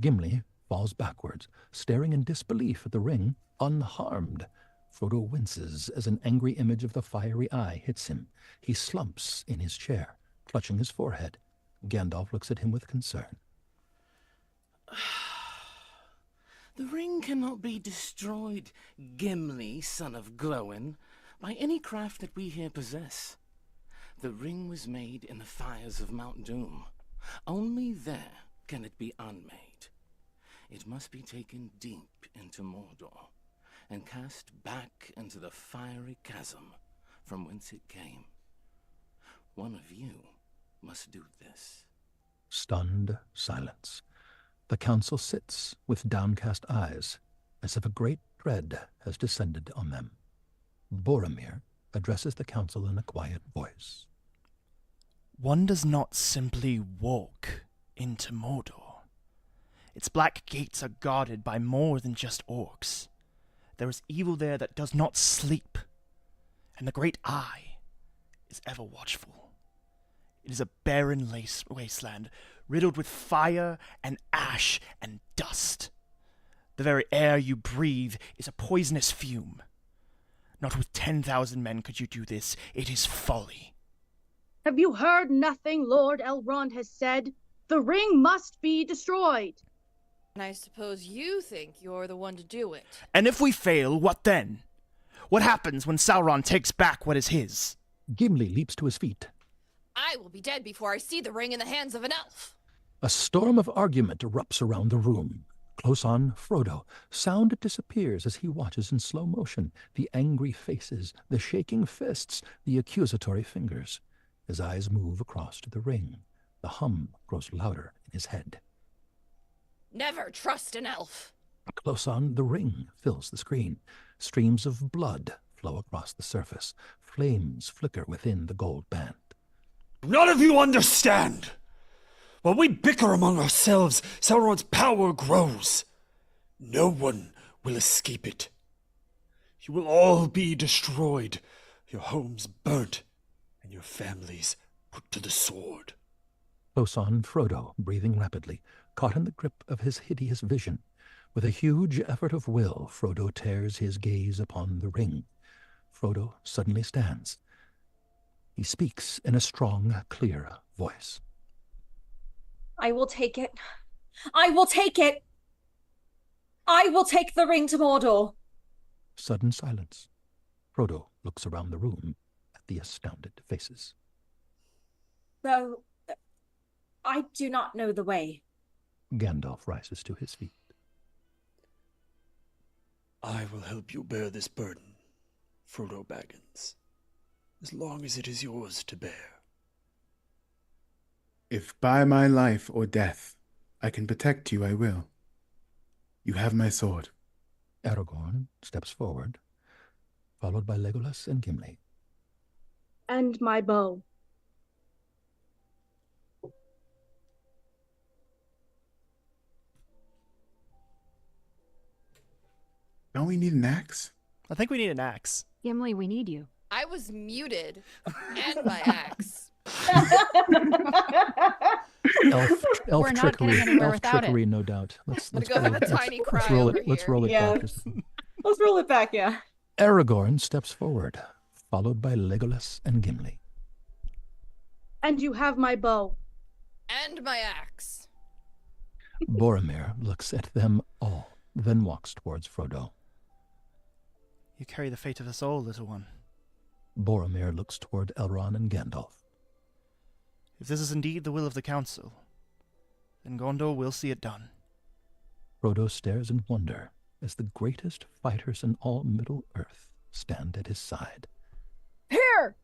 Speaker 3: Gimli falls backwards, staring in disbelief at the ring, unharmed. Frodo winces as an angry image of the fiery eye hits him. He slumps in his chair, clutching his forehead. Gandalf looks at him with concern.
Speaker 12: The ring cannot be destroyed, Gimli, son of Glóin, by any craft that we here possess. The ring was made in the fires of Mount Doom. Only there can it be unmade. It must be taken deep into Mordor and cast back into the fiery chasm from whence it came. One of you must do this.
Speaker 3: Stunned silence. The council sits with downcast eyes, as if a great dread has descended on them. Boromir addresses the council in a quiet voice.
Speaker 1: One does not simply walk into Mordor. Its black gates are guarded by more than just orcs. There is evil there that does not sleep, and the great eye is ever watchful. It is a barren wasteland, riddled with fire and ash and dust. The very air you breathe is a poisonous fume. Not with 10,000 men could you do this. It is folly.
Speaker 4: Have you heard nothing Lord Elrond has said? The ring must be destroyed.
Speaker 18: And I suppose you think you're the one to do it.
Speaker 1: And if we fail, what then? What happens when Sauron takes back what is his?
Speaker 3: Gimli leaps to his feet.
Speaker 18: I will be dead before I see the ring in the hands of an elf.
Speaker 3: A storm of argument erupts around the room. Close on Frodo, sound disappears as he watches in slow motion the angry faces, the shaking fists, the accusatory fingers. His eyes move across to the ring. The hum grows louder in his head.
Speaker 18: Never trust an elf.
Speaker 3: Close on, the ring fills the screen. Streams of blood flow across the surface. Flames flicker within the gold band.
Speaker 8: None of you understand! While we bicker among ourselves, Sauron's power grows. No one will escape it. You will all be destroyed, your homes burnt, and your families put to the sword.
Speaker 3: Close on, Frodo, breathing rapidly, caught in the grip of his hideous vision. With a huge effort of will, Frodo tears his gaze upon the ring. Frodo suddenly stands. He speaks in a strong, clear voice.
Speaker 7: I will take it. I will take it. I will take the ring to Mordor.
Speaker 3: Sudden silence. Frodo looks around the room at the astounded faces.
Speaker 7: Though I do not know the way.
Speaker 3: Gandalf rises to his feet.
Speaker 8: I will help you bear this burden, Frodo Baggins, as long as it is yours to bear.
Speaker 15: If by my life or death I can protect you, I will. You have my sword.
Speaker 3: Aragorn steps forward, followed by Legolas and Gimli.
Speaker 4: And my bow.
Speaker 15: Don't we need an axe?
Speaker 1: I think we need an axe.
Speaker 13: Gimli, we need you.
Speaker 18: I was muted. And my axe.
Speaker 3: Elf
Speaker 13: We're not
Speaker 3: trickery,
Speaker 13: getting anywhere
Speaker 3: elf
Speaker 13: without
Speaker 3: trickery,
Speaker 13: it.
Speaker 3: no doubt. Let's
Speaker 18: go have a tiny cry
Speaker 3: roll
Speaker 18: over
Speaker 3: it. Let's
Speaker 18: here.
Speaker 3: roll it
Speaker 7: Yeah.
Speaker 3: back.
Speaker 7: Let's roll it back, yeah.
Speaker 3: Aragorn steps forward, followed by Legolas and Gimli.
Speaker 4: And you have my bow.
Speaker 18: And my axe.
Speaker 3: Boromir looks at them all, then walks towards Frodo.
Speaker 1: You carry the fate of us all, little one.
Speaker 3: Boromir looks toward Elrond and Gandalf.
Speaker 1: If this is indeed the will of the council, then Gondor will see it done.
Speaker 3: Frodo stares in wonder as the greatest fighters in all Middle-earth stand at his side.
Speaker 13: Here!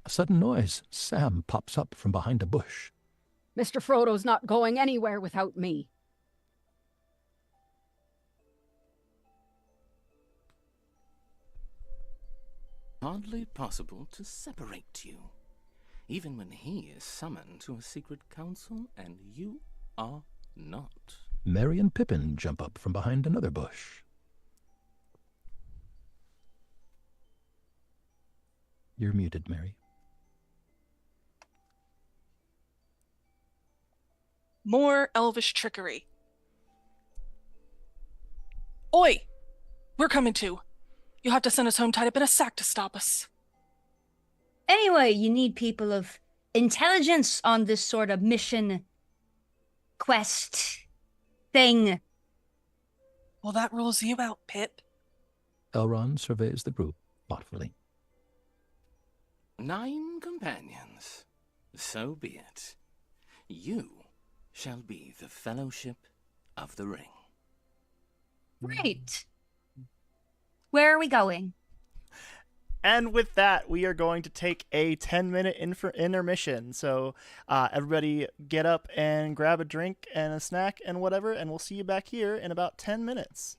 Speaker 3: A sudden noise. Sam pops up from behind a bush.
Speaker 13: Mr. Frodo's not going anywhere without me.
Speaker 12: Hardly possible to separate you, even when he is summoned to a secret council and you are not.
Speaker 3: Merry and Pippin jump up from behind another bush. You're muted, Mary.
Speaker 14: More elvish trickery. Oi! We're coming too. You'll have to send us home tied up in a sack to stop us.
Speaker 10: Anyway, you need people of intelligence on this sort of mission quest thing.
Speaker 14: Well, that rules you out, Pip.
Speaker 3: Elrond surveys the group thoughtfully.
Speaker 12: 9 companions. So be it. You shall be the Fellowship of the Ring.
Speaker 10: Great. Where are we going?
Speaker 1: And with that, we are going to take a 10-minute intermission. So everybody get up and grab a drink and a snack and whatever, and we'll see you back here in about 10 minutes.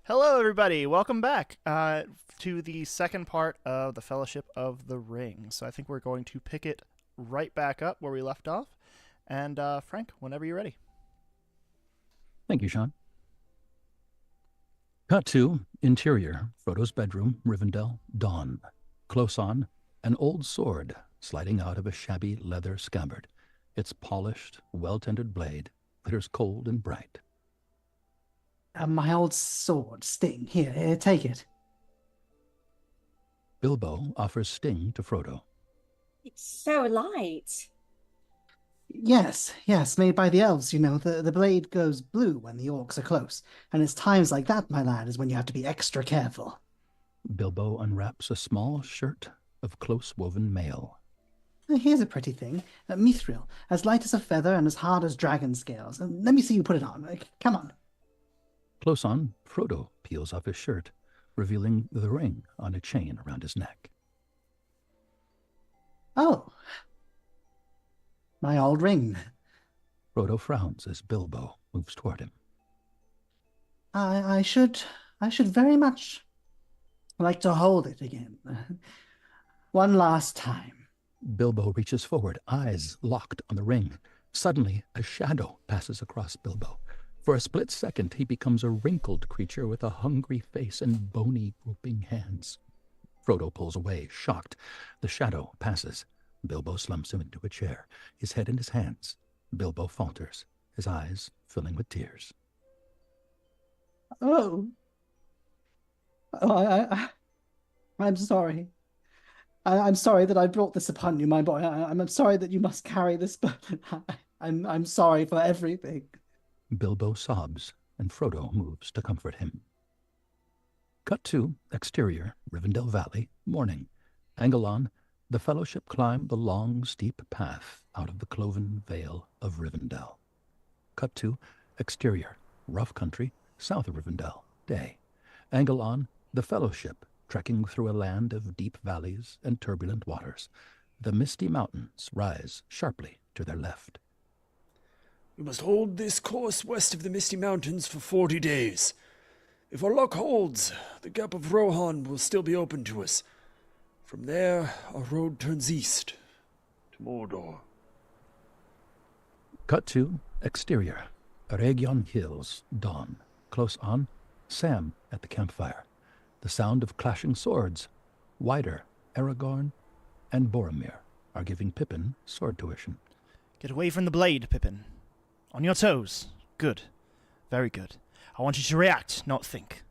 Speaker 1: Hello, everybody. Welcome back to the second part of the Fellowship of the Ring. So I think we're going to pick it right back up where we left off. And Frank, whenever you're ready.
Speaker 3: Thank you, Sean. Cut to interior, Frodo's bedroom, Rivendell, dawn. Close on, an old sword sliding out of a shabby leather scabbard. Its polished, well-tended blade glitters cold and bright.
Speaker 9: My old sword, Sting. Here, take it.
Speaker 3: Bilbo offers Sting to Frodo.
Speaker 7: It's so light.
Speaker 9: Yes, made by the elves, you know. The blade goes blue when the orcs are close. And it's times like that, my lad, is when you have to be extra careful.
Speaker 3: Bilbo unwraps a small shirt of close-woven mail.
Speaker 9: Here's a pretty thing. Mithril, as light as a feather and as hard as dragon scales. Let me see you put it on. Come on.
Speaker 3: Close on, Frodo peels off his shirt, revealing the ring on a chain around his neck.
Speaker 9: Oh. My old ring.
Speaker 3: Frodo frowns as Bilbo moves toward him.
Speaker 9: I should very much like to hold it again. One last time.
Speaker 3: Bilbo reaches forward, eyes locked on the ring. Suddenly, a shadow passes across Bilbo. For a split second, he becomes a wrinkled creature with a hungry face and bony, groping hands. Frodo pulls away, shocked. The shadow passes. Bilbo slumps him into a chair, his head in his hands. Bilbo falters, his eyes filling with tears.
Speaker 9: I'm sorry. I'm sorry that I brought this upon you, my boy. I'm sorry that you must carry this burden. I'm sorry for everything.
Speaker 3: Bilbo sobs, and Frodo moves to comfort him. Cut to exterior, Rivendell Valley, morning. Angle on, the Fellowship climb the long, steep path out of the cloven vale of Rivendell. Cut to exterior, rough country, south of Rivendell, day. Angle on, the Fellowship trekking through a land of deep valleys and turbulent waters. The misty mountains rise sharply to their left.
Speaker 8: We must hold this course west of the Misty Mountains for 40 days. If our luck holds, the Gap of Rohan will still be open to us. From there, our road turns east to Mordor.
Speaker 3: Cut to exterior, Aragion Hills, dawn. Close on, Sam at the campfire. The sound of clashing swords. Wider, Aragorn and Boromir are giving Pippin sword tuition.
Speaker 1: Get away from the blade, Pippin. On your toes. Good. Very good. I want you to react, not think.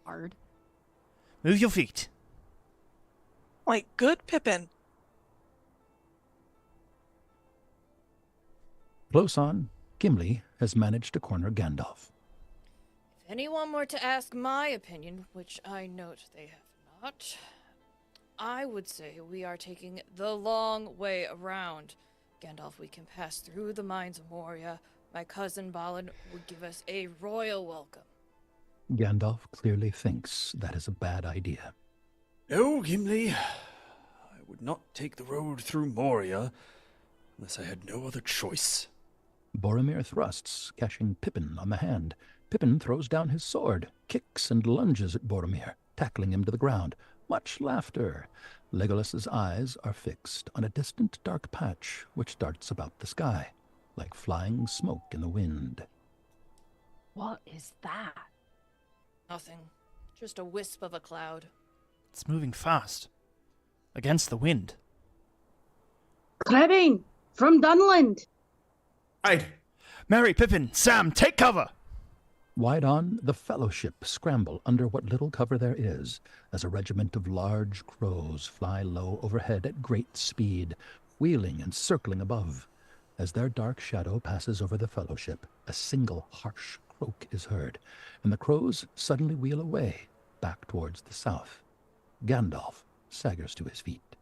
Speaker 13: Hard.
Speaker 1: Move your feet.
Speaker 14: Like good Pippin.
Speaker 3: Close on, Gimli has managed to corner Gandalf.
Speaker 18: If anyone were to ask my opinion, which I note they have not, I would say we are taking the long way around. Gandalf, we can pass through the mines of Moria. My cousin Balin would give us a royal welcome.
Speaker 3: Gandalf clearly thinks that is a bad idea.
Speaker 8: No, Gimli. I would not take the road through Moria unless I had no other choice.
Speaker 3: Boromir thrusts, catching Pippin on the hand. Pippin throws down his sword, kicks and lunges at Boromir, tackling him to the ground. Much laughter. Legolas's eyes are fixed on a distant dark patch which darts about the sky, like flying smoke in the wind.
Speaker 13: What is that?
Speaker 18: Nothing. Just a wisp of a cloud.
Speaker 1: It's moving fast. Against the wind.
Speaker 4: Crabbing! From Dunland!
Speaker 15: Right.
Speaker 1: Merry, Pippin, Sam, take cover!
Speaker 3: Wide on, the Fellowship scramble under what little cover there is, as a regiment of large crows fly low overhead at great speed, wheeling and circling above. As their dark shadow passes over the Fellowship, a single harsh croak is heard, and the crows suddenly wheel away, back towards the south. Gandalf staggers to his feet.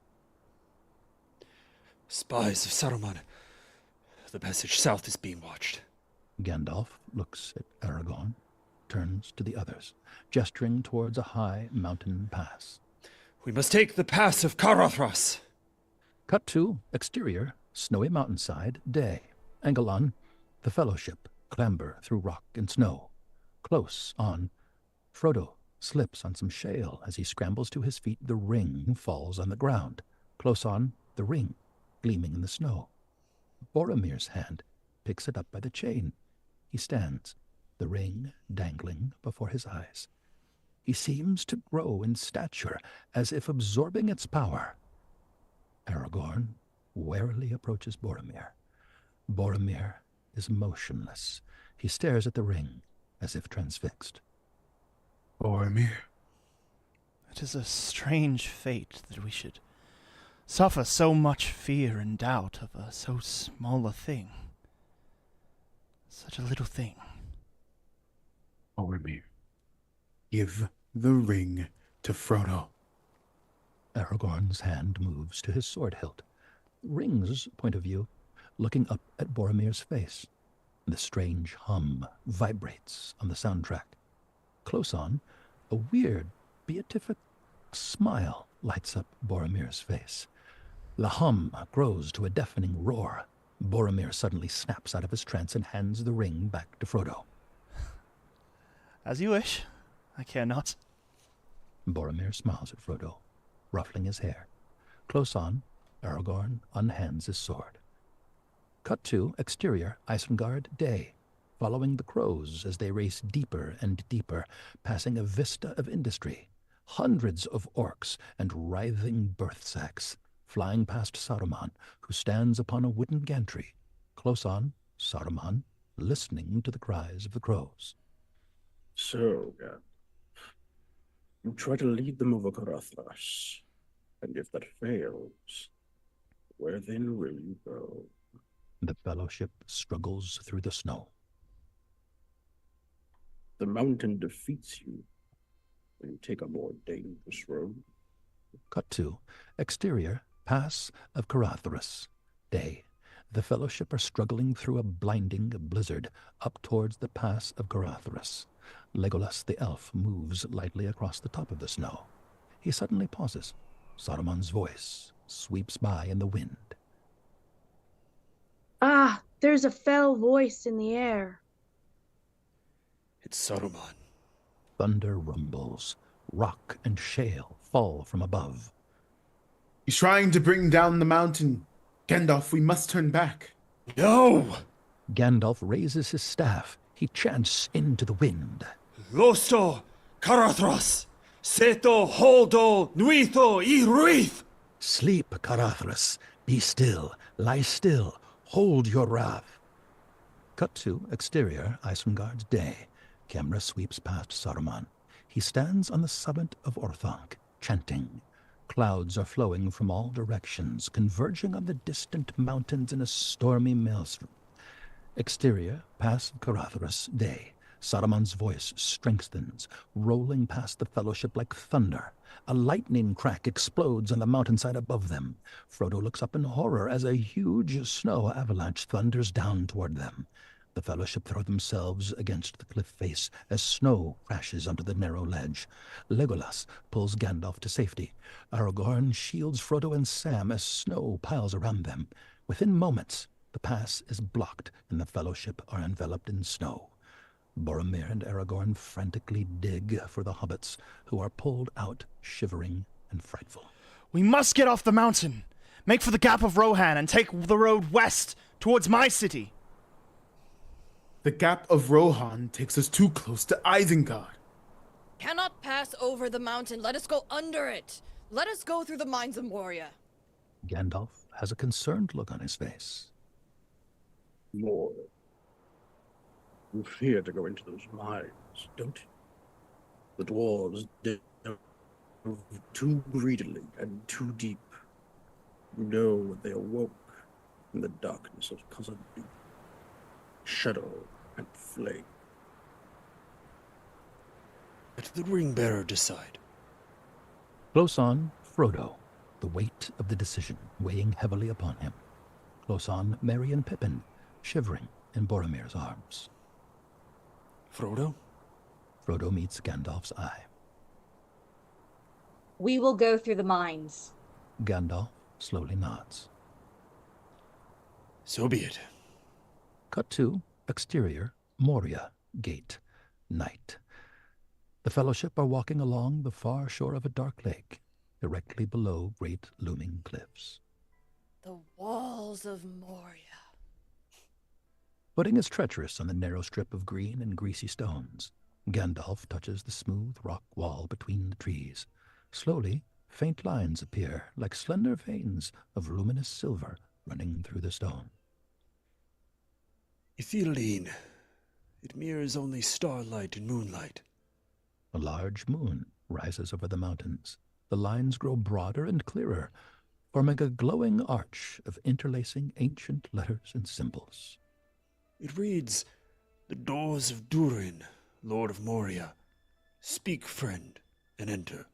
Speaker 8: Spies of Saruman. The passage south is being watched.
Speaker 3: Gandalf looks at Aragorn, turns to the others, gesturing towards a high mountain pass.
Speaker 8: We must take the pass of Karathras.
Speaker 3: Cut to exterior, snowy mountainside, day. Angle on, the Fellowship clamber through rock and snow. Close on, Frodo slips on some shale. As he scrambles to his feet, the ring falls on the ground. Close on, the ring, gleaming in the snow. Boromir's hand picks it up by the chain. He stands, the ring dangling before his eyes. He seems to grow in stature, as if absorbing its power. Aragorn warily approaches Boromir. Boromir is motionless. He stares at the ring, as if transfixed.
Speaker 15: Boromir?
Speaker 1: It is a strange fate that we should suffer so much fear and doubt of so small a thing. Such a little thing.
Speaker 15: Boromir, give the ring to Frodo.
Speaker 3: Aragorn's hand moves to his sword hilt. Ring's point of view, looking up at Boromir's face. The strange hum vibrates on the soundtrack. Close on, a weird, beatific smile lights up Boromir's face. The hum grows to a deafening roar. Boromir suddenly snaps out of his trance and hands the ring back to Frodo.
Speaker 1: As you wish. I care not.
Speaker 3: Boromir smiles at Frodo, ruffling his hair. Close on, Aragorn unhands his sword. Cut to exterior Isengard day, following the crows as they race deeper and deeper, passing a vista of industry. Hundreds of orcs and writhing birth sacks, flying past Saruman, who stands upon a wooden gantry. Close on, Saruman, listening to the cries of the crows.
Speaker 5: So, Gandalf, you try to lead them over Carathras, and if that fails, where then will you go?
Speaker 3: The Fellowship struggles through the snow.
Speaker 5: The mountain defeats you, when you take a more dangerous road.
Speaker 3: Cut to exterior Pass of Carathras day. The Fellowship are struggling through a blinding blizzard up towards the Pass of Carathras. Legolas the elf moves lightly across the top of the snow. He suddenly pauses. Saruman's voice sweeps by in the wind.
Speaker 4: Ah, there's a fell voice in the air.
Speaker 8: It's Saruman.
Speaker 3: Thunder rumbles. Rock and shale fall from above.
Speaker 15: He's trying to bring down the mountain. Gandalf, we must turn back.
Speaker 8: No!
Speaker 3: Gandalf raises his staff. He chants into the wind.
Speaker 8: Losto, Carathras, Seto, Holdo, Nuitho, Iruith!
Speaker 3: Sleep, Carathras. Be still. Lie still. Hold your wrath. Cut to exterior Isengard's day. Camera sweeps past Saruman. He stands on the summit of Orthanc, chanting. Clouds are flowing from all directions, converging on the distant mountains in a stormy maelstrom. Exterior, Pass of Carathras day. Saruman's voice strengthens, rolling past the Fellowship like thunder. A lightning crack explodes on the mountainside above them. Frodo looks up in horror as a huge snow avalanche thunders down toward them. The Fellowship throw themselves against the cliff face as snow crashes onto the narrow ledge. Legolas pulls Gandalf to safety. Aragorn shields Frodo and Sam as snow piles around them. Within moments, the pass is blocked and the Fellowship are enveloped in snow. Boromir and Aragorn frantically dig for the hobbits, who are pulled out, shivering and frightful.
Speaker 1: We must get off the mountain. Make for the Gap of Rohan and take the road west towards my city.
Speaker 15: The Gap of Rohan takes us too close to Isengard.
Speaker 18: Cannot pass over the mountain. Let us go under it. Let us go through the mines of Moria.
Speaker 3: Gandalf has a concerned look on his face.
Speaker 5: Lord, you fear to go into those mines, don't you? The dwarves delve too greedily and too deep. You know what they awoke in the darkness of Khazad, shadow and flame.
Speaker 8: Let the ring-bearer decide.
Speaker 3: Close on, Frodo, the weight of the decision weighing heavily upon him. Close on, Merry and Pippin, shivering in Boromir's arms.
Speaker 8: Frodo?
Speaker 3: Frodo meets Gandalf's eye.
Speaker 7: We will go through the mines.
Speaker 3: Gandalf slowly nods.
Speaker 8: So be it.
Speaker 3: Cut to exterior Moria gate. night. The Fellowship are walking along the far shore of a dark lake, directly below great looming cliffs.
Speaker 18: The walls of Moria.
Speaker 3: Footing is treacherous on the narrow strip of green and greasy stones. Gandalf touches the smooth rock wall between the trees. Slowly, faint lines appear, like slender veins of luminous silver running through the stone.
Speaker 8: Ithilien. It mirrors only starlight and moonlight.
Speaker 3: A large moon rises over the mountains. The lines grow broader and clearer, forming a glowing arch of interlacing ancient letters and symbols.
Speaker 8: It reads, "The doors of Durin, Lord of Moria. Speak, friend, and enter."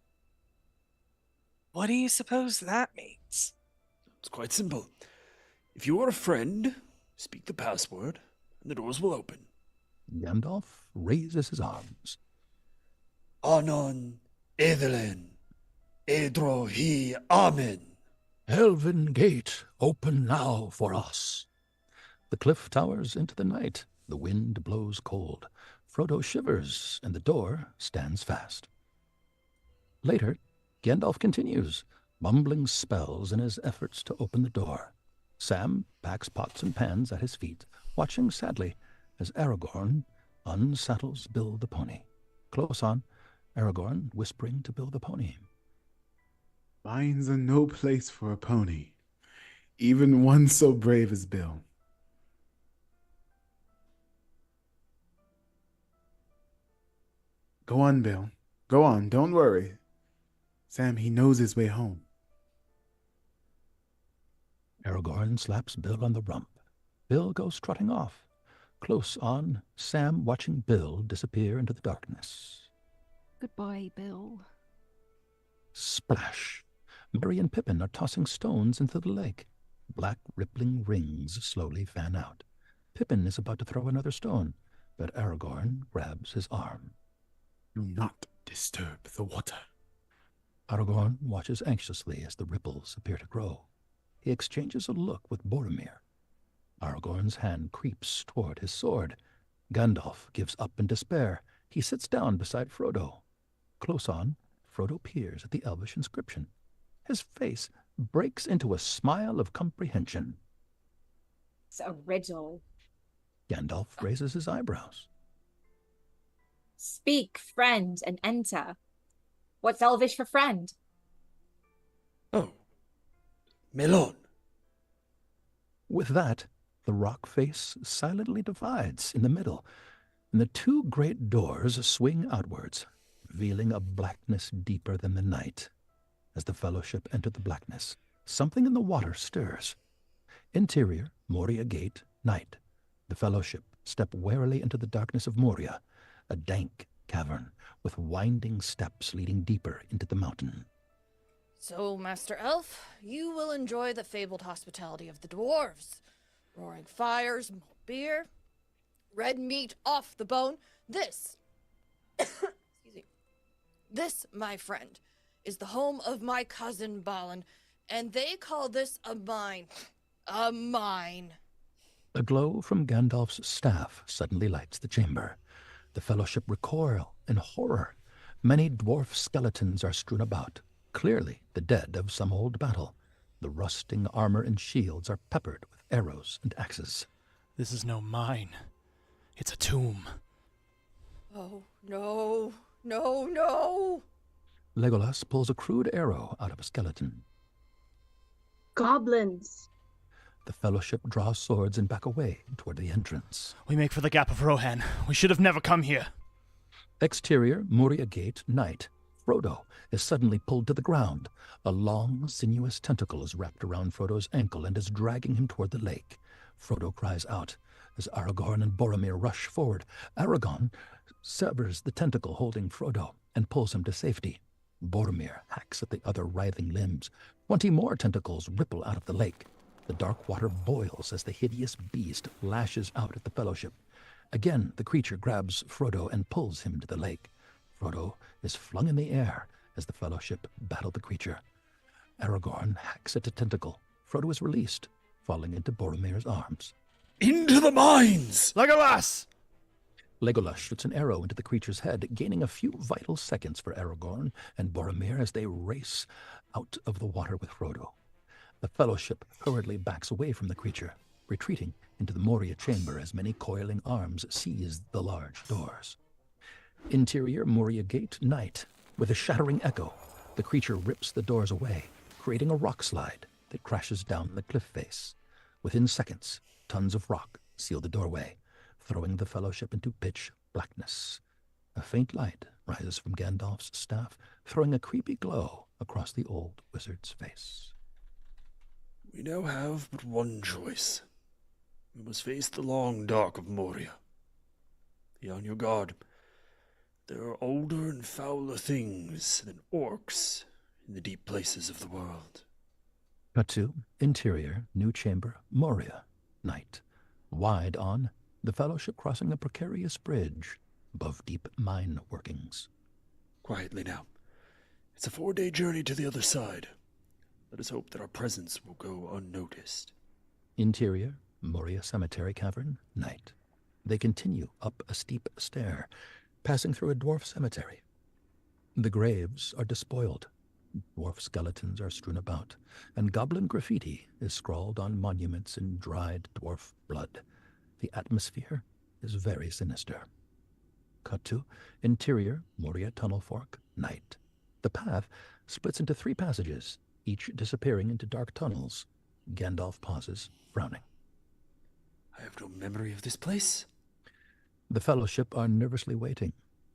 Speaker 14: What do you suppose that means?
Speaker 8: It's quite simple. If you are a friend, speak the password, and the doors will open.
Speaker 3: Gandalf raises his arms.
Speaker 8: Anon Ethelen, Edro hi Amen.
Speaker 3: Elven gate, open now for us. The cliff towers into the night. The wind blows cold. Frodo shivers, and the door stands fast. Later, Gandalf continues, mumbling spells in his efforts to open the door. Sam packs pots and pans at his feet, watching sadly as Aragorn unsaddles Bill the pony. Close on, Aragorn whispering to Bill the pony.
Speaker 15: Mine's a no place for a pony, even one so brave as Bill. Go on, Bill. Go on, don't worry. Sam, he knows his way home.
Speaker 3: Aragorn slaps Bill on the rump. Bill goes trotting off. Close on, Sam watching Bill disappear into the darkness.
Speaker 13: Goodbye, Bill.
Speaker 3: Splash! Merry and Pippin are tossing stones into the lake. Black rippling rings slowly fan out. Pippin is about to throw another stone, but Aragorn grabs his arm.
Speaker 15: Do not disturb the water.
Speaker 3: Aragorn watches anxiously as the ripples appear to grow. He exchanges a look with Boromir. Aragorn's hand creeps toward his sword. Gandalf gives up in despair. He sits down beside Frodo. Close on, Frodo peers at the Elvish inscription. His face breaks into a smile of comprehension.
Speaker 7: It's a riddle.
Speaker 3: Gandalf raises his eyebrows.
Speaker 7: Speak, friend, and enter. What's Elvish for friend?
Speaker 8: Oh, Melon.
Speaker 3: With that, the rock face silently divides in the middle, and the two great doors swing outwards, revealing a blackness deeper than the night. As the Fellowship enter the blackness, something in the water stirs. Interior, Moria Gate, night. The Fellowship step warily into the darkness of Moria, a dank cavern with winding steps leading deeper into the mountain.
Speaker 18: So, Master Elf, you will enjoy the fabled hospitality of the dwarves. Roaring fires, malt beer, red meat off the bone. This, excuse me, this, my friend, is the home of my cousin Balin, and they call this a mine. A mine.
Speaker 3: A glow from Gandalf's staff suddenly lights the chamber. The Fellowship recoil in horror. Many dwarf skeletons are strewn about, clearly the dead of some old battle. The rusting armor and shields are peppered with arrows and axes.
Speaker 19: This is no mine. It's a tomb.
Speaker 18: Oh, no, no, no.
Speaker 3: Legolas pulls a crude arrow out of a skeleton.
Speaker 4: Goblins.
Speaker 3: The Fellowship draws swords and back away toward the entrance.
Speaker 19: We make for the Gap of Rohan. We should have never come here.
Speaker 3: Exterior, Moria Gate, night. Frodo is suddenly pulled to the ground. A long, sinuous tentacle is wrapped around Frodo's ankle and is dragging him toward the lake. Frodo cries out as Aragorn and Boromir rush forward. Aragorn severs the tentacle holding Frodo and pulls him to safety. Boromir hacks at the other writhing limbs. 20 more tentacles ripple out of the lake. The dark water boils as the hideous beast lashes out at the Fellowship. Again, the creature grabs Frodo and pulls him to the lake. Frodo is flung in the air as the Fellowship battle the creature. Aragorn hacks at a tentacle. Frodo is released, falling into Boromir's arms.
Speaker 8: Into the mines!
Speaker 19: Legolas!
Speaker 3: Legolas shoots an arrow into the creature's head, gaining a few vital seconds for Aragorn and Boromir as they race out of the water with Frodo. The Fellowship hurriedly backs away from the creature, retreating into the Moria chamber as many coiling arms seize the large doors. Interior Moria Gate, night. With a shattering echo, the creature rips the doors away, creating a rock slide that crashes down the cliff face. Within seconds, tons of rock seal the doorway, throwing the Fellowship into pitch blackness. A faint light rises from Gandalf's staff, throwing a creepy glow across the old wizard's face.
Speaker 8: We now have but one choice. We must face the long dark of Moria. Be on your guard. There are older and fouler things than orcs in the deep places of the world.
Speaker 3: Cut to interior, new chamber, Moria, night. Wide on, the Fellowship crossing a precarious bridge above deep mine workings.
Speaker 8: Quietly now. It's a 4-day journey to the other side. Let us hope that our presence will go unnoticed.
Speaker 3: Interior, Moria Cemetery Cavern, night. They continue up a steep stair, passing through a dwarf cemetery. The graves are despoiled. Dwarf skeletons are strewn about, and goblin graffiti is scrawled on monuments in dried dwarf blood. The atmosphere is very sinister. Cut to interior, Moria Tunnel Fork, night. The path splits into 3 passages, each disappearing into dark tunnels. Gandalf pauses, frowning.
Speaker 8: I have no memory of this place.
Speaker 3: The Fellowship are nervously waiting,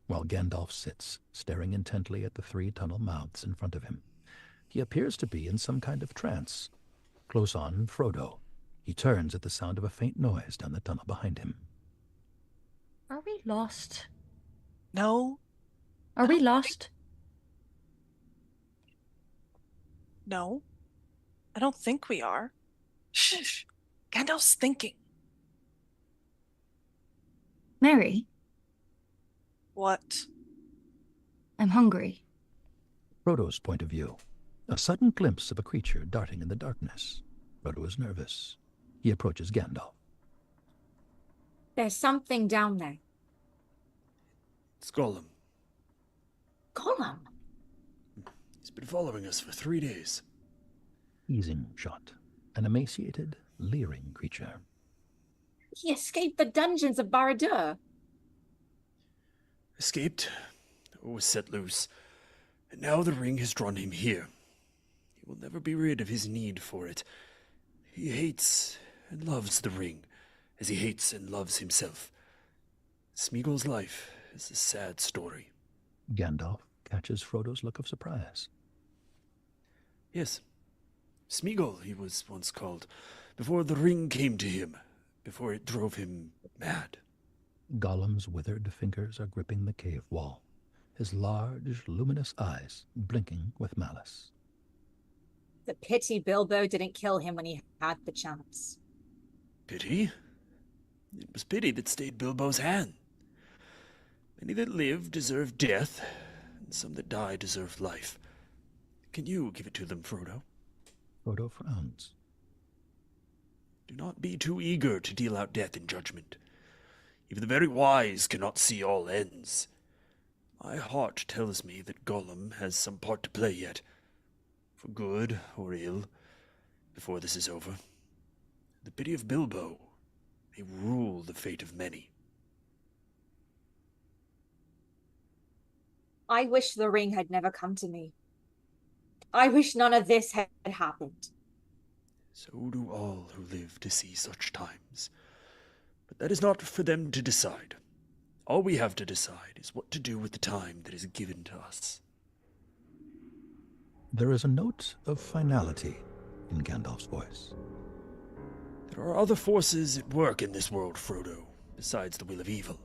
Speaker 3: while Gandalf sits, staring intently at the 3 tunnel mouths in front of him. He appears to be in some kind of trance. Close on, Frodo. He turns at the sound of a faint noise down the tunnel behind him.
Speaker 10: Are we lost?
Speaker 14: No.
Speaker 10: Are we lost?
Speaker 14: No. I don't think we are. Shh. Gandalf's thinking.
Speaker 10: Mary?
Speaker 14: What?
Speaker 10: I'm hungry.
Speaker 3: Frodo's point of view. A sudden glimpse of a creature darting in the darkness. Frodo is nervous. He approaches Gandalf.
Speaker 7: There's something down there.
Speaker 8: It's Gollum.
Speaker 7: Gollum?
Speaker 8: He's been following us for 3 days.
Speaker 3: Easing shot. An emaciated, leering creature.
Speaker 7: He escaped the dungeons of Barad-dûr.
Speaker 8: Escaped, or was set loose, and now the ring has drawn him here. He will never be rid of his need for it. He hates and loves the ring, as he hates and loves himself. Smeagol's life is a sad story.
Speaker 3: Gandalf catches Frodo's look of surprise.
Speaker 8: Yes, Smeagol he was once called, before the ring came to him, before it drove him mad.
Speaker 3: Gollum's withered fingers are gripping the cave wall, his large, luminous eyes blinking with malice.
Speaker 7: The pity Bilbo didn't kill him when he had the chance.
Speaker 8: Pity? It was pity that stayed Bilbo's hand. Many that live deserve death, and some that die deserve life. Can you give it to them, Frodo?
Speaker 3: Frodo frowns.
Speaker 8: Do not be too eager to deal out death in judgment. Even the very wise cannot see all ends. My heart tells me that Gollum has some part to play yet, for good or ill, before this is over. The pity of Bilbo may rule the fate of many.
Speaker 7: I wish the ring had never come to me. I wish none of this had happened.
Speaker 8: So do all who live to see such times. But that is not for them to decide. All we have to decide is what to do with the time that is given to us.
Speaker 3: There is a note of finality in Gandalf's voice.
Speaker 8: There are other forces at work in this world, Frodo, besides the will of evil.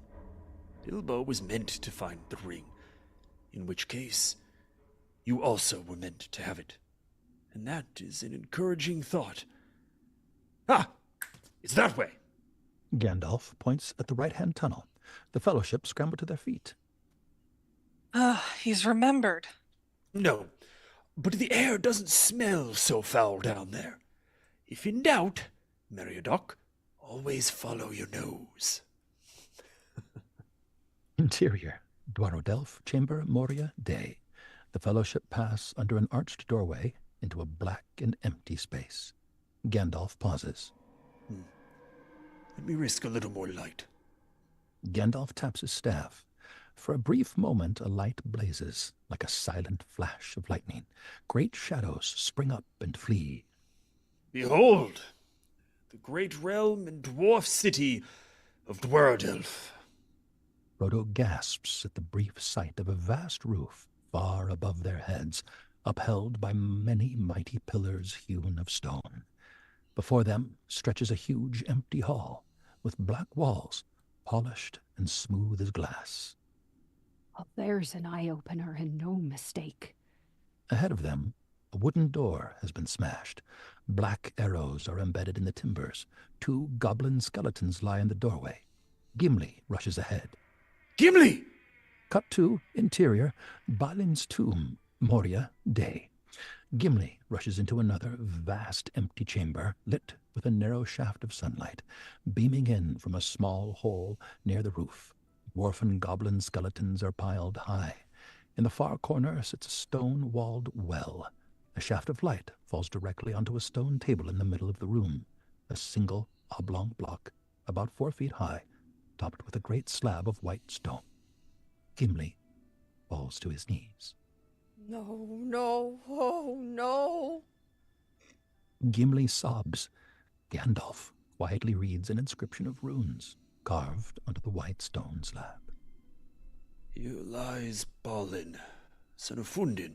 Speaker 8: Bilbo was meant to find the ring, in which case you also were meant to have it. And that is an encouraging thought. Ah! It's that way!
Speaker 3: Gandalf points at the right-hand tunnel. The Fellowship scramble to their feet.
Speaker 14: He's remembered.
Speaker 8: No, but the air doesn't smell so foul down there. If in doubt, Meriadoc, always follow your nose.
Speaker 3: Interior, Dwarodelf, Chamber, Moria, Day. The Fellowship pass under an arched doorway into a black and empty space. Gandalf pauses.
Speaker 8: Let me risk a little more light.
Speaker 3: Gandalf taps his staff. For a brief moment, a light blazes like a silent flash of lightning. Great shadows spring up and flee.
Speaker 8: Behold, the great realm and dwarf city of Dwarodelf.
Speaker 3: Frodo gasps at the brief sight of a vast roof far above their heads, upheld by many mighty pillars hewn of stone. Before them stretches a huge empty hall with black walls, polished and smooth as glass.
Speaker 13: Oh, there's an eye-opener and no mistake.
Speaker 3: Ahead of them, a wooden door has been smashed. Black arrows are embedded in the timbers. 2 goblin skeletons lie in the doorway. Gimli rushes ahead.
Speaker 8: Gimli!
Speaker 3: Cut to interior, Balin's tomb, Moria, Day. Gimli rushes into another vast empty chamber, lit with a narrow shaft of sunlight, beaming in from a small hole near the roof. Dwarf and goblin skeletons are piled high. In the far corner sits a stone-walled well. A shaft of light falls directly onto a stone table in the middle of the room, a single oblong block about 4 feet high, topped with a great slab of white stone. Gimli falls to his knees.
Speaker 18: No, no, oh no.
Speaker 3: Gimli sobs. Gandalf quietly reads an inscription of runes carved onto the white stone slab.
Speaker 8: Here lies Balin, son of Fundin,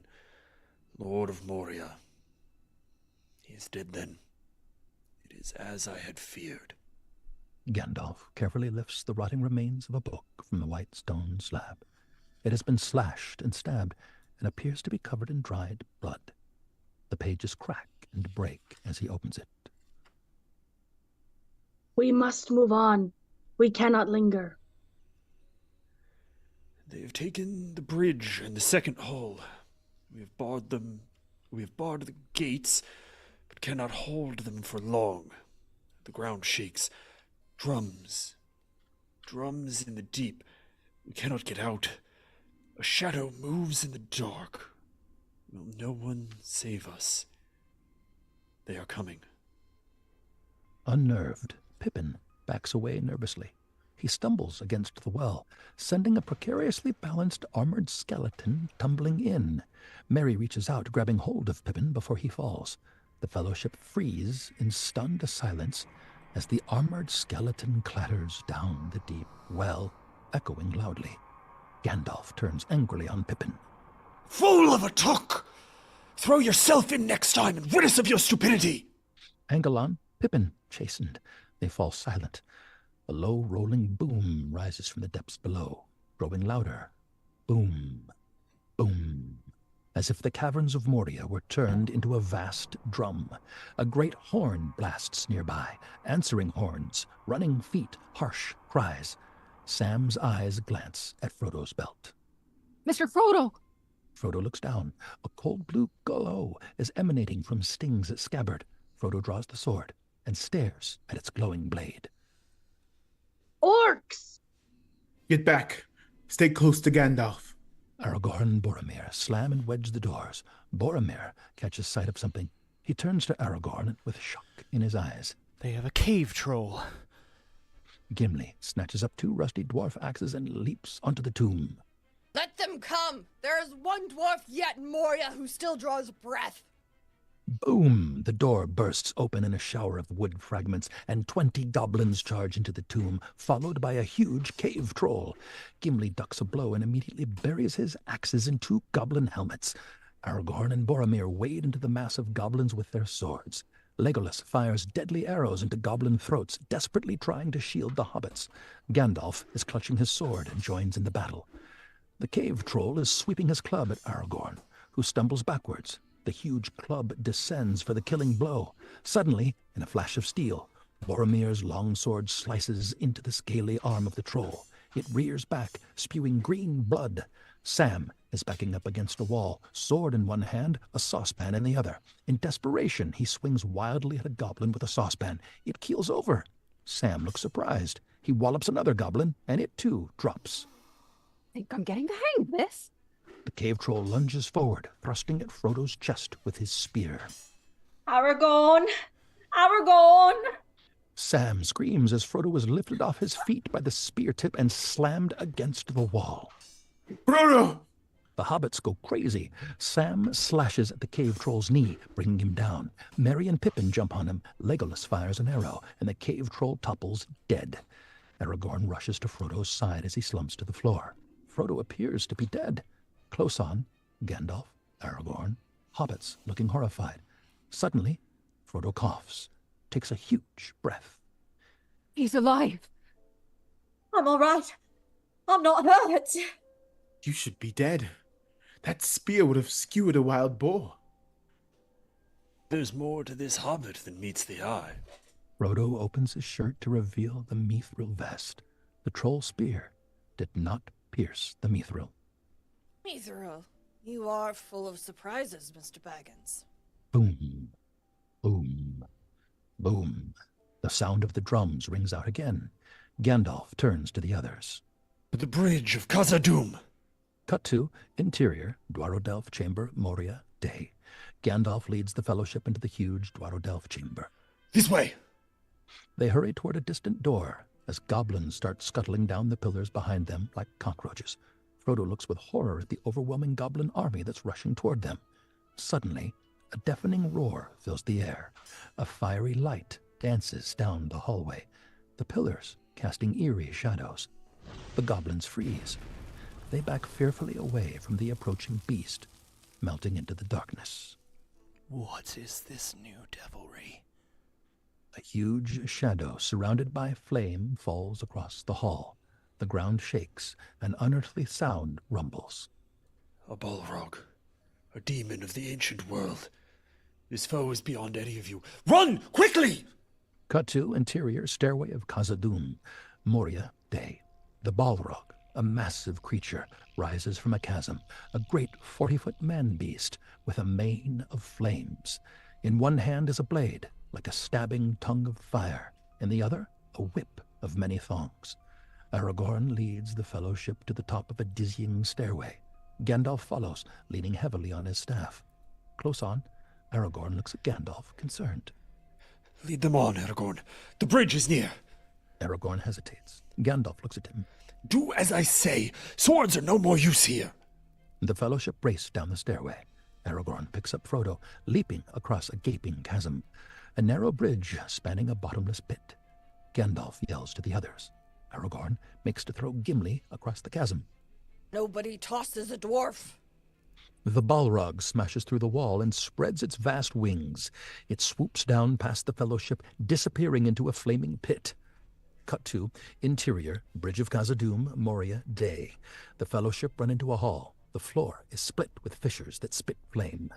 Speaker 8: Lord of Moria. He is dead then. It is as I had feared.
Speaker 3: Gandalf carefully lifts the rotting remains of a book from the white stone slab. It has been slashed and stabbed and appears to be covered in dried blood. The pages crack and break as he opens it.
Speaker 4: We must move on. We cannot linger.
Speaker 8: They have taken the bridge and the second hall. We have barred them. We have barred the gates, but cannot hold them for long. The ground shakes. Drums in the deep. We cannot get out. A shadow moves in the dark. Will no one save us? They are coming.
Speaker 3: Unnerved, Pippin backs away nervously. He stumbles against the well, sending a precariously balanced armored skeleton tumbling in. Merry reaches out, grabbing hold of Pippin before he falls. The Fellowship freeze in stunned silence as the armored skeleton clatters down the deep well, echoing loudly. Gandalf turns angrily on Pippin.
Speaker 8: Fool of a Took! Throw yourself in next time and rid us of your stupidity!
Speaker 3: Angelon, Pippin, chastened. They fall silent. A low rolling boom rises from the depths below, growing louder. Boom, boom, as if the caverns of Moria were turned into a vast drum. A great horn blasts nearby, answering horns, running feet, harsh cries. Sam's eyes glance at Frodo's belt.
Speaker 13: Mr. Frodo!
Speaker 3: Frodo looks down. A cold blue glow is emanating from Sting's scabbard. Frodo draws the sword and stares at its glowing blade.
Speaker 4: Orcs!
Speaker 15: Get back. Stay close to Gandalf.
Speaker 3: Aragorn and Boromir slam and wedge the doors. Boromir catches sight of something. He turns to Aragorn with shock in his eyes.
Speaker 19: They have a cave troll.
Speaker 3: Gimli snatches up 2 rusty dwarf axes and leaps onto the tomb.
Speaker 18: Let them come! There is one dwarf yet in Moria who still draws breath.
Speaker 3: Boom! The door bursts open in a shower of wood fragments, and 20 goblins charge into the tomb, followed by a huge cave troll. Gimli ducks a blow and immediately buries his axes in 2 goblin helmets. Aragorn and Boromir wade into the mass of goblins with their swords. Legolas fires deadly arrows into goblin throats, desperately trying to shield the hobbits. Gandalf is clutching his sword and joins in the battle. The cave troll is sweeping his club at Aragorn, who stumbles backwards. The huge club descends for the killing blow. Suddenly, in a flash of steel, Boromir's longsword slices into the scaly arm of the troll. It rears back, spewing green blood. Sam is backing up against a wall, sword in one hand, a saucepan in the other. In desperation, he swings wildly at a goblin with a saucepan. It keels over. Sam looks surprised. He wallops another goblin, and it too drops.
Speaker 13: think I'm getting the hang of this.
Speaker 3: The cave troll lunges forward, thrusting at Frodo's chest with his spear.
Speaker 16: Aragorn! Aragorn!
Speaker 3: Sam screams as Frodo is lifted off his feet by the spear tip and slammed against the wall.
Speaker 15: Frodo!
Speaker 3: The hobbits go crazy. Sam slashes at the cave troll's knee, bringing him down. Merry and Pippin jump on him. Legolas fires an arrow, and the cave troll topples dead. Aragorn rushes to Frodo's side as he slumps to the floor. Frodo appears to be dead. Close on, Gandalf, Aragorn, hobbits looking horrified. Suddenly, Frodo coughs, takes a huge breath.
Speaker 13: He's alive.
Speaker 16: I'm all right. I'm not hurt.
Speaker 15: You should be dead. That spear would have skewered a wild boar.
Speaker 8: There's more to this hobbit than meets the eye.
Speaker 3: Frodo opens his shirt to reveal the mithril vest. The troll spear did not pierce the mithril.
Speaker 18: Mithril, you are full of surprises, Mr. Baggins.
Speaker 3: Boom, boom, boom. The sound of the drums rings out again. Gandalf turns to the others.
Speaker 8: The bridge of Khazad-dûm.
Speaker 3: Cut to interior, Dwarodelf chamber, Moria, day. Gandalf leads the fellowship into the huge Dwarodelf chamber.
Speaker 8: This way!
Speaker 3: They hurry toward a distant door as goblins start scuttling down the pillars behind them like cockroaches. Frodo looks with horror at the overwhelming goblin army that's rushing toward them. Suddenly, a deafening roar fills the air. A fiery light dances down the hallway, the pillars casting eerie shadows. The goblins freeze. They back fearfully away from the approaching beast, melting into the darkness.
Speaker 19: What is this new devilry?
Speaker 3: A huge shadow surrounded by flame falls across the hall. The ground shakes, an unearthly sound rumbles.
Speaker 8: A Balrog, a demon of the ancient world. This foe is beyond any of you. Run, quickly!
Speaker 3: Cut to interior stairway of Khazad-dûm, Moria, day. The Balrog, a massive creature, rises from a chasm, a great 40-foot man-beast with a mane of flames. In one hand is a blade, like a stabbing tongue of fire. In the other, a whip of many thongs. Aragorn leads the fellowship to the top of a dizzying stairway. Gandalf follows, leaning heavily on his staff. Close on, Aragorn looks at Gandalf, concerned.
Speaker 8: Lead them on, Aragorn. The bridge is near.
Speaker 3: Aragorn hesitates. Gandalf looks at him.
Speaker 8: Do as I say. Swords are no more use here.
Speaker 3: The fellowship race down the stairway. Aragorn picks up Frodo, leaping across a gaping chasm. A narrow bridge spanning a bottomless pit. Gandalf yells to the others. Aragorn makes to throw Gimli across the chasm.
Speaker 18: Nobody tosses a dwarf.
Speaker 3: The Balrog smashes through the wall and spreads its vast wings. It swoops down past the fellowship, disappearing into a flaming pit. Cut to interior, Bridge of Khazad-dûm, Moria, day. The fellowship run into a hall. The floor is split with fissures that spit flame.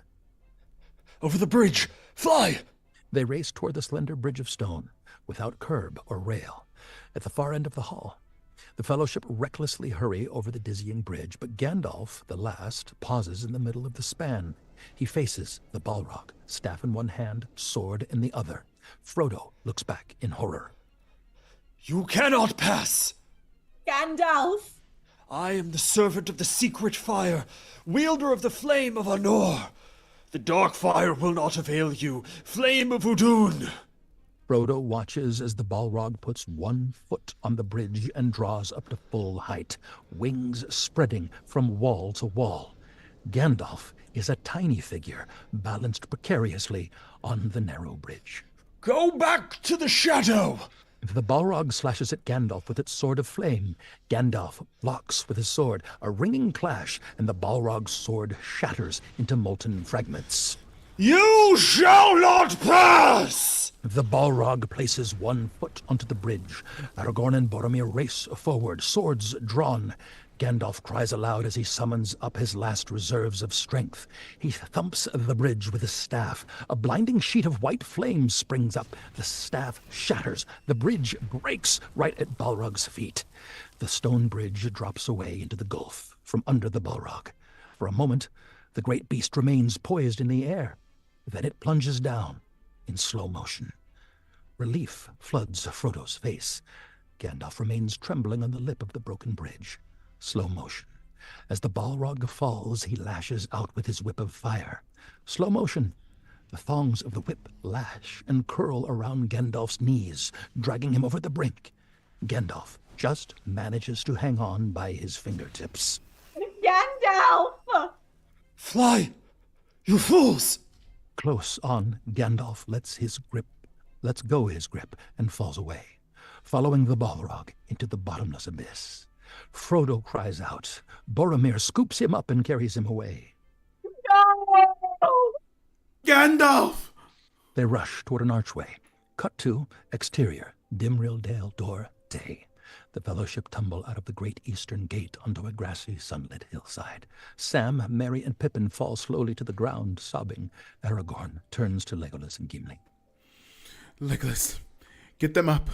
Speaker 8: Over the bridge! Fly!
Speaker 3: They race toward the slender bridge of stone, without curb or rail. At the far end of the hall, the fellowship recklessly hurry over the dizzying bridge, but Gandalf, the last, pauses in the middle of the span. He faces the Balrog, staff in one hand, sword in the other. Frodo looks back in horror.
Speaker 8: You cannot pass!
Speaker 16: Gandalf!
Speaker 8: I am the servant of the secret fire, wielder of the flame of Anor. The dark fire will not avail you, flame of Udun!
Speaker 3: Frodo watches as the Balrog puts 1 foot on the bridge and draws up to full height, wings spreading from wall to wall. Gandalf is a tiny figure, balanced precariously on the narrow bridge.
Speaker 8: Go back to the shadow!
Speaker 3: The Balrog slashes at Gandalf with its sword of flame. Gandalf blocks with his sword, a ringing clash, and the Balrog's sword shatters into molten fragments.
Speaker 8: You shall not pass!
Speaker 3: The Balrog places 1 foot onto the bridge. Aragorn and Boromir race forward, swords drawn. Gandalf cries aloud as he summons up his last reserves of strength. He thumps the bridge with his staff. A blinding sheet of white flame springs up. The staff shatters. The bridge breaks right at Balrog's feet. The stone bridge drops away into the gulf from under the Balrog. For a moment, the great beast remains poised in the air. Then it plunges down in slow motion. Relief floods Frodo's face. Gandalf remains trembling on the lip of the broken bridge. Slow motion. As the Balrog falls, he lashes out with his whip of fire. Slow motion. The thongs of the whip lash and curl around Gandalf's knees, dragging him over the brink. Gandalf just manages to hang on by his fingertips.
Speaker 16: Gandalf!
Speaker 8: Fly! You fools!
Speaker 3: Close on, Gandalf lets go his grip, and falls away, following the Balrog into the bottomless abyss. Frodo cries out. Boromir scoops him up and carries him away.
Speaker 16: No!
Speaker 15: Gandalf!
Speaker 3: They rush toward an archway. Cut to exterior, Dimrildale door, day. The Fellowship tumble out of the great eastern gate onto a grassy, sunlit hillside. Sam, Merry, and Pippin fall slowly to the ground, sobbing. Aragorn turns to Legolas and Gimli.
Speaker 15: Legolas, get them up.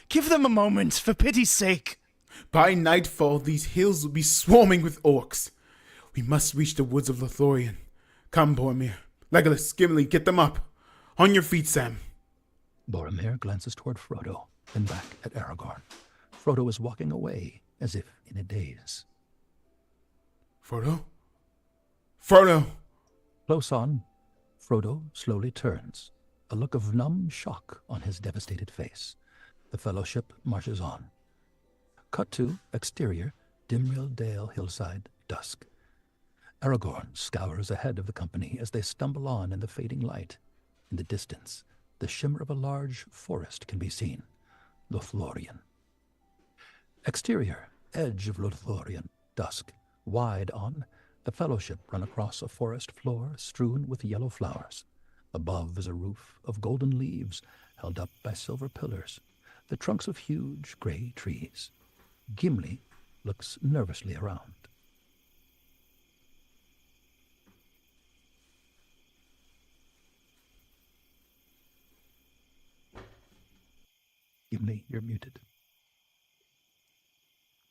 Speaker 19: Give them a moment, for pity's sake.
Speaker 15: By nightfall, these hills will be swarming with orcs. We must reach the woods of Lothlorien. Come, Boromir. Legolas, Gimli, get them up. On your feet, Sam.
Speaker 3: Boromir glances toward Frodo, then back at Aragorn. Frodo is walking away, as if in a daze.
Speaker 15: Frodo? Frodo!
Speaker 3: Close on, Frodo slowly turns, a look of numb shock on his devastated face. The Fellowship marches on. Cut to exterior, Dimrildale hillside, dusk. Aragorn scours ahead of the company as they stumble on in the fading light. In the distance, the shimmer of a large forest can be seen. Lothlorien. Exterior, edge of Lothlorien, dusk. Wide on, the Fellowship run across a forest floor strewn with yellow flowers. Above is a roof of golden leaves held up by silver pillars, the trunks of huge gray trees. Gimli looks nervously around. Gimli, you're muted.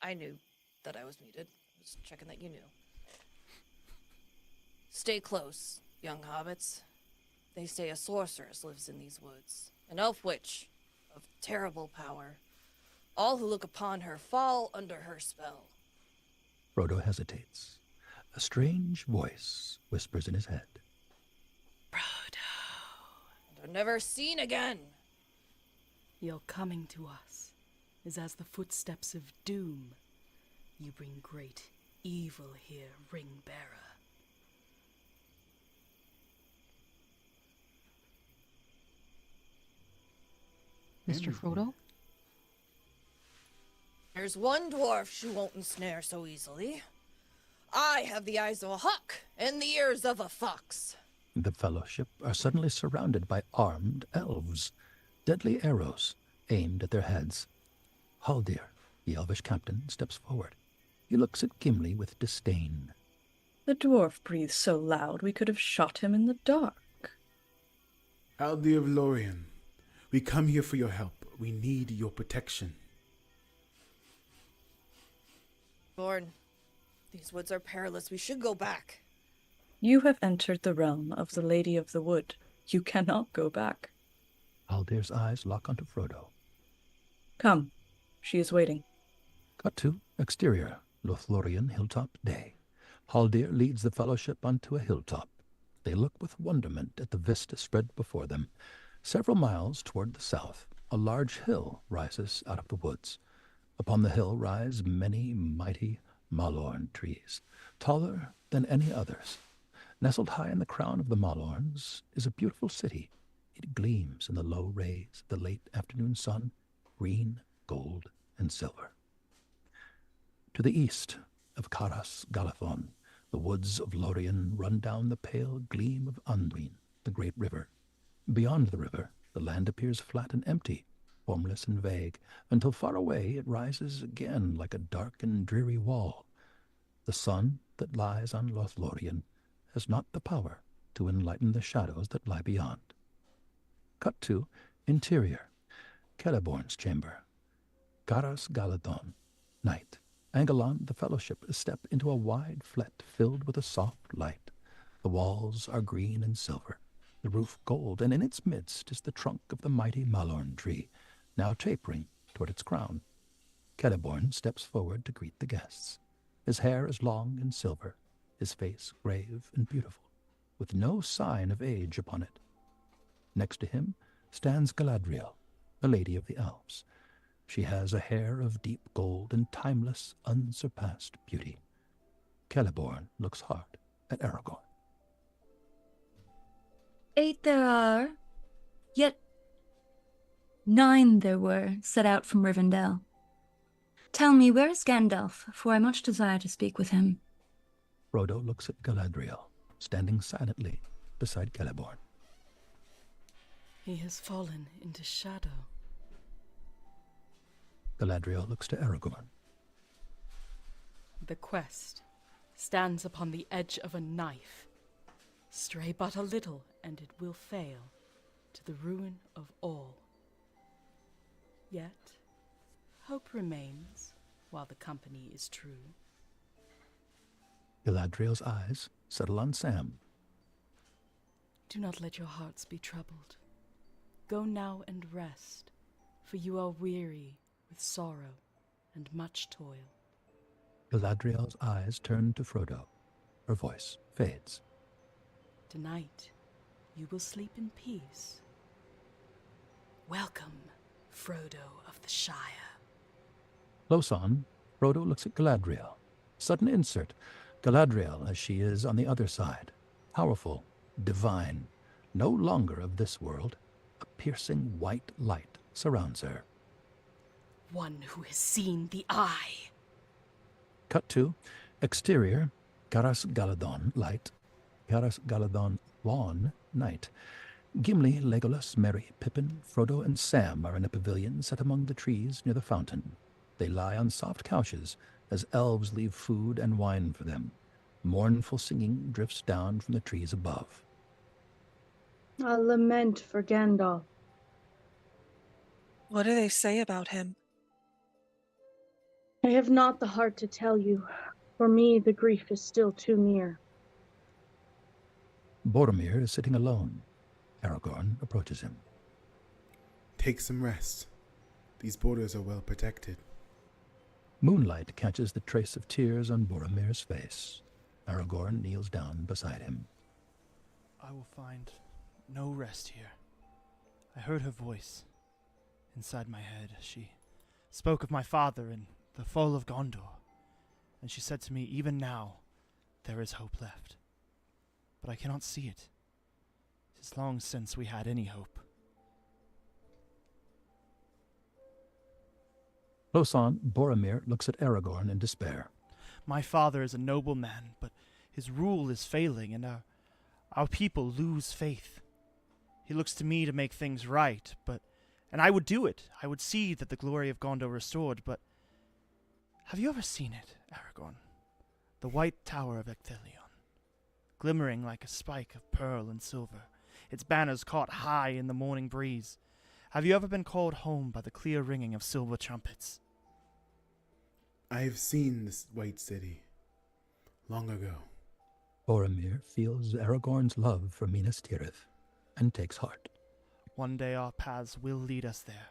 Speaker 18: I knew that I was muted. I was checking that you knew. Stay close, young hobbits. They say a sorceress lives in these woods, an elf witch of terrible power. All who look upon her fall under her spell.
Speaker 3: Frodo hesitates. A strange voice whispers in his head.
Speaker 18: And are never seen again.
Speaker 2: Your coming to us is as the footsteps of doom. You bring great evil here, Ring-bearer.
Speaker 13: Mr. Frodo?
Speaker 18: There's one dwarf she won't ensnare so easily. I have the eyes of a hawk and the ears of a fox.
Speaker 3: The Fellowship are suddenly surrounded by armed elves, deadly arrows aimed at their heads. Haldir, the elvish captain, steps forward. He looks at Gimli with disdain.
Speaker 11: The dwarf breathes so loud we could have shot him in the dark.
Speaker 15: Haldir of Lorien, we come here for your help. We need your protection.
Speaker 18: Born, these woods are perilous. We should go back.
Speaker 11: You have entered the realm of the Lady of the Wood. You cannot go back.
Speaker 3: Haldir's eyes lock onto Frodo.
Speaker 11: Come. She is waiting.
Speaker 3: Cut to exterior, Lothlorien hilltop day. Haldir leads the Fellowship onto a hilltop. They look with wonderment at the vista spread before them. Several miles toward the south, a large hill rises out of the woods. Upon the hill rise many mighty malorn trees, taller than any others. Nestled high in the crown of the malorns is a beautiful city. It gleams in the low rays of the late afternoon sun, green, gold, and silver. To the east of Caras Galathon, the woods of Lorien run down the pale gleam of Anduin, the great river. Beyond the river, the land appears flat and empty, formless and vague, until far away it rises again like a dark and dreary wall. The sun that lies on Lothlorien has not the power to enlighten the shadows that lie beyond. Cut to interior, Celeborn's chamber. Caras Galadon, night. Angalon, the Fellowship, step into a wide flat filled with a soft light. The walls are green and silver, the roof gold, and in its midst is the trunk of the mighty Malorn tree, now tapering toward its crown. Celeborn steps forward to greet the guests. His hair is long and silver, his face grave and beautiful, with no sign of age upon it. Next to him stands Galadriel, a lady of the elves. She has a hair of deep gold and timeless, unsurpassed beauty. Celeborn looks hard at Aragorn.
Speaker 10: 8 there are, yet 9 there were set out from Rivendell. Tell me, where is Gandalf, for I much desire to speak with him.
Speaker 3: Frodo looks at Galadriel, standing silently beside Celeborn.
Speaker 2: He has fallen into shadow.
Speaker 3: Galadriel looks to Aragorn.
Speaker 2: The quest stands upon the edge of a knife. Stray but a little, and it will fail, to the ruin of all. Yet, hope remains, while the company is true.
Speaker 3: Galadriel's eyes settle on Sam.
Speaker 2: Do not let your hearts be troubled. Go now and rest, for you are weary with sorrow and much toil.
Speaker 3: Galadriel's eyes turn to Frodo. Her voice fades.
Speaker 2: Tonight, you will sleep in peace. Welcome, Frodo of the Shire.
Speaker 3: Close on, Frodo looks at Galadriel. Sudden insert. Galadriel, as she is on the other side. Powerful, divine, no longer of this world. A piercing white light surrounds her.
Speaker 2: One who has seen the eye.
Speaker 3: Cut to exterior, Caras Galadon light, Caras Galadon lawn night. Gimli, Legolas, Merry, Pippin, Frodo, and Sam are in a pavilion set among the trees near the fountain. They lie on soft couches as elves leave food and wine for them. Mournful singing drifts down from the trees above.
Speaker 4: A lament for Gandalf.
Speaker 14: What do they say about him?
Speaker 4: I have not the heart to tell you. For me, the grief is still too near.
Speaker 3: Boromir is sitting alone. Aragorn approaches him.
Speaker 15: Take some rest. These borders are well protected.
Speaker 3: Moonlight catches the trace of tears on Boromir's face. Aragorn kneels down beside him.
Speaker 19: I will find no rest here. I heard her voice inside my head. She spoke of my father and the fall of Gondor, and she said to me, even now, there is hope left. But I cannot see it. It is long since we had any hope.
Speaker 3: Close on, Boromir looks at Aragorn in despair.
Speaker 19: My father is a noble man, but his rule is failing, and our people lose faith. He looks to me to make things right, and I would do it. I would see that the glory of Gondor restored, but have you ever seen it, Aragorn? The white tower of Ecthelion, glimmering like a spike of pearl and silver, its banners caught high in the morning breeze. Have you ever been called home by the clear ringing of silver trumpets?
Speaker 15: I have seen this white city long ago.
Speaker 3: Boromir feels Aragorn's love for Minas Tirith and takes heart.
Speaker 19: One day our paths will lead us there,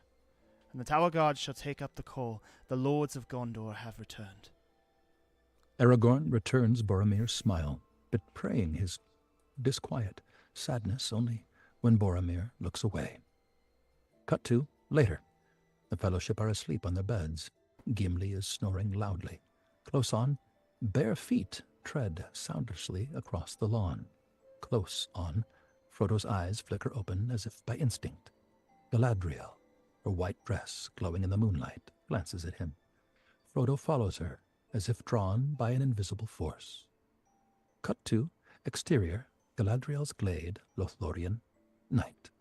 Speaker 19: and the Tower Guards shall take up the call. The lords of Gondor have returned.
Speaker 3: Aragorn returns Boromir's smile, betraying his disquiet sadness only when Boromir looks away. Cut to later. The Fellowship are asleep on their beds. Gimli is snoring loudly. Close on, bare feet tread soundlessly across the lawn. Close on, Frodo's eyes flicker open as if by instinct. Galadriel, her white dress glowing in the moonlight, glances at him. Frodo follows her, as if drawn by an invisible force. Cut to exterior, Galadriel's glade, Lothlorien, night.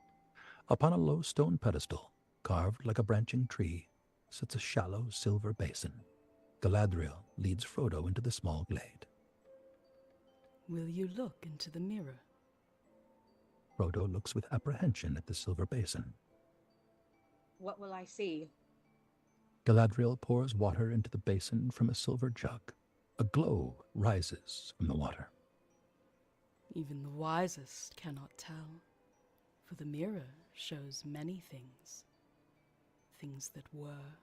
Speaker 3: Upon a low stone pedestal, carved like a branching tree, sits a shallow silver basin. Galadriel leads Frodo into the small glade.
Speaker 2: Will you look into the mirror?
Speaker 3: Frodo looks with apprehension at the silver basin.
Speaker 16: What will I see?
Speaker 3: Galadriel pours water into the basin from a silver jug. A glow rises from the water.
Speaker 2: Even the wisest cannot tell, for the mirror shows many things. Things that were,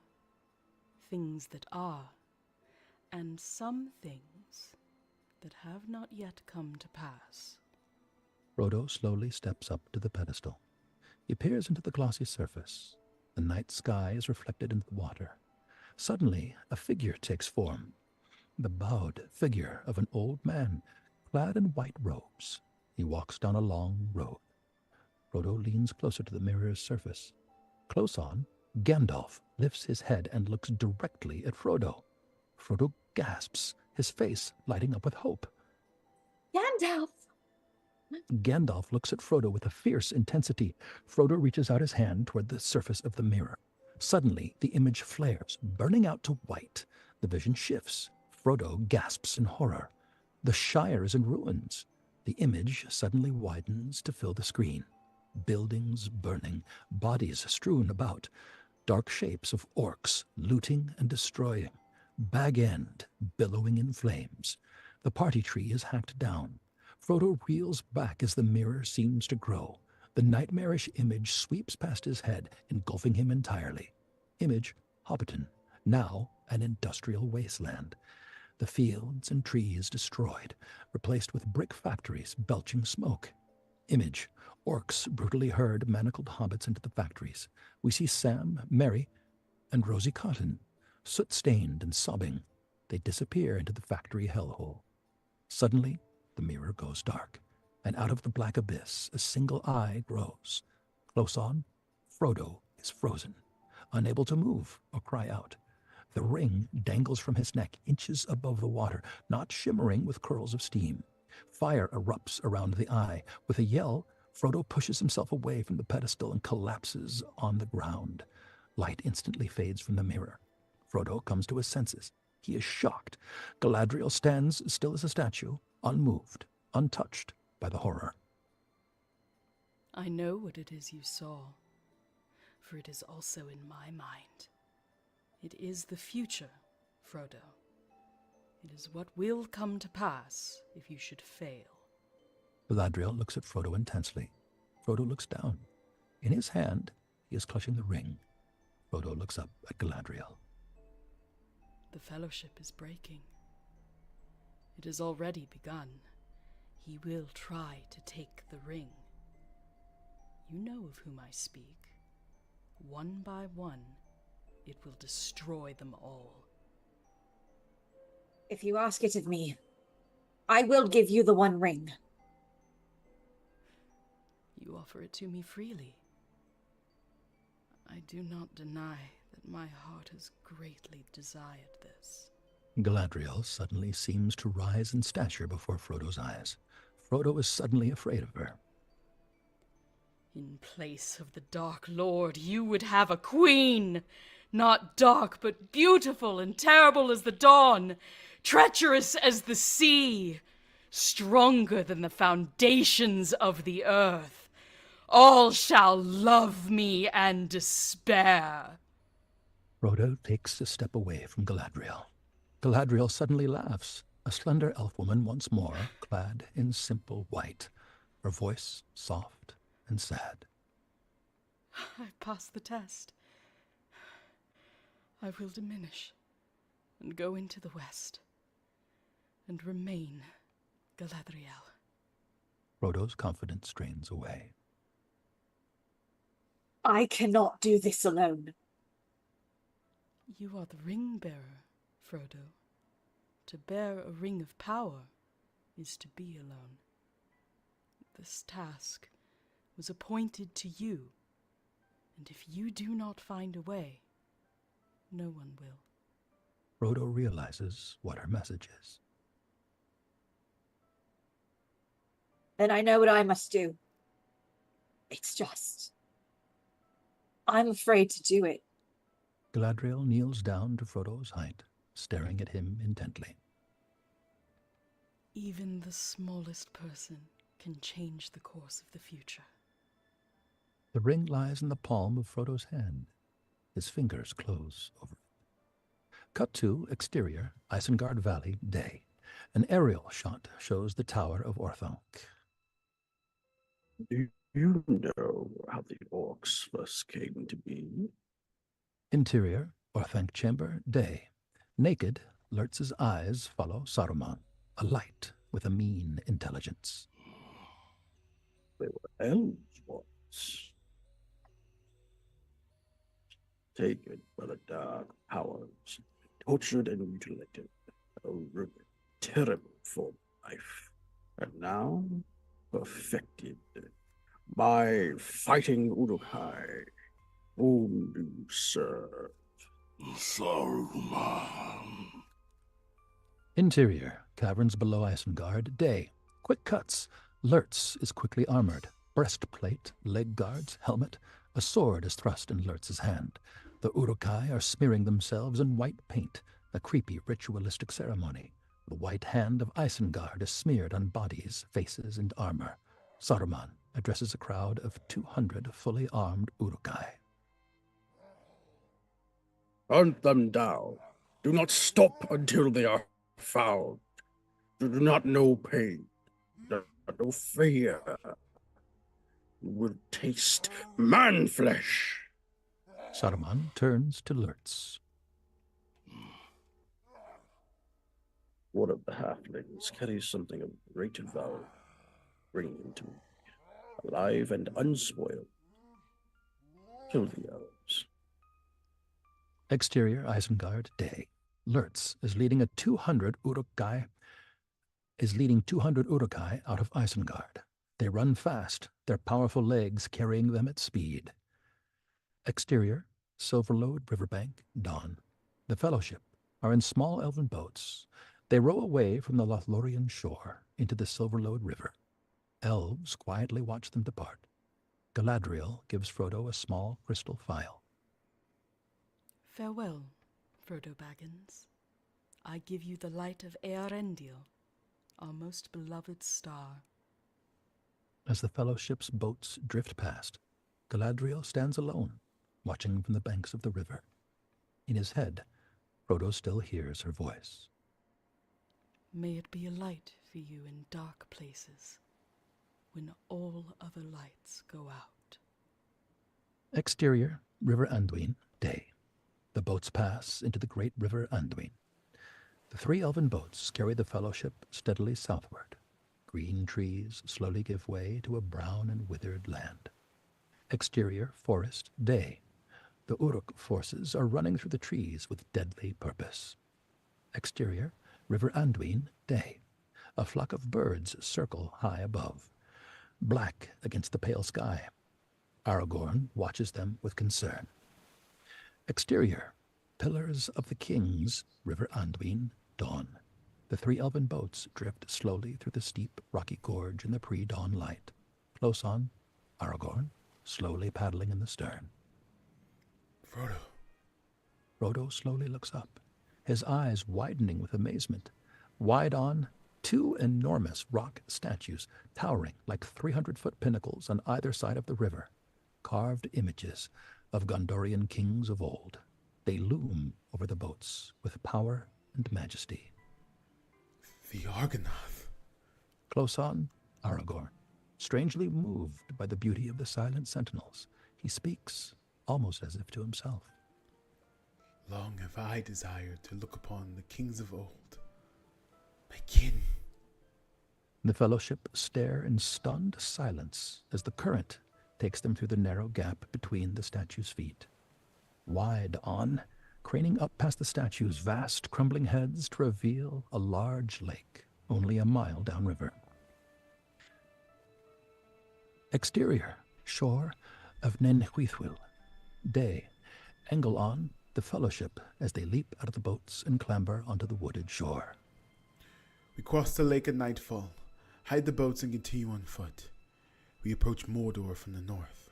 Speaker 2: things that are, and some things that have not yet come to pass.
Speaker 3: Frodo slowly steps up to the pedestal. He peers into the glossy surface. The night sky is reflected in the water. Suddenly, a figure takes form. The bowed figure of an old man, clad in white robes. He walks down a long road. Frodo leans closer to the mirror's surface. Close on, Gandalf lifts his head and looks directly at Frodo. Frodo gasps, his face lighting up with hope.
Speaker 16: Gandalf!
Speaker 3: Gandalf looks at Frodo with a fierce intensity. Frodo reaches out his hand toward the surface of the mirror. Suddenly, the image flares, burning out to white. The vision shifts. Frodo gasps in horror. The Shire is in ruins. The image suddenly widens to fill the screen. Buildings burning, bodies strewn about, dark shapes of orcs looting and destroying, Bag End billowing in flames. The party tree is hacked down. Frodo reels back as the mirror seems to grow. The nightmarish image sweeps past his head, engulfing him entirely. Image, Hobbiton, now an industrial wasteland. The fields and trees destroyed, replaced with brick factories belching smoke. Image, orcs brutally herd manacled hobbits into the factories. We see Sam, Merry, and Rosie Cotton, soot-stained and sobbing. They disappear into the factory hellhole. Suddenly, the mirror goes dark, and out of the black abyss, a single eye grows. Close on, Frodo is frozen, unable to move or cry out. The ring dangles from his neck inches above the water, not shimmering with curls of steam. Fire erupts around the eye. With a yell, Frodo pushes himself away from the pedestal and collapses on the ground. Light instantly fades from the mirror. Frodo comes to his senses. He is shocked. Galadriel stands still as a statue, unmoved, untouched by the horror.
Speaker 2: I know what it is you saw, for it is also in my mind. It is the future, Frodo. It is what will come to pass if you should fail.
Speaker 3: Galadriel looks at Frodo intensely. Frodo looks down. In his hand, he is clutching the ring. Frodo looks up at Galadriel.
Speaker 2: The Fellowship is breaking. It has already begun. He will try to take the ring. You know of whom I speak. One by one, it will destroy them all.
Speaker 7: If you ask it of me, I will give you the One Ring.
Speaker 2: You offer it to me freely. I do not deny that my heart has greatly desired this.
Speaker 3: Galadriel suddenly seems to rise in stature before Frodo's eyes. Frodo is suddenly afraid of her.
Speaker 2: In place of the Dark Lord, you would have a queen! Not dark, but beautiful and terrible as the dawn, treacherous as the sea, stronger than the foundations of the earth. All shall love me and despair.
Speaker 3: Frodo takes a step away from Galadriel. Galadriel suddenly laughs, a slender elf woman once more, clad in simple white, her voice soft and sad.
Speaker 2: I passed the test. I will diminish and go into the west and remain Galadriel.
Speaker 3: Frodo's confidence drains away.
Speaker 7: I cannot do this alone.
Speaker 2: You are the ring-bearer, Frodo. To bear a ring of power is to be alone. This task was appointed to you, and if you do not find a way, no one will.
Speaker 3: Frodo realizes what her message is.
Speaker 7: Then I know what I must do. It's just, I'm afraid to do it.
Speaker 3: Galadriel kneels down to Frodo's height, staring at him intently.
Speaker 2: Even the smallest person can change the course of the future.
Speaker 3: The ring lies in the palm of Frodo's hand. His fingers close over it. Cut to exterior, Isengard Valley, day. An aerial shot shows the Tower of Orthanc.
Speaker 5: Do you know how the orcs first came to be?
Speaker 3: Interior, Orthanc chamber, day. Naked, Lurtz's eyes follow Saruman, a light with a mean intelligence.
Speaker 5: They were elves once. Taken by the dark powers, tortured and mutilated. A terrible form of life. And now, perfected by fighting Uruk-hai, whom do you serve?
Speaker 17: Saruman.
Speaker 3: Interior, caverns below Isengard, day. Quick cuts. Lurtz is quickly armored. Breastplate, leg guards, helmet. A sword is thrust in Lurtz's hand. The Uruk-hai are smearing themselves in white paint, a creepy ritualistic ceremony. The white hand of Isengard is smeared on bodies, faces, and armor. Saruman addresses a crowd of 200 fully armed Uruk-hai.
Speaker 5: Hunt them down. Do not stop until they are found. Do not know pain. No fear. You will taste man flesh.
Speaker 3: Saruman turns to Lurtz.
Speaker 5: One of the halflings carries something of great value. Bring him to me, alive and unspoiled. Kill the elves.
Speaker 3: Exterior, Isengard, day. Lurtz is leading 200 Uruk-hai out of Isengard. They run fast, their powerful legs carrying them at speed. Exterior, Silverlode riverbank, dawn. The Fellowship are in small elven boats. They row away from the Lothlorien shore into the Silverlode River. Elves quietly watch them depart. Galadriel gives Frodo a small crystal phial.
Speaker 2: Farewell, Frodo Baggins. I give you the light of Earendil, our most beloved star.
Speaker 3: As the Fellowship's boats drift past, Galadriel stands alone, watching from the banks of the river. In his head, Frodo still hears her voice.
Speaker 2: May it be a light for you in dark places, when all other lights go out.
Speaker 3: Exterior, River Anduin, day. The boats pass into the great river Anduin. The 3 elven boats carry the Fellowship steadily southward. Green trees slowly give way to a brown and withered land. Exterior, forest, day. The Uruk forces are running through the trees with deadly purpose. Exterior, River Anduin, day. A flock of birds circle high above, black against the pale sky. Aragorn watches them with concern. Exterior, Pillars of the Kings, River Anduin, dawn. The 3 elven boats drift slowly through the steep, rocky gorge in the pre-dawn light. Close on, Aragorn, slowly paddling in the stern.
Speaker 15: Frodo.
Speaker 3: Frodo slowly looks up, his eyes widening with amazement. Wide on, 2 enormous rock statues, towering like 300-foot pinnacles on either side of the river. Carved images of Gondorian kings of old. They loom over the boats with power and majesty.
Speaker 15: The Argonath.
Speaker 3: Close on, Aragorn, strangely moved by the beauty of the silent sentinels. He speaks, almost as if to himself.
Speaker 15: Long have I desired to look upon the kings of old, my kin.
Speaker 3: The Fellowship stare in stunned silence as the current takes them through the narrow gap between the statues' feet. Wide on, craning up past the statues' vast, crumbling heads to reveal a large lake, only a mile downriver. Exterior, shore of Nen Huithwil. Day, angle on, the Fellowship as they leap out of the boats and clamber onto the wooded shore.
Speaker 15: We cross the lake at nightfall, hide the boats and continue on foot. We approach Mordor from the north.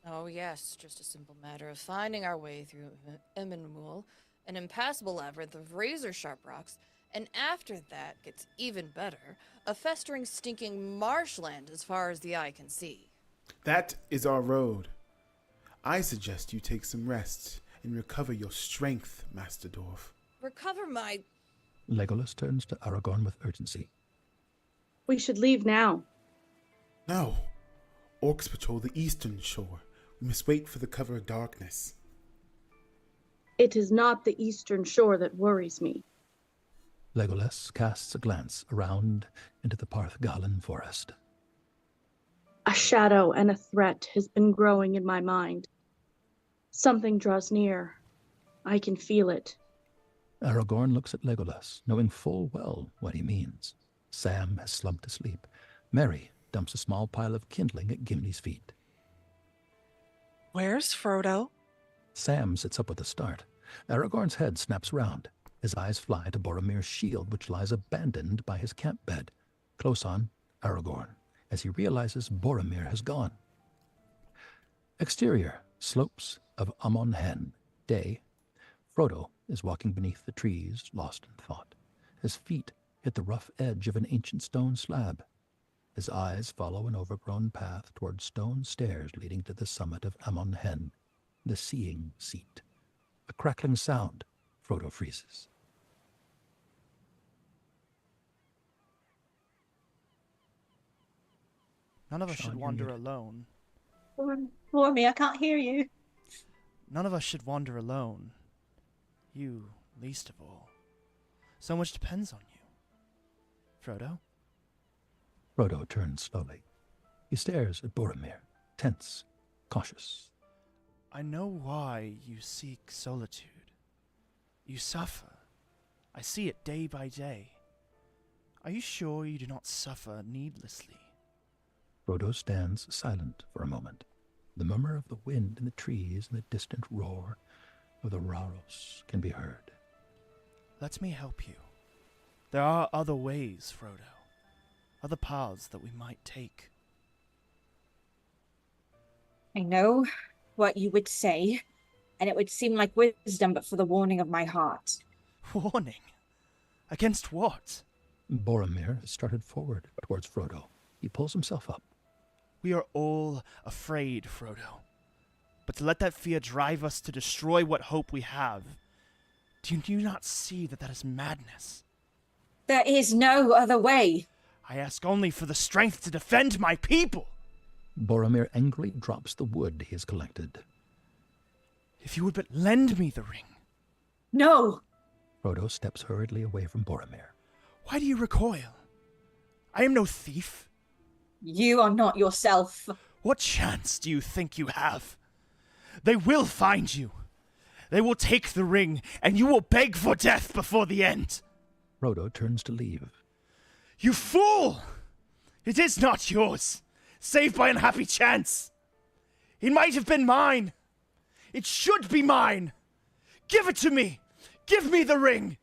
Speaker 18: Oh yes, just a simple matter of finding our way through Emmenwool, an impassable labyrinth of razor-sharp rocks, and after that gets even better, a festering, stinking marshland as far as the eye can see.
Speaker 15: That is our road. I suggest you take some rest and recover your strength, Master Dwarf.
Speaker 18: Recover my...
Speaker 3: Legolas turns to Aragorn with urgency.
Speaker 4: We should leave now.
Speaker 15: No. Orcs patrol the eastern shore. We must wait for the cover of darkness.
Speaker 4: It is not the eastern shore that worries me.
Speaker 3: Legolas casts a glance around into the Parthgalan forest.
Speaker 4: A shadow and a threat has been growing in my mind. Something draws near. I can feel it.
Speaker 3: Aragorn looks at Legolas, knowing full well what he means. Sam has slumped asleep. Merry dumps a small pile of kindling at Gimli's feet.
Speaker 14: Where's Frodo?
Speaker 3: Sam sits up with a start. Aragorn's head snaps round. His eyes fly to Boromir's shield, which lies abandoned by his camp bed. Close on, Aragorn, as he realizes Boromir has gone. Exterior, slopes of Amon Hen. Day. Frodo is walking beneath the trees, lost in thought. His feet hit the rough edge of an ancient stone slab. His eyes follow an overgrown path toward stone stairs leading to the summit of Amon Hen, the seeing seat. A crackling sound. Frodo freezes.
Speaker 19: None of us
Speaker 3: Sean,
Speaker 19: should
Speaker 3: you're
Speaker 19: wander
Speaker 3: muted.
Speaker 19: alone.
Speaker 16: Boromir, I can't hear you.
Speaker 19: None of us should wander alone. You, least of all. So much depends on you. Frodo?
Speaker 3: Frodo turns slowly. He stares at Boromir, tense, cautious.
Speaker 19: I know why you seek solitude. You suffer. I see it day by day. Are you sure you do not suffer needlessly?
Speaker 3: Frodo stands silent for a moment. The murmur of the wind in the trees and the distant roar of the Rauros can be heard.
Speaker 19: Let me help you. There are other ways, Frodo. Other paths that we might take.
Speaker 7: I know what you would say, and it would seem like wisdom but for the warning of my heart.
Speaker 19: Warning? Against what?
Speaker 3: Boromir has started forward towards Frodo. He pulls himself up.
Speaker 19: We are all afraid, Frodo. But to let that fear drive us to destroy what hope we have, do you not see that that is madness?
Speaker 7: There is no other way.
Speaker 19: I ask only for the strength to defend my people.
Speaker 3: Boromir angrily drops the wood he has collected.
Speaker 19: If you would but lend me the ring.
Speaker 7: No!
Speaker 3: Frodo steps hurriedly away from Boromir.
Speaker 19: Why do you recoil? I am no thief.
Speaker 7: You are not yourself.
Speaker 19: What chance do you think you have? They will find you. They will take the ring, and you will beg for death before the end.
Speaker 3: Frodo turns to leave.
Speaker 19: You fool! It is not yours, save by unhappy chance. It might have been mine. It should be mine. Give it to me. Give me the ring.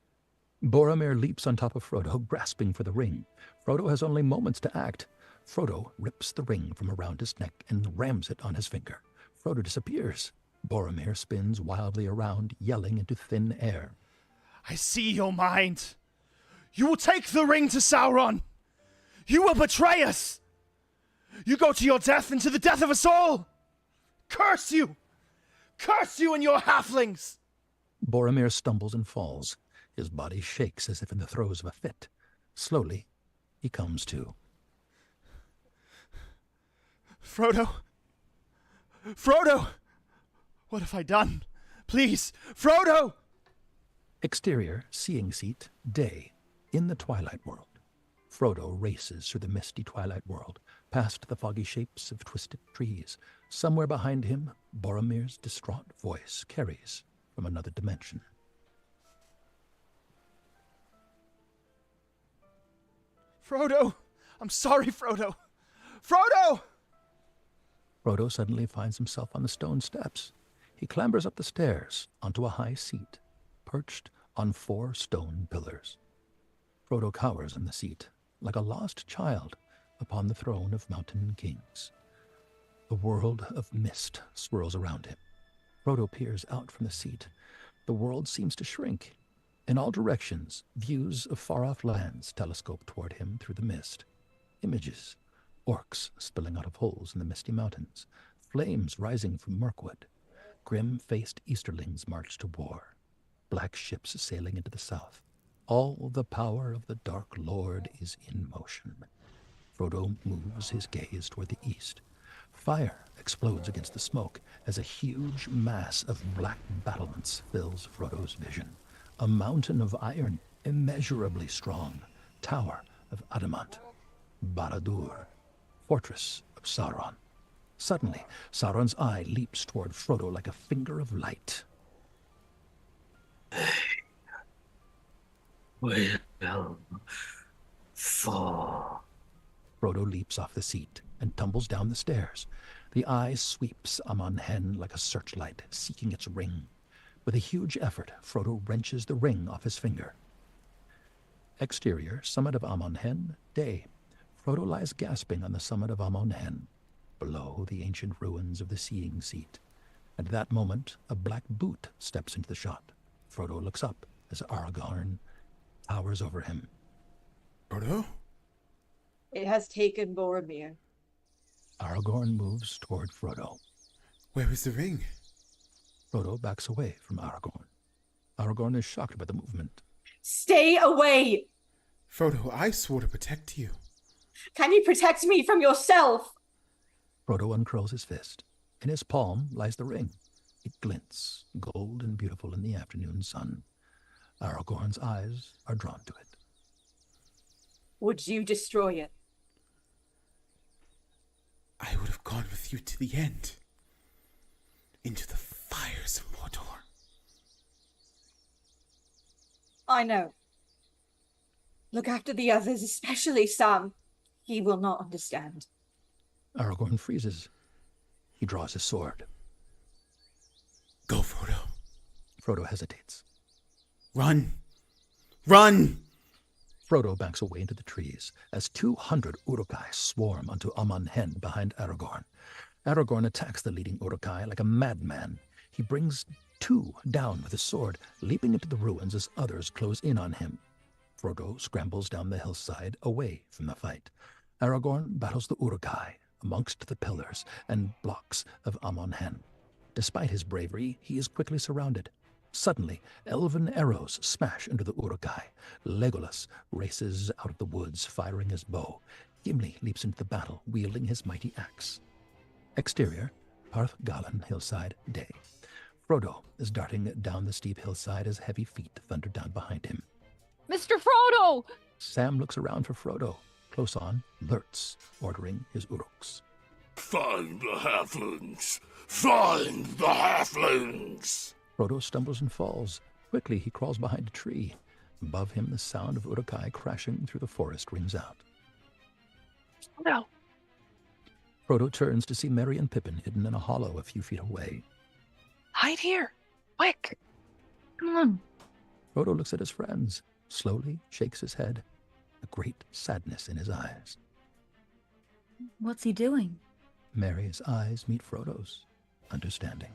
Speaker 3: Boromir leaps on top of Frodo, grasping for the ring. Frodo has only moments to act. Frodo rips the ring from around his neck and rams it on his finger. Frodo disappears. Boromir spins wildly around, yelling into thin air.
Speaker 19: I see your mind. You will take the ring to Sauron. You will betray us. You go to your death and to the death of us all. Curse you! Curse you and your halflings!
Speaker 3: Boromir stumbles and falls. His body shakes as if in the throes of a fit. Slowly, he comes to.
Speaker 19: Frodo! Frodo! What have I done? Please, Frodo!
Speaker 3: Exterior, seeing seat, day, in the Twilight World. Frodo races through the misty Twilight World, past the foggy shapes of twisted trees. Somewhere behind him, Boromir's distraught voice carries from another dimension.
Speaker 19: Frodo! I'm sorry, Frodo! Frodo!
Speaker 3: Frodo suddenly finds himself on the stone steps. He clambers up the stairs onto a high seat, perched on 4 stone pillars. Frodo cowers in the seat, like a lost child upon the throne of mountain kings. The world of mist swirls around him. Frodo peers out from the seat. The world seems to shrink. In all directions, views of far-off lands telescope toward him through the mist. Images, orcs spilling out of holes in the misty mountains, flames rising from Mirkwood. Grim-faced Easterlings march to war, black ships sailing into the south. All the power of the Dark Lord is in motion. Frodo moves his gaze toward the east. Fire explodes against the smoke as a huge mass of black battlements fills Frodo's vision. A mountain of iron, immeasurably strong, tower of adamant, Barad-dûr, fortress of Sauron. Suddenly, Sauron's eye leaps toward Frodo like a finger of light.
Speaker 20: Will fall.
Speaker 3: Frodo leaps off the seat and tumbles down the stairs. The eye sweeps Amon Hen like a searchlight, seeking its ring. With a huge effort, Frodo wrenches the ring off his finger. Exterior, summit of Amon Hen, day. Frodo lies gasping on the summit of Amon Hen, below the ancient ruins of the Seeing Seat. At that moment, a black boot steps into the shot. Frodo looks up as Aragorn towers over him.
Speaker 15: Frodo?
Speaker 7: It has taken Boromir.
Speaker 3: Aragorn moves toward Frodo.
Speaker 15: Where is the ring?
Speaker 3: Frodo backs away from Aragorn. Aragorn is shocked by the movement.
Speaker 7: Stay away!
Speaker 15: Frodo, I swore to protect you.
Speaker 7: Can you protect me from yourself?
Speaker 3: Frodo uncurls his fist. In his palm lies the ring. It glints, gold and beautiful in the afternoon sun. Aragorn's eyes are drawn to it.
Speaker 7: Would you destroy it?
Speaker 15: I would have gone with you to the end. Into the fires of Mordor.
Speaker 7: I know. Look after the others, especially Sam. He will not understand.
Speaker 3: Aragorn freezes. He draws his sword.
Speaker 15: Go, Frodo.
Speaker 3: Frodo hesitates.
Speaker 15: Run! Run!
Speaker 3: Frodo backs away into the trees as 200 Uruk-hai swarm onto Amon Hen behind Aragorn. Aragorn attacks the leading Uruk-hai like a madman. He brings 2 down with his sword, leaping into the ruins as others close in on him. Frodo scrambles down the hillside away from the fight. Aragorn battles the Uruk-hai amongst the pillars and blocks of Amon Hen. Despite his bravery, he is quickly surrounded. Suddenly, elven arrows smash into the Uruk-hai. Legolas races out of the woods, firing his bow. Gimli leaps into the battle, wielding his mighty axe. Exterior, Parth Galen hillside, day. Frodo is darting down the steep hillside as heavy feet thunder down behind him.
Speaker 13: Mr. Frodo!
Speaker 3: Sam looks around for Frodo. Close on, Lurtz, ordering his Uruks.
Speaker 17: Find the halflings! Find the halflings!
Speaker 3: Frodo stumbles and falls. Quickly, he crawls behind a tree. Above him, the sound of Uruk-hai crashing through the forest rings out.
Speaker 14: No.
Speaker 3: Frodo turns to see Merry and Pippin hidden in a hollow a few feet away.
Speaker 14: Hide here. Quick. Come on.
Speaker 3: Frodo looks at his friends, slowly shakes his head, a great sadness in his eyes.
Speaker 10: What's he doing?
Speaker 3: Merry's eyes meet Frodo's, understanding.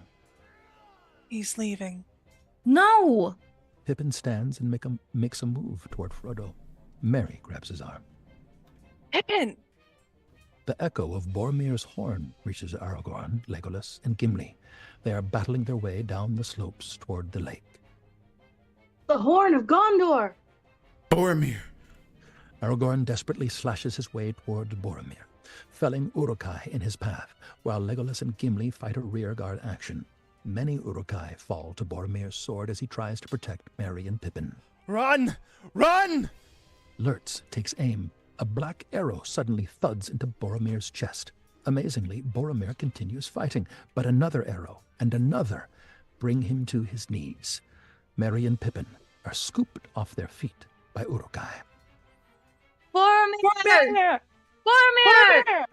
Speaker 14: He's leaving.
Speaker 10: No!
Speaker 3: Pippin stands and makes a move toward Frodo. Merry grabs his arm.
Speaker 14: Pippin!
Speaker 3: The echo of Boromir's horn reaches Aragorn, Legolas, and Gimli. They are battling their way down the slopes toward the lake.
Speaker 4: The horn of Gondor!
Speaker 15: Boromir!
Speaker 3: Aragorn desperately slashes his way toward Boromir, felling Uruk-hai in his path, while Legolas and Gimli fight a rearguard action. Many Uruk-hai fall to Boromir's sword as he tries to protect Merry and Pippin.
Speaker 19: Run! Run!
Speaker 3: Lurtz takes aim. A black arrow suddenly thuds into Boromir's chest. Amazingly, Boromir continues fighting, but another arrow and another bring him to his knees. Merry and Pippin are scooped off their feet by Uruk-hai.
Speaker 10: Boromir! Boromir!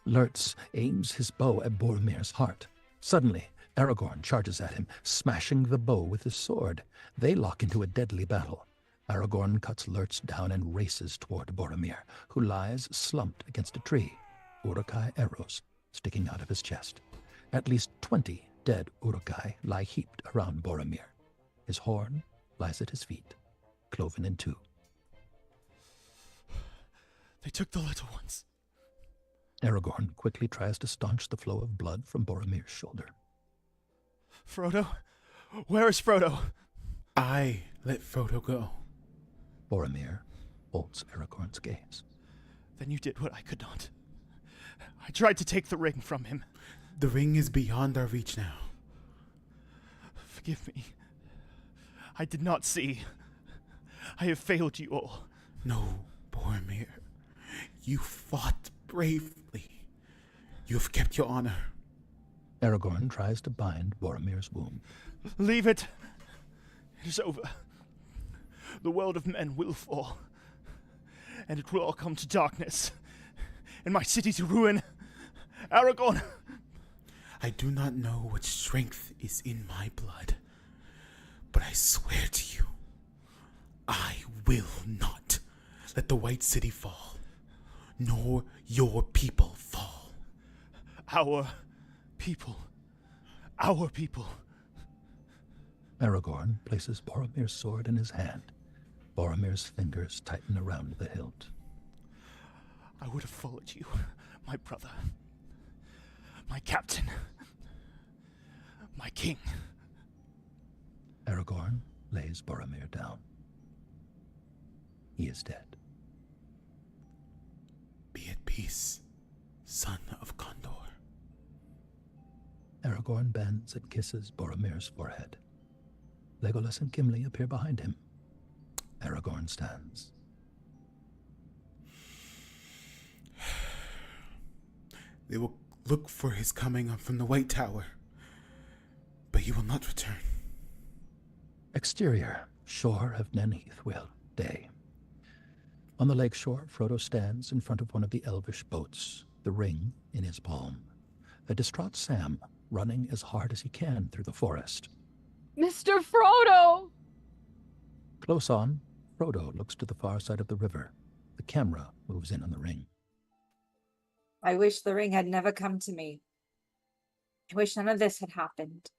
Speaker 3: Lurtz aims his bow at Boromir's heart. Suddenly, Aragorn charges at him, smashing the bow with his sword. They lock into a deadly battle. Aragorn cuts Lurtz down and races toward Boromir, who lies slumped against a tree, Uruk-hai arrows sticking out of his chest. At least 20 dead Uruk-hai lie heaped around Boromir. His horn lies at his feet, cloven in 2.
Speaker 19: They took the little ones.
Speaker 3: Aragorn quickly tries to staunch the flow of blood from Boromir's shoulder.
Speaker 19: Frodo? Where is Frodo?
Speaker 15: I let Frodo go.
Speaker 3: Boromir holds Aragorn's gaze.
Speaker 19: Then you did what I could not. I tried to take the ring from him.
Speaker 15: The ring is beyond our reach now.
Speaker 19: Forgive me. I did not see. I have failed you all.
Speaker 15: No, Boromir. You fought bravely. You have kept your honor.
Speaker 3: Aragorn tries to bind Boromir's wound.
Speaker 19: Leave it. It is over. The world of men will fall. And it will all come to darkness. And my city to ruin. Aragorn!
Speaker 15: I do not know what strength is in my blood, but I swear to you, I will not let the White City fall, nor your people fall.
Speaker 19: Our people. Our people.
Speaker 3: Aragorn places Boromir's sword in his hand. Boromir's fingers tighten around the hilt.
Speaker 19: I would have followed you, my brother. My captain. My king.
Speaker 3: Aragorn lays Boromir down. He is dead.
Speaker 15: Be at peace, son of Gondor.
Speaker 3: Aragorn bends and kisses Boromir's forehead. Legolas and Gimli appear behind him. Aragorn stands.
Speaker 15: They will look for his coming from the White Tower, but he will not return.
Speaker 3: Exterior, shore of Nen Heathwill, day. On the lake shore, Frodo stands in front of one of the elvish boats, the ring in his palm. A distraught Sam, running as hard as he can through the forest.
Speaker 13: Mr. Frodo!
Speaker 3: Close on, Frodo looks to the far side of the river. The camera moves in on the ring.
Speaker 7: I wish the ring had never come to me. I wish none of this had happened.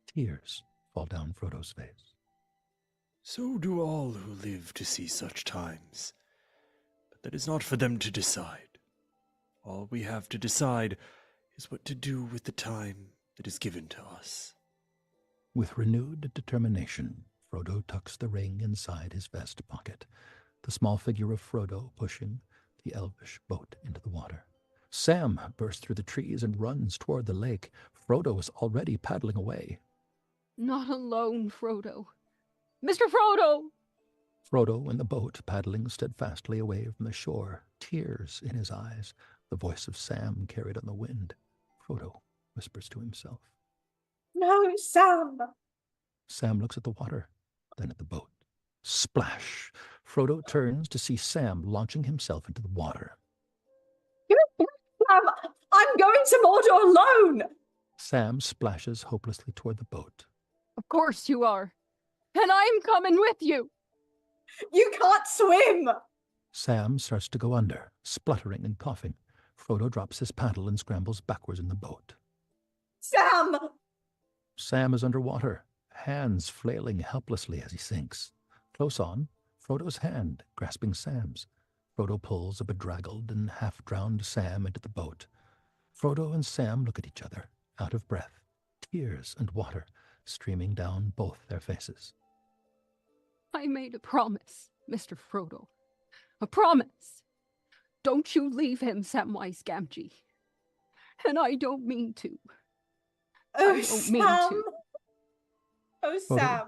Speaker 3: Tears fall down Frodo's face.
Speaker 8: So do all who live to see such times. But that is not for them to decide. All we have to decide is what to do with the time that is given to us.
Speaker 3: With renewed determination, Frodo tucks the ring inside his vest pocket, the small figure of Frodo pushing the elvish boat into the water. Sam bursts through the trees and runs toward the lake. Frodo is already paddling away.
Speaker 13: Not alone, Frodo. Mr. Frodo!
Speaker 3: Frodo in the boat, paddling steadfastly away from the shore, tears in his eyes, the voice of Sam carried on the wind. Frodo whispers to himself.
Speaker 7: No, Sam!
Speaker 3: Sam looks at the water, then at the boat. Splash! Frodo turns to see Sam launching himself into the water.
Speaker 7: Sam, I'm going to Mordor alone!
Speaker 3: Sam splashes hopelessly toward the boat.
Speaker 13: Of course you are. And I'm coming with you.
Speaker 7: You can't swim!
Speaker 3: Sam starts to go under, spluttering and coughing. Frodo drops his paddle and scrambles backwards in the boat.
Speaker 7: Sam!
Speaker 3: Sam is underwater, hands flailing helplessly as he sinks. Close on, Frodo's hand grasping Sam's. Frodo pulls a bedraggled and half-drowned Sam into the boat. Frodo and Sam look at each other, out of breath, tears and water streaming down both their faces.
Speaker 13: I made a promise, Mr. Frodo. A promise. Don't you leave him, Samwise Gamgee. And I don't mean to.
Speaker 7: Oh,
Speaker 13: I don't mean to.
Speaker 7: Oh, Sam.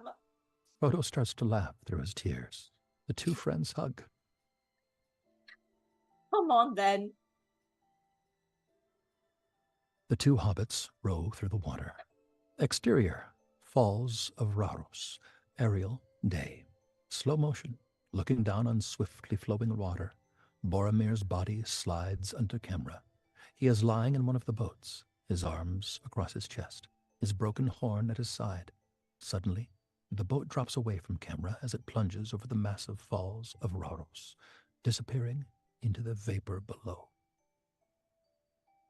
Speaker 3: Frodo starts to laugh through his tears. The two friends hug.
Speaker 7: Come on, then.
Speaker 3: The two hobbits row through the water. Exterior, Falls of Raros. Aerial, day. Slow motion, looking down on swiftly flowing water. Boromir's body slides under camera. He is lying in one of the boats, his arms across his chest, his broken horn at his side. Suddenly, the boat drops away from camera as it plunges over the massive falls of Raros, disappearing into the vapor below.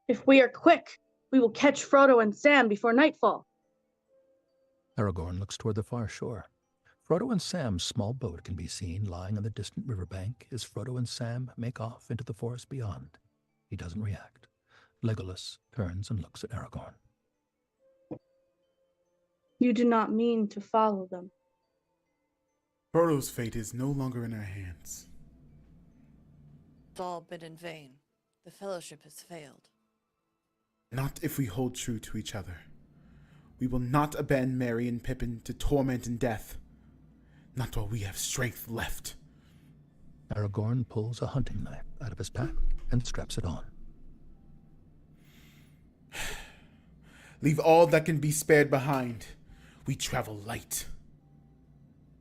Speaker 4: If we are quick, we will catch Frodo and Sam before nightfall.
Speaker 3: Aragorn looks toward the far shore. Frodo and Sam's small boat can be seen lying on the distant riverbank as Frodo and Sam make off into the forest beyond. He doesn't react. Legolas turns and looks at Aragorn.
Speaker 4: You do not mean to follow them.
Speaker 15: Frodo's fate is no longer in our hands.
Speaker 18: It's all been in vain. The Fellowship has failed.
Speaker 15: Not if we hold true to each other. We will not abandon Merry and Pippin to torment and death. Not while we have strength left.
Speaker 3: Aragorn pulls a hunting knife out of his pack and straps it on.
Speaker 15: Leave all that can be spared behind. We travel light.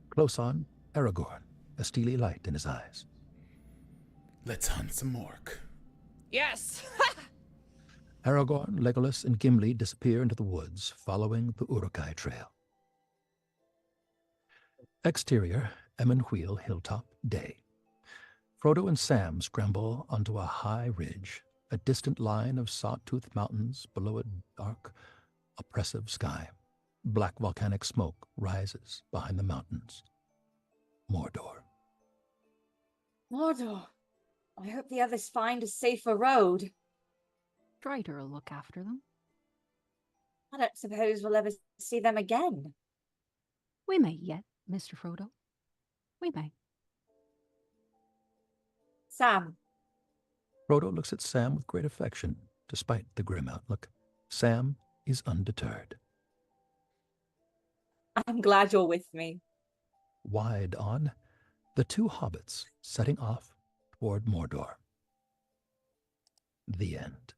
Speaker 3: Close on, Aragorn, a steely light in his eyes.
Speaker 15: Let's hunt some orc.
Speaker 18: Yes!
Speaker 3: Aragorn, Legolas, and Gimli disappear into the woods, following the Uruk-hai trail. Exterior, Emmenwheel Hilltop, day. Frodo and Sam scramble onto a high ridge, a distant line of saw-toothed mountains below a dark, oppressive sky. Black volcanic smoke rises behind the mountains. Mordor.
Speaker 7: Mordor. I hope the others find a safer road.
Speaker 13: Strider will look after them.
Speaker 7: I don't suppose we'll ever see them again.
Speaker 13: We may yet, Mr. Frodo. We may.
Speaker 7: Sam.
Speaker 3: Frodo looks at Sam with great affection, despite the grim outlook. Sam is undeterred.
Speaker 7: I'm glad you're with me.
Speaker 3: Wide on, the two hobbits setting off toward Mordor. The end.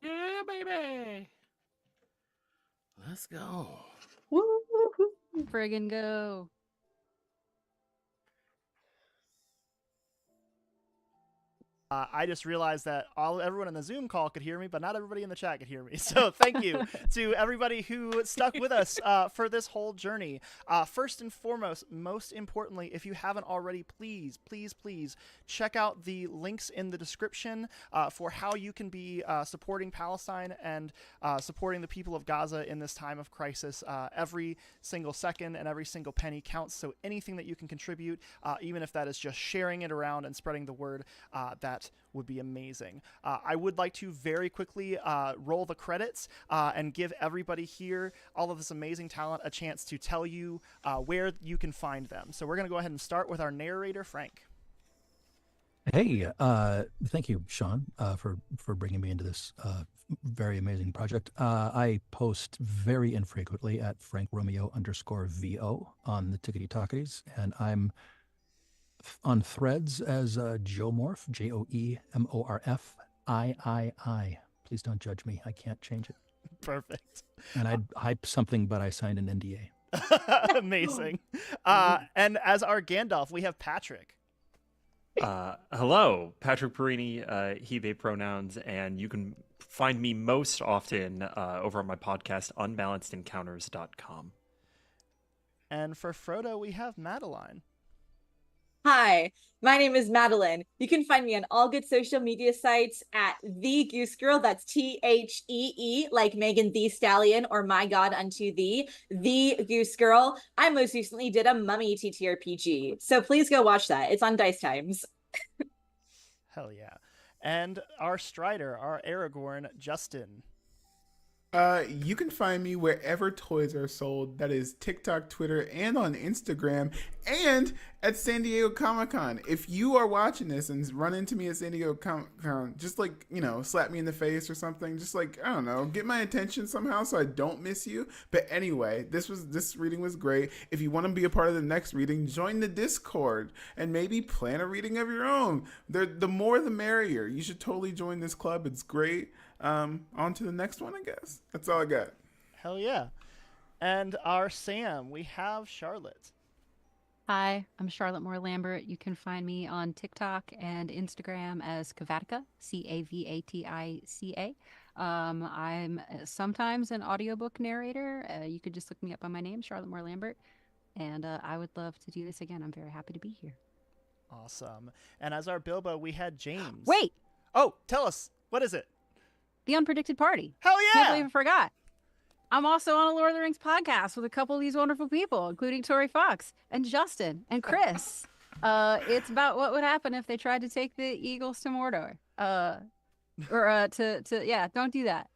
Speaker 12: Yeah, baby. Let's go.
Speaker 13: Friggin' go.
Speaker 1: I just realized that everyone in the Zoom call could hear me, but not everybody in the chat could hear me. So thank you to everybody who stuck with us for this whole journey. First and foremost, most importantly, if you haven't already, please, please, please check out the links in the description for how you can be supporting Palestine and supporting the people of Gaza in this time of crisis. Every single second and every single penny counts. So anything that you can contribute, even if that is just sharing it around and spreading the word, that would be amazing. I would like to very quickly roll the credits and give everybody here, all of this amazing talent, a chance to tell you where you can find them. So we're going to go ahead and start with our narrator, Frank.
Speaker 3: Hey, thank you, Sean, for bringing me into this very amazing project. I post very infrequently at FrankRomeo_VO on the Tickety Talkies, and I'm on Threads as Joemorph, JOEMORFIII. Please don't judge me. I can't change it.
Speaker 1: Perfect.
Speaker 3: And I'd hype something, but I signed an NDA.
Speaker 1: Amazing. And as our Gandalf, we have Patrick.
Speaker 20: Hello, Patrick Perini, he, they pronouns, and you can find me most often over on my podcast, unbalancedencounters.com.
Speaker 1: And for Frodo, we have Madeleine.
Speaker 7: Hi, my name is Madeleine. You can find me on all good social media sites at The Goose Girl. That's THEE, like Megan Thee Stallion or My God Unto Thee. The Goose Girl. I most recently did a Mummy TTRPG, so please go watch that. It's on Dice Times.
Speaker 1: Hell yeah. And our Strider, our Aragorn, Justin.
Speaker 15: You can find me wherever toys are sold. That is TikTok, Twitter, and on Instagram, and at San Diego Comic-Con. If you are watching this and run into me at San Diego Comic-Con, just like, slap me in the face or something. Just like, I don't know, get my attention somehow so I don't miss you. But anyway, this reading was great. If you want to be a part of the next reading, join the Discord and maybe plan a reading of your own. The more the merrier. You should totally join this club. It's great. On to the next one, I guess. That's all I got.
Speaker 1: Hell yeah. And our Sam, we have Charlotte.
Speaker 2: Hi, I'm Charlotte Moore Lambert. You can find me on TikTok and Instagram as Cavatica, Cavatica. I'm sometimes an audiobook narrator. You could just look me up by my name, Charlotte Moore Lambert. And I would love to do this again. I'm very happy to be here.
Speaker 1: Awesome. And as our Bilbo, we had James.
Speaker 2: Wait!
Speaker 1: Oh, tell us. What is it?
Speaker 2: The Unpredicted Party.
Speaker 1: Hell yeah!
Speaker 2: Can't believe I forgot. I'm also on a Lord of the Rings podcast with a couple of these wonderful people, including Tori Fox and Justin and Kris. It's about what would happen if they tried to take the Eagles to Mordor. Don't do that.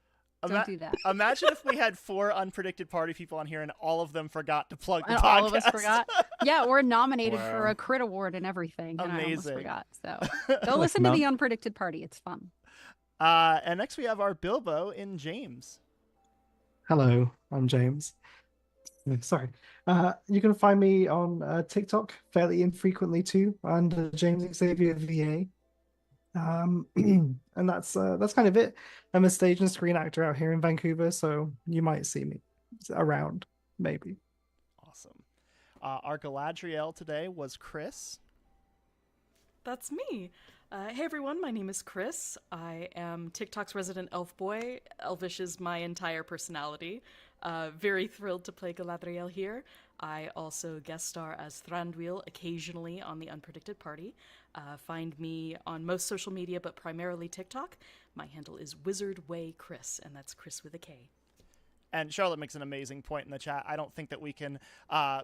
Speaker 13: Don't do that.
Speaker 1: Imagine if we had 4 unpredicted party people on here and all of them forgot to plug the
Speaker 13: And
Speaker 1: podcast.
Speaker 13: all of us forgot. Yeah, we're nominated for
Speaker 1: Wow.
Speaker 13: a crit award and everything. And I almost
Speaker 1: Amazing.
Speaker 13: forgot. So go listen to the unpredicted party. It's fun.
Speaker 1: And next we have our Bilbo in James.
Speaker 21: Hello, I'm James. Sorry. You can find me on TikTok fairly infrequently too, under James Xavier VA. And that's kind of it. I'm a stage and screen actor out here in Vancouver, so you might see me around, maybe.
Speaker 1: Awesome. Our Galadriel today was Kris.
Speaker 14: That's me. Hey everyone, my name is Kris. I am TikTok's resident elf boy. Elvish is my entire personality. Very thrilled to play Galadriel here. I also guest star as Thranduil occasionally on the Unpredicted Party. Find me on most social media, but primarily TikTok. My handle is WizardWayKris, and that's Kris with a K.
Speaker 1: And Charlotte makes an amazing point in the chat. I don't think that we can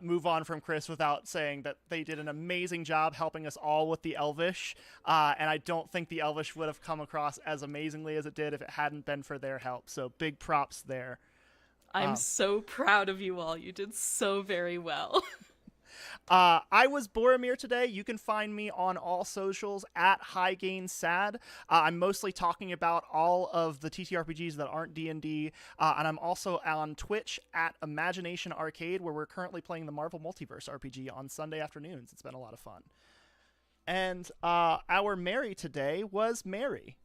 Speaker 1: move on from Kris without saying that they did an amazing job helping us all with the Elvish. And I don't think the Elvish would have come across as amazingly as it did if it hadn't been for their help. So big props there.
Speaker 14: I'm so proud of you all. You did so very well.
Speaker 1: I was Boromir today. You can find me on all socials at HighGainSad. I'm mostly talking about all of the TTRPGs that aren't D&D, and I'm also on Twitch at Imagination Arcade, where we're currently playing the Marvel Multiverse RPG on Sunday afternoons. It's been a lot of fun. And our Mary today was Mary.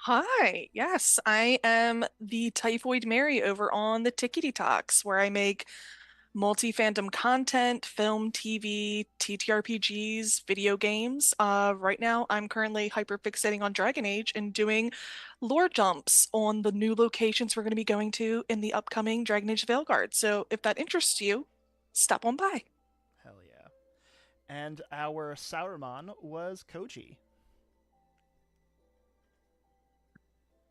Speaker 14: Hi, yes, I am the Typhoid Mary over on the Tickety Talks, where I make multi-fandom content, film, TV, TTRPGs, video games. Right now, I'm currently hyperfixating on Dragon Age and doing lore jumps on the new locations we're going to be going to in the upcoming Dragon Age Veilguard. So if that interests you, stop on by.
Speaker 1: Hell yeah. And our Saruman was Koji.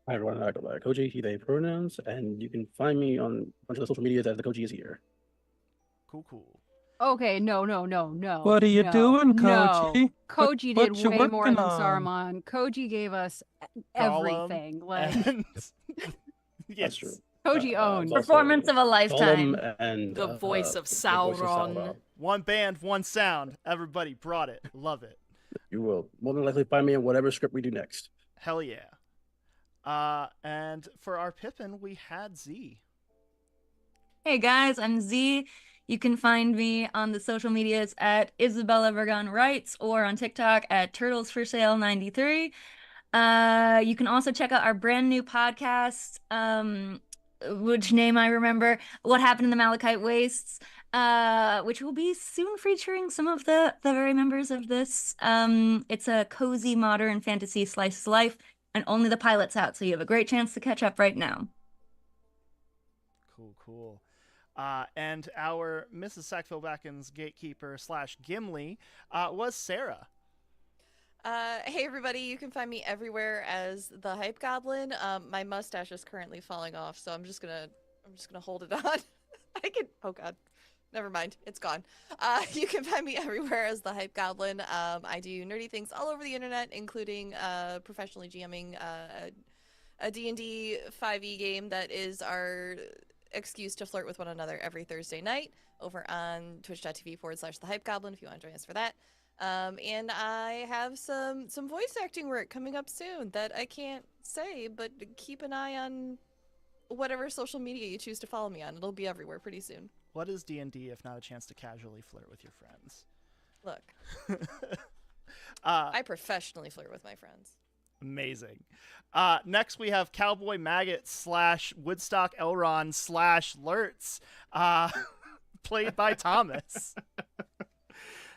Speaker 5: Hi everyone, I go by Koji, he, they pronouns, and you can find me on a bunch of the social medias as the Koji is here.
Speaker 1: Cool.
Speaker 13: Okay, no.
Speaker 21: What are you doing,
Speaker 13: No.
Speaker 21: Koji?
Speaker 13: Koji
Speaker 21: What
Speaker 13: did
Speaker 21: you
Speaker 13: way more
Speaker 21: working
Speaker 13: than
Speaker 21: on?
Speaker 13: Saruman. Koji gave us
Speaker 1: Gollum
Speaker 13: everything. Like
Speaker 1: Yes.
Speaker 5: true.
Speaker 13: Koji owned.
Speaker 10: Performance of a lifetime.
Speaker 5: And
Speaker 14: The voice of
Speaker 5: the voice of
Speaker 14: Sauron.
Speaker 1: One band, one sound. Everybody brought it. Love it.
Speaker 5: You will more than likely find me in whatever script we do next.
Speaker 1: Hell yeah. And for our Pippin, we had Z.
Speaker 10: Hey guys, I'm Z. You can find me on the social medias at Isabella Vergon Writes or on TikTok at Turtles for Sale 93. You can also check out our brand new podcast, which name I remember, What Happened in the Malachite Wastes, which will be soon featuring some of the very members of this. It's a cozy modern fantasy slice of life, and only the pilot's out, so you have a great chance to catch up right now.
Speaker 1: Cool. And our Mrs. Sackville-Backen's gatekeeper / Gimli was Sara.
Speaker 18: Hey everybody, you can find me everywhere as the Hype Goblin. My mustache is currently falling off, so I'm just gonna hold it on. Oh god. Never mind, it's gone. You can find me everywhere as the Hype Goblin. I do nerdy things all over the internet, including professionally GMing a D&D 5e game that is our excuse to flirt with one another every Thursday night over on twitch.tv/the Hype Goblin if you want to join us for that. And I have some voice acting work coming up soon that I can't say, but keep an eye on whatever social media you choose to follow me on. It'll be everywhere pretty soon.
Speaker 1: What is D&D if not a chance to casually flirt with your friends?
Speaker 18: Look. I professionally flirt with my friends.
Speaker 1: Amazing. Next we have Cowboy Maggot / Woodstock Elrond / Lurtz, played by Thomas.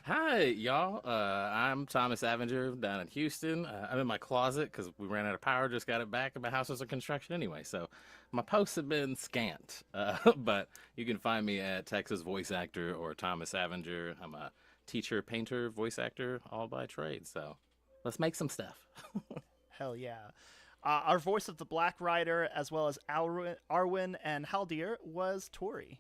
Speaker 12: Hi, y'all. I'm Thomas Avenger down in Houston. I'm in my closet because we ran out of power, just got it back, and my house was in construction anyway, so my posts have been scant. But you can find me at Texas Voice Actor or Thomas Avenger. I'm a teacher, painter, voice actor, all by trade, so let's make some stuff.
Speaker 1: Hell yeah. Our voice of the Black Rider, as well as Arwen and Haldir, was Tori.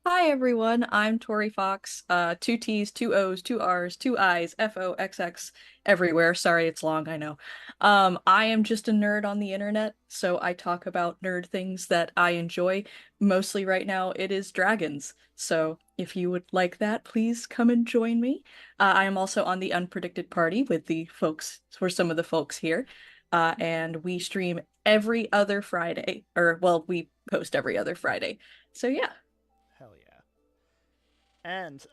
Speaker 6: Hi everyone, I'm Tori Fox. 2 T's, 2 O's, 2 R's, 2 I's, FOXX everywhere. Sorry, it's long, I know. I am just a nerd on the internet, so I talk about nerd things that I enjoy. Mostly right now, it is dragons. So if you would like that, please come and join me. I am also on the Unpredicted Party with the folks, for some of the folks here. And we stream every other Friday, or well, we post every other Friday. So yeah.
Speaker 1: Hell yeah. And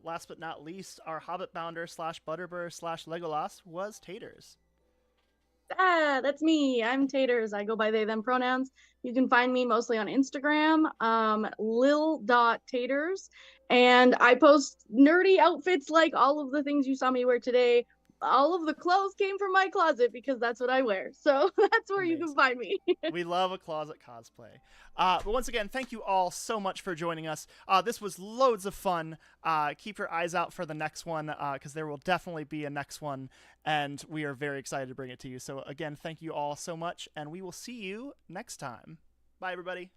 Speaker 1: last but not least, our Hobbit bounder / Butterbur / Legolas was Taters.
Speaker 4: That's me. I'm Taters. I go by they, them pronouns. You can find me mostly on Instagram, lil.taters. And I post nerdy outfits like all of the things you saw me wear today. All of the clothes came from my closet because that's what I wear. So that's where you can find me.
Speaker 1: We love a closet cosplay. But once again, thank you all so much for joining us. This was loads of fun. Keep your eyes out for the next one because there will definitely be a next one. And we are very excited to bring it to you. So again, thank you all so much. And we will see you next time. Bye, everybody.